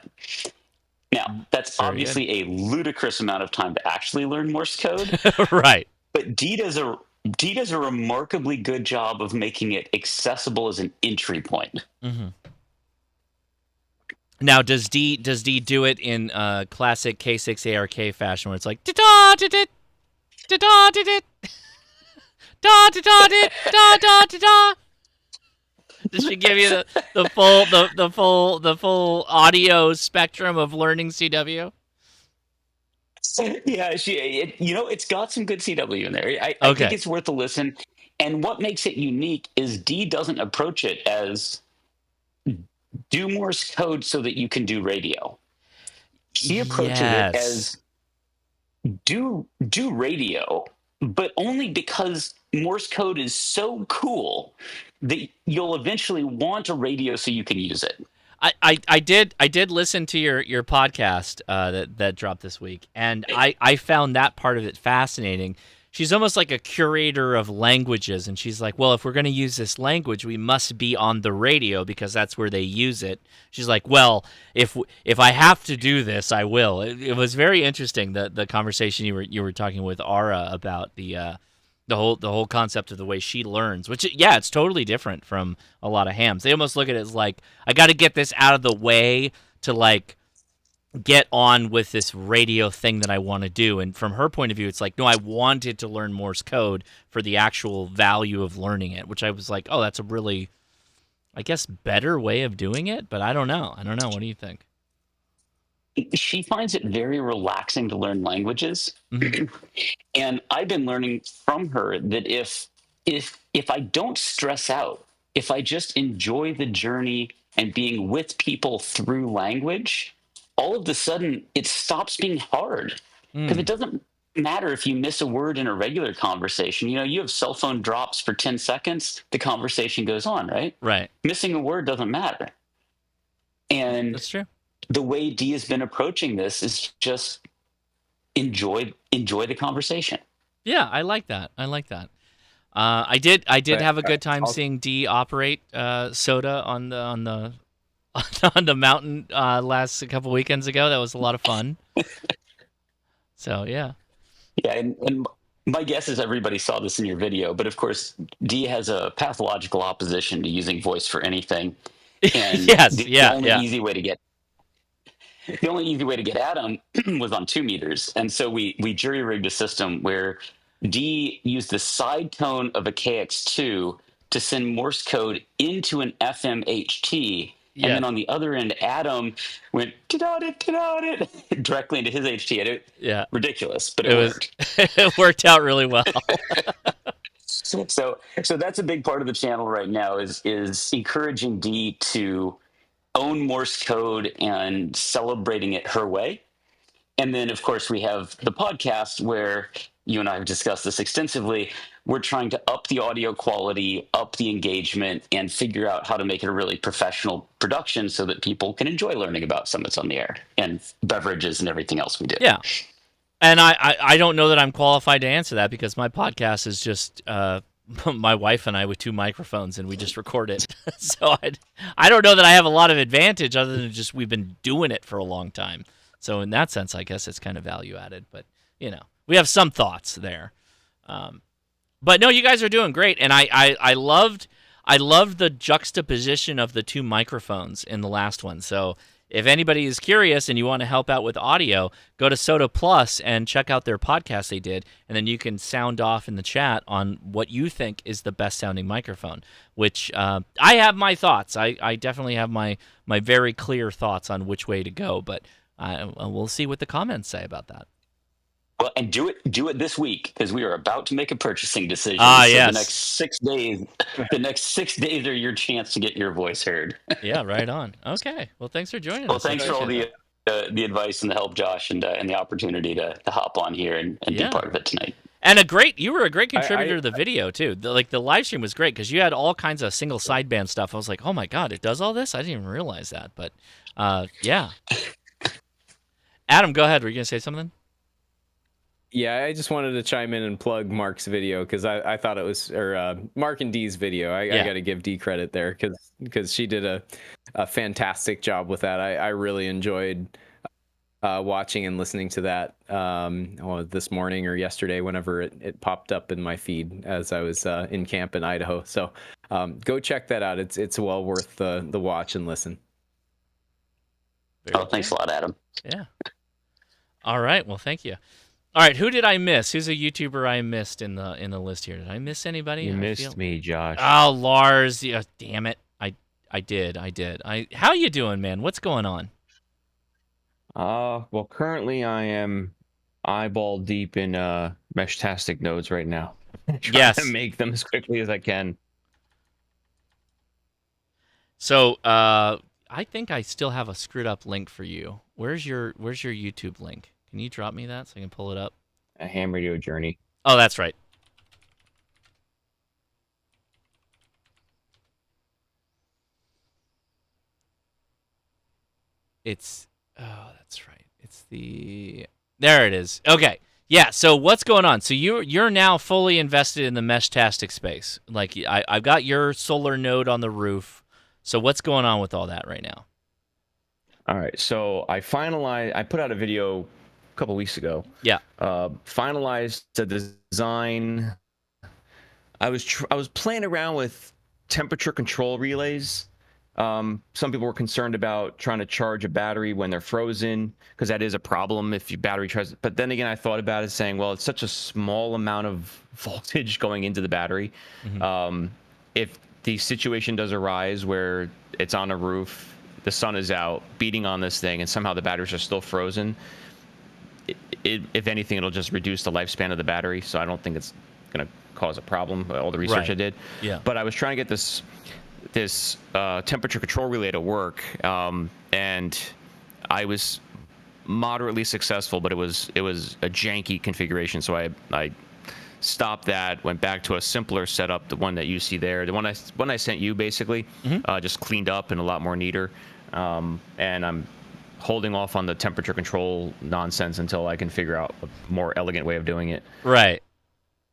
Now, that's obviously a ludicrous amount of time to actually learn Morse code. Right. But Dee does a remarkably good job of making it accessible as an entry point. Mm-hmm. Now, does Dee do it in classic K6ARK fashion, where it's like da da da da da da da da da da da da? Does she give you the full audio spectrum of learning CW? Yeah, it's got some good CW in there. I think it's worth a listen. And what makes it unique is Dee doesn't approach it as do Morse code so that you can do radio. She approaches it as do radio, but only because Morse code is so cool that you'll eventually want a radio so you can use it. I did listen to your podcast that dropped this week, and I found that part of it fascinating. She's almost like a curator of languages, and she's like, well, if we're going to use this language, we must be on the radio because that's where they use it. She's like, well, if I have to do this, I will. It was very interesting, the conversation you were talking with Ara about the whole concept of the way she learns, which, yeah, it's totally different from a lot of hams. They almost look at it as like, I got to get this out of the way to like get on with this radio thing that I want to do. And from her point of view, it's like, no, I wanted to learn Morse code for the actual value of learning it, which I was like, oh, that's a really, I guess, better way of doing it. But I don't know. What do you think? She finds it very relaxing to learn languages. And I've been learning from her that if I don't stress out, if I just enjoy the journey and being with people through language, all of a sudden it stops being hard. Because it doesn't matter if you miss a word in a regular conversation. You know, you have cell phone drops for 10 seconds, the conversation goes on, right? Right. Missing a word doesn't matter. And that's true. The way Dee has been approaching this is just enjoy the conversation. Yeah, I like that. I did have a good time seeing Dee operate Soda on the on the mountain last couple weekends ago. That was a lot of fun. So yeah. Yeah, and my guess is everybody saw this in your video, but of course Dee has a pathological opposition to using voice for anything. And the only easy way to get Adam was on 2 meters. And so we jury rigged a system where Dee used the side tone of a KX2 to send Morse code into an FMHT. And then on the other end, Adam went it directly into his HT. And ridiculous, but it worked. It worked out really well. So that's a big part of the channel right now is encouraging Dee to own Morse code and celebrating it her way. And then, of course, we have the podcast where you and I have discussed this extensively. We're trying to up the audio quality, up the engagement, and figure out how to make it a really professional production so that people can enjoy learning about Summits on the Air and beverages and everything else we do. Yeah. And I don't know that I'm qualified to answer that because my podcast is just my wife and I with 2 microphones and we just record it. So I don't know that I have a lot of advantage other than just we've been doing it for a long time. So in that sense, I guess it's kind of value added. But, you know, we have some thoughts there. But no, you guys are doing great. And I loved the juxtaposition of the 2 microphones in the last one. So if anybody is curious and you want to help out with audio, go to Soda Plus and check out their podcast they did, and then you can sound off in the chat on what you think is the best sounding microphone, which I have my thoughts. I definitely have my very clear thoughts on which way to go, but we'll see what the comments say about that. Well, and do it this week because we are about to make a purchasing decision. Yes. The next 6 days are your chance to get your voice heard. Yeah, right on. Okay. Well, thanks for joining us. Well, thanks for all the advice and the help, Josh, and the opportunity to hop on here and be part of it tonight. And you were a great contributor to the video too. The live stream was great because you had all kinds of single sideband stuff. I was like, oh my god, it does all this? I didn't even realize that. But yeah. Adam, go ahead. Were you gonna say something? Yeah, I just wanted to chime in and plug Mark's video because I thought it was, or Mark and Dee's video. I got to give Dee credit there because she did a fantastic job with that. I really enjoyed watching and listening to that this morning or yesterday whenever it popped up in my feed as I was in camp in Idaho. So go check that out. It's well worth the watch and listen. Thanks a lot, Adam. Yeah. All right. Well, thank you. All right, who did I miss? Who's a YouTuber I missed in the list here? Did I miss anybody? You missed me, Josh. Oh, Lars. Yeah, damn it. I did. How you doing, man? What's going on? Well, currently I am eyeball deep in Meshtastic nodes right now. Trying to make them as quickly as I can. So, I think I still have a screwed up link for you. Where's your YouTube link? Can you drop me that so I can pull it up? A ham radio journey. Oh, that's right. oh, that's right. There it is. Okay. Yeah, so what's going on? So you're now fully invested in the Meshtastic space. Like I've got your solar node on the roof. So what's going on with all that right now? All right, so I put out a video a couple weeks ago. Yeah. Finalized the design. I was playing around with temperature control relays. Some people were concerned about trying to charge a battery when they're frozen, because that is a problem if your battery tries. But then again, I thought about it saying, well, it's such a small amount of voltage going into the battery. If the situation does arise where it's on a roof, the sun is out, beating on this thing, and somehow the batteries are still frozen, if anything, it'll just reduce the lifespan of the battery. So I don't think it's going to cause a problem. All the research I did. Yeah. But I was trying to get this temperature control relay to work, and I was moderately successful, but it was a janky configuration. So I stopped that, went back to a simpler setup, the one that you see there, the one I sent you basically, just cleaned up and a lot more neater. And I'm holding off on the temperature control nonsense until I can figure out a more elegant way of doing it. Right.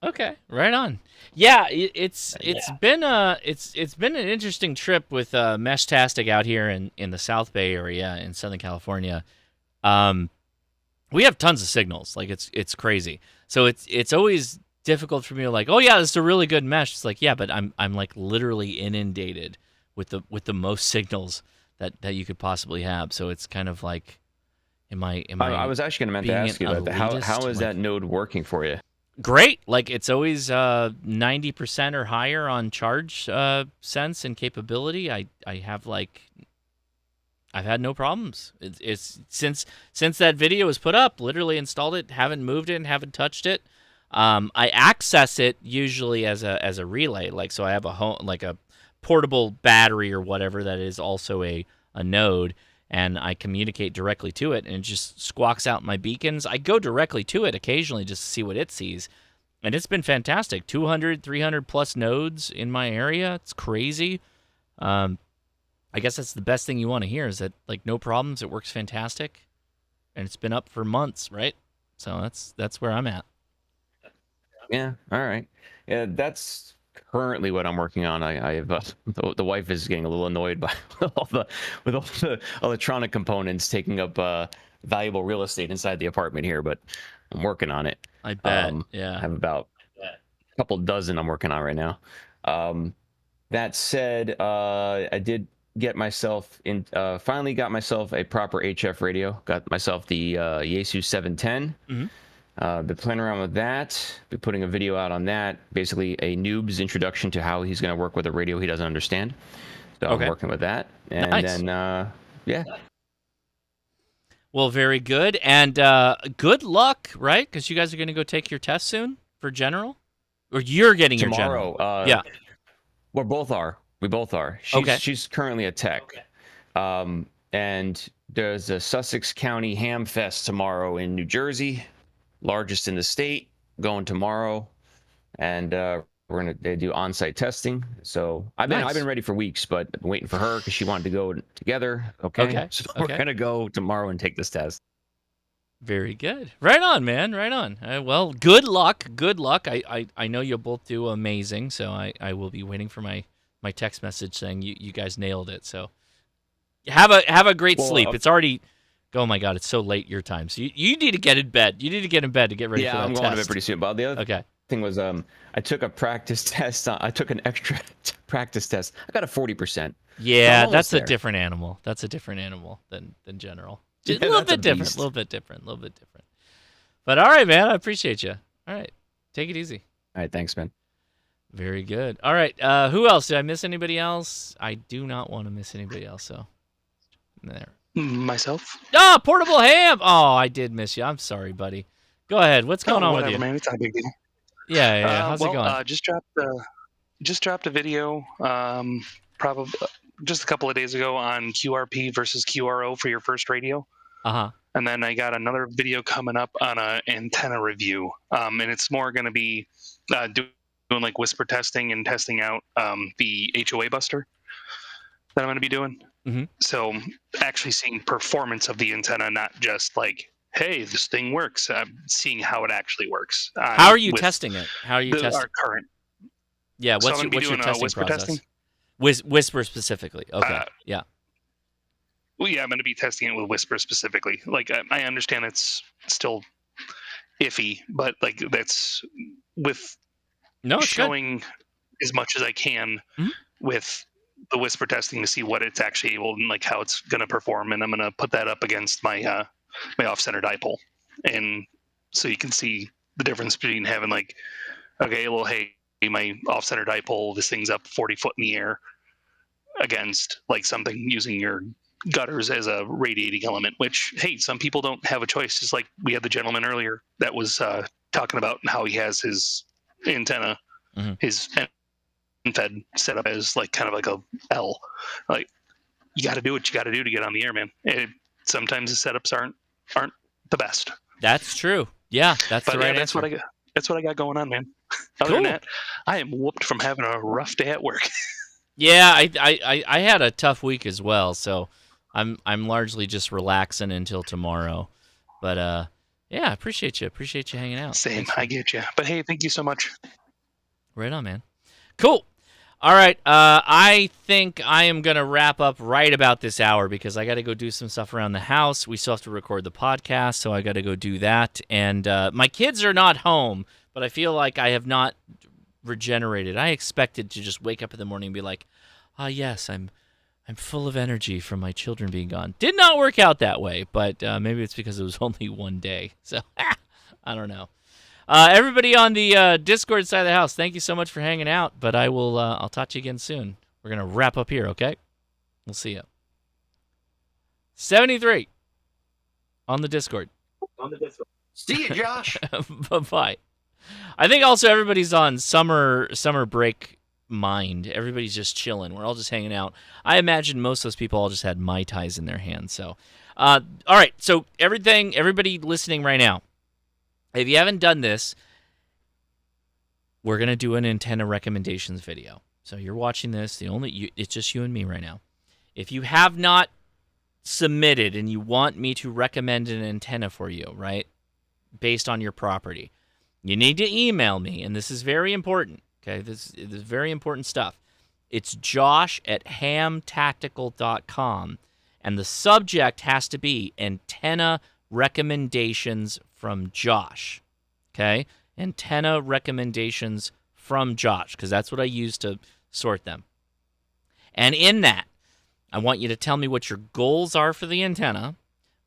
Okay. Right on. Yeah, it's been an interesting trip with Meshtastic out here in the South Bay area in Southern California. We have tons of signals, like it's crazy. So it's always difficult for me to like, oh yeah, this is a really good mesh. It's like, yeah, but I'm like literally inundated with the most signals that you could possibly have. So it's kind of like, I was actually meant to ask you about that. How is that node working for you? Great. Like it's always 90% or higher on charge sense and capability. I have I've had no problems. It's since that video was put up, literally installed it, haven't moved it and haven't touched it. I access it usually as a relay. Like, so I have a portable battery or whatever that is also a node, and I communicate directly to it, and it just squawks out my beacons. I go directly to it occasionally just to see what it sees, and it's been fantastic. 200, 300 plus nodes in my area. It's crazy. I guess that's the best thing you want to hear, is that like no problems. It works fantastic, and it's been up for months, right? So that's where I'm at. Yeah. All right. Yeah, that's currently what I'm working on. I have the wife is getting a little annoyed by all the electronic components taking up valuable real estate inside the apartment here, but I'm working on it. I bet. Yeah. I have about a couple dozen I'm working on right now. That said, I did get myself finally got myself a proper HF radio. Got myself the Yaesu 710. Been playing around with that. Be putting a video out on that. Basically, a noob's introduction to how he's going to work with a radio he doesn't understand. So I'm working with that, and then yeah. Well, very good, and good luck, right? Because you guys are going to go take your test soon for general, or you're getting tomorrow. Your general. Yeah, we both are. She's currently a tech, and there's a Sussex County Ham Fest tomorrow in New Jersey. Largest in the state, going tomorrow, and they do on-site testing. So I've been ready for weeks, but I've been waiting for her because she wanted to go together. Okay. So we're gonna go tomorrow and take this test. Very good. Right on, man. Right on. Well, good luck. Good luck. I know you'll both do amazing. So I will be waiting for my text message saying you guys nailed it. So have a great sleep. It's already. Oh my God, it's so late your time. So you need to get in bed. You need to get in bed to get ready for that test. Yeah, I'm going to bed pretty soon. But the other thing was I took a practice test. I took an extra practice test. I got a 40%. Yeah, that's a different animal. That's a different animal than general. Just a little bit different. But all right, man, I appreciate you. All right, take it easy. All right, thanks, man. Very good. All right, who else? Did I miss anybody else? I do not want to miss anybody else, so there. Myself. Portable Ham. Oh, I did miss you. I'm sorry, buddy. Go ahead. What's going on with you? Man, it's not a big deal. Yeah. How's it going? Just dropped a video, probably just a couple of days ago on QRP versus QRO for your first radio. And then I got another video coming up on an antenna review, and it's more going to be doing like whisper testing and testing out the HOA buster that I'm going to be doing. So actually seeing performance of the antenna, not just like, hey, this thing works. Seeing how it actually works. How are you testing it? How are you testing? Our current. Yeah, So what's I'm gonna be your doing a testing whisper process? testing. Whisper specifically. Okay. Yeah. Well, yeah, I'm going to be testing it with Whisper specifically. Like, I understand it's still iffy, but like that's with showing as much as I can with the Whisper testing to see what it's actually able and like how it's going to perform. And I'm going to put that up against my my off-center dipole, and so you can see the difference between having like, okay, well, hey, my off-center dipole, this thing's up 40 foot in the air, against like something using your gutters as a radiating element, which, hey, some people don't have a choice. Just like we had the gentleman earlier that was talking about how he has his antenna, his fed set up as like kind of like a L. Like, you got to do what you got to do to get on the air, man. Sometimes the setups aren't the best. That's true. Yeah, that's the right that's answer. what I got. That's what I got going on, man. Other than that, I am whooped from having a rough day at work. Yeah, I had a tough week as well, so I'm largely just relaxing until tomorrow. But yeah, I appreciate you. Appreciate you hanging out. Same, I get you. But hey, thank you so much. Right on, man. Cool. All right, I think I am going to wrap up right about this hour because I got to go do some stuff around the house. We still have to record the podcast, so I got to go do that. And my kids are not home, but I feel like I have not regenerated. I expected to just wake up in the morning and be like, yes, I'm full of energy from my children being gone. Did not work out that way, but maybe it's because it was only one day. So, I don't know. Everybody on the Discord side of the house, thank you so much for hanging out, but I'll talk to you again soon. We're going to wrap up here, okay? We'll see you. 73 on the Discord. See you, Josh. Bye-bye. I think also everybody's on summer break mind. Everybody's just chilling. We're all just hanging out. I imagine most of those people all just had Mai Tais in their hands. So, all right. So everybody listening right now, if you haven't done this, we're gonna do an antenna recommendations video. So you're watching this. It's just you and me right now. If you have not submitted and you want me to recommend an antenna for you, right, based on your property, you need to email me, and this is very important, okay? This is very important stuff. It's josh@hamtactical.com, and the subject has to be antenna recommendations from Josh, okay? Antenna recommendations from Josh, because that's what I use to sort them. And in that, I want you to tell me what your goals are for the antenna,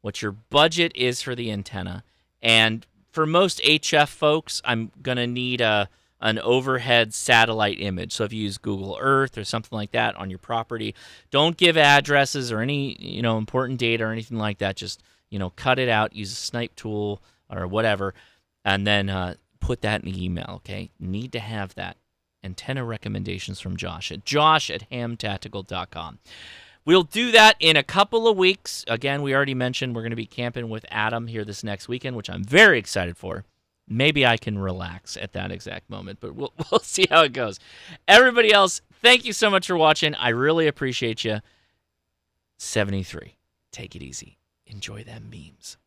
what your budget is for the antenna, and for most HF folks, I'm going to need an overhead satellite image. So if you use Google Earth or something like that on your property, don't give addresses or any, important data or anything like that. Just, cut it out, use a snipe tool or whatever, and then put that in the email, okay? Need to have that. Antenna recommendations from Josh at josh@hamtactical.com. We'll do that in a couple of weeks. Again, we already mentioned we're going to be camping with Adam here this next weekend, which I'm very excited for. Maybe I can relax at that exact moment, but we'll see how it goes. Everybody else, thank you so much for watching. I really appreciate you. 73. Take it easy. Enjoy them memes.